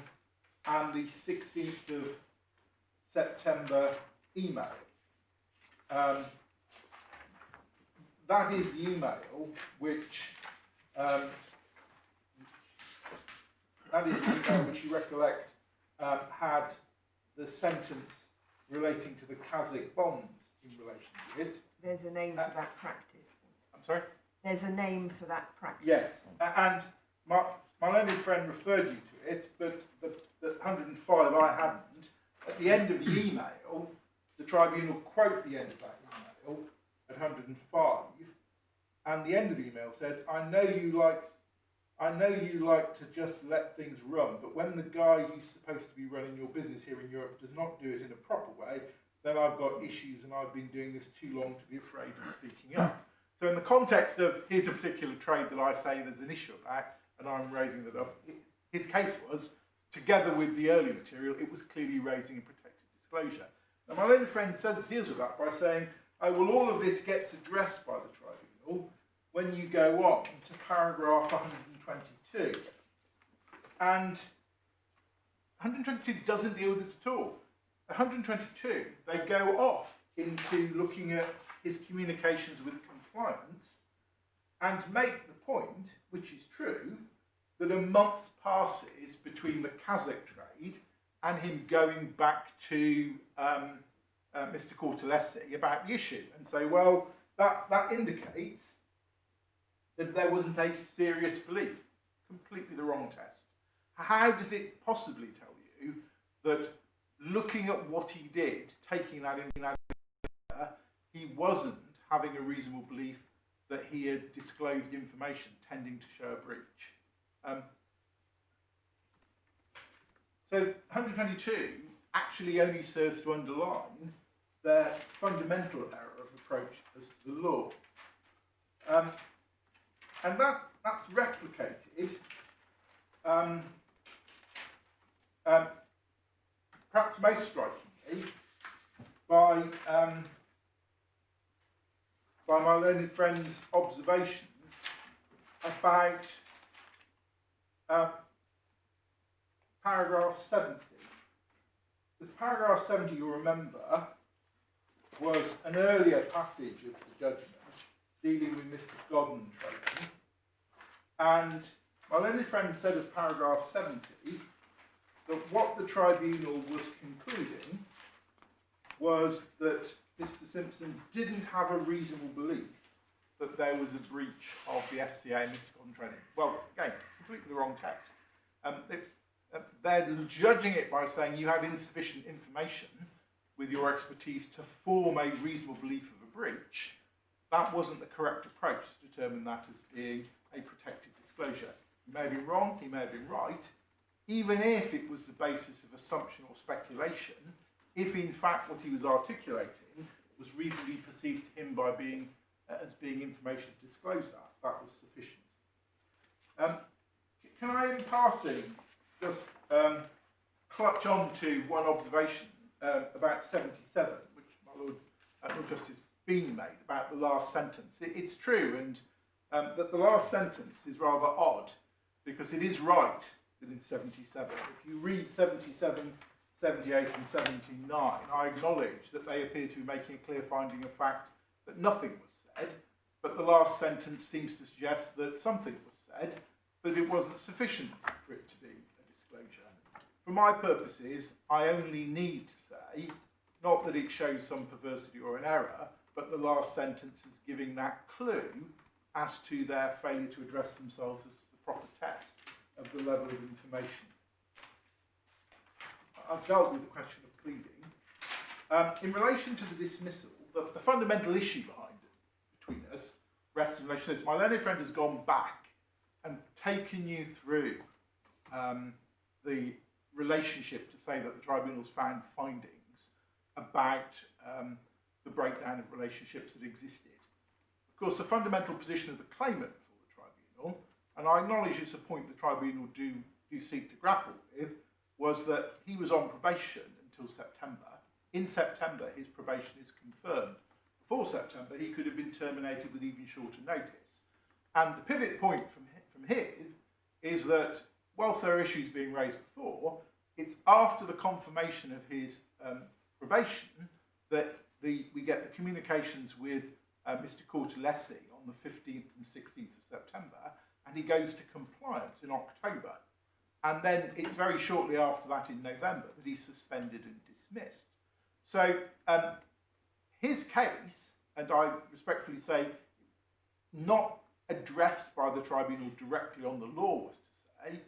and the 16th of September email. That is the email which you recollect had the sentence relating to the Kazakh bonds in relation to it. There's a name for that practice. I'm sorry? There's a name for that practice. Yes, and my learned friend referred you to it, but the 105 I hadn't. At the end of the email, the tribunal quote the end of that email at 105, and the end of the email said, I know you like to just let things run, but when the guy who's supposed to be running your business here in Europe does not do it in a proper way, then I've got issues and I've been doing this too long to be afraid of speaking up. So in the context of here's a particular trade that I say there's an issue about and I'm raising that up, his case was, together with the early material, it was clearly raising a protected disclosure. Now my learned friend deals with that by saying, oh, well, all of this gets addressed by the tribunal when you go on to paragraph 122. And 122 doesn't deal with it at all. 122, they go off into looking at his communications with compliance and make the point, which is true, that a month passes between the Kazakh trade and him going back to Mr. Cortellesi about the issue and say, well, that indicates that there wasn't a serious belief. Completely the wrong test. How does it possibly tell you that looking at what he did, taking that in, he wasn't having a reasonable belief that he had disclosed information tending to show a breach? So 122 actually only serves to underline their fundamental error of approach as to the law. And that's replicated perhaps most strikingly by my learned friend's observation about paragraph 70. Because paragraph 70, you'll remember, was an earlier passage of the judgment dealing with Mr. Godden trading. And my learned friend said of paragraph 70 that what the tribunal was concluding was that Mr. Simpson didn't have a reasonable belief that there was a breach of the FCA and Mr. Godden trading. Well, again, completely the wrong text. They're judging it by saying you had insufficient information with your expertise to form a reasonable belief of a breach. That wasn't the correct approach to determine that as being a protected disclosure. He may have been wrong, he may have been right. Even if it was the basis of assumption or speculation, if in fact what he was articulating was reasonably perceived to him by being as being information to disclose that was sufficient. Can I, in passing, just clutch on to one observation about 77, which my Lord Justice Bean made about the last sentence. It's true, and that the last sentence is rather odd, because it is right that in 77. If you read 77, 78 and 79, I acknowledge that they appear to be making a clear finding of fact that nothing was said, but the last sentence seems to suggest that something was said, but it wasn't sufficient for it to be a disclosure. For my purposes, I only need to say, not that it shows some perversity or an error, but the last sentence is giving that clue as to their failure to address themselves as the proper test of the level of information. I've dealt with the question of pleading. In relation to the dismissal, the fundamental issue behind it, between us, rests in relation to this. My learned friend has gone back and taken you through the relationship to say that the tribunal's found findings about the breakdown of relationships that existed. Of course, the fundamental position of the claimant for the tribunal, and I acknowledge it's a point the tribunal do seek to grapple with, was that he was on probation until September. In September, his probation is confirmed. Before September, he could have been terminated with even shorter notice. And the pivot point from here is that, whilst there are issues being raised before, it's after the confirmation of his probation that we get the communications with Mr. Cortellesi on the 15th and 16th of September, and he goes to compliance in October. And then it's very shortly after that in November that he's suspended and dismissed. So his case, and I respectfully say, not addressed by the tribunal directly on the law, was to say,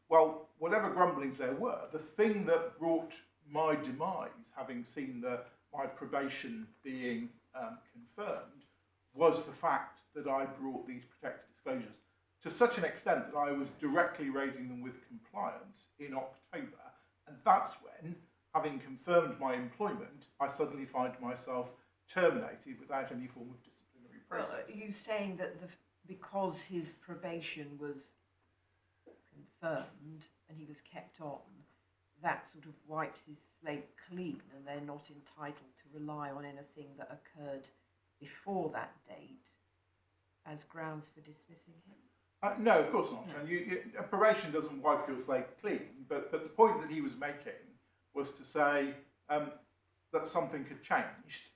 well, whatever grumblings there were, the thing that brought my demise, having seen my probation being confirmed, was the fact that I brought these protected disclosures to such an extent that I was directly raising them with compliance in October. And that's when, having confirmed my employment, I suddenly find myself terminated without any form of disciplinary process. Well, are you saying that because his probation was confirmed and he was kept on, that sort of wipes his slate clean and they're not entitled to rely on anything that occurred before that date as grounds for dismissing him? No, of course not. And probation doesn't wipe your slate clean, but the point that he was making was to say that something had changed,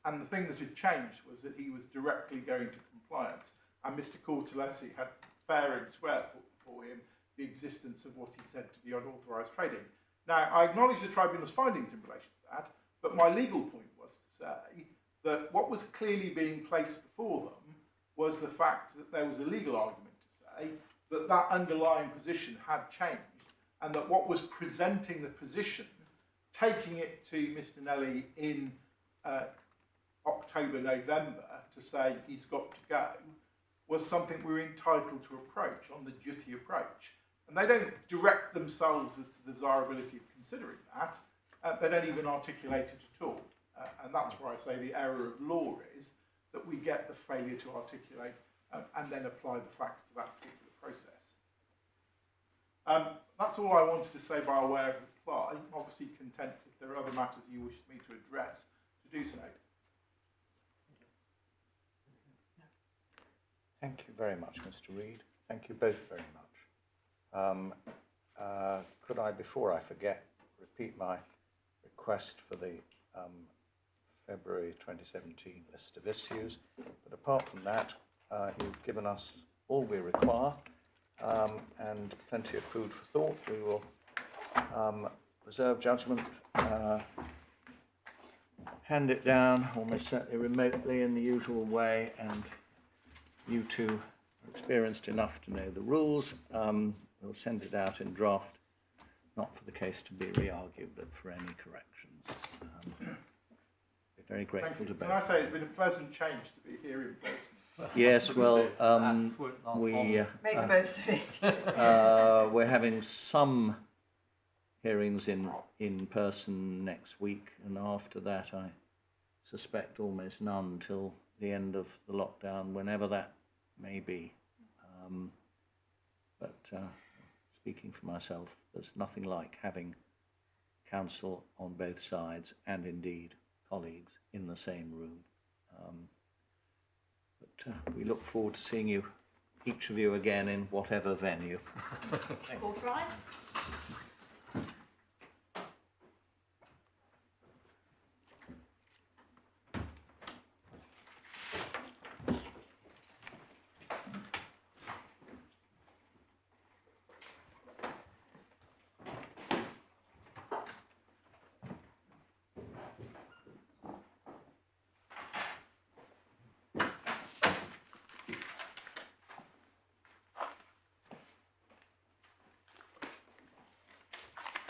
and the thing that had changed was that he was directly going to compliance, and Mr. Cortellesi had fair and square for him the existence of what he said to be unauthorised trading. Now, I acknowledge the tribunal's findings in relation to that, but my legal point was to say that what was clearly being placed before them was the fact that there was a legal argument to say that that underlying position had changed, and that what was presenting the position, taking it to Mr. Nelly in October, November to say he's got to go, was something we were entitled to approach on the duty approach. And they don't direct themselves as to the desirability of considering that. They don't even articulate it at all. And that's where I say the error of law is that we get the failure to articulate and then apply the facts to that particular process. That's all I wanted to say by way of reply. Obviously content if there are other matters you wish me to address, to do so. Thank you very much, Mr. Reid. Thank you both very much. Could I, before I forget, repeat my request for the February 2017 list of issues? But apart from that, you've given us all we require and plenty of food for thought. We will reserve judgment, hand it down almost certainly remotely in the usual way, and you two are experienced enough to know the rules. We'll send it out in draft, not for the case to be re-argued, but for any corrections. We're very grateful to both. Can I say it's been a pleasant change to be here in person? Yes, well, we Make the most of it. we're having some hearings in person next week, and after that I suspect almost none till the end of the lockdown, whenever that may be. But speaking for myself, there's nothing like having counsel on both sides, and indeed colleagues in the same room. But we look forward to seeing you, each of you, again in whatever venue. All rise.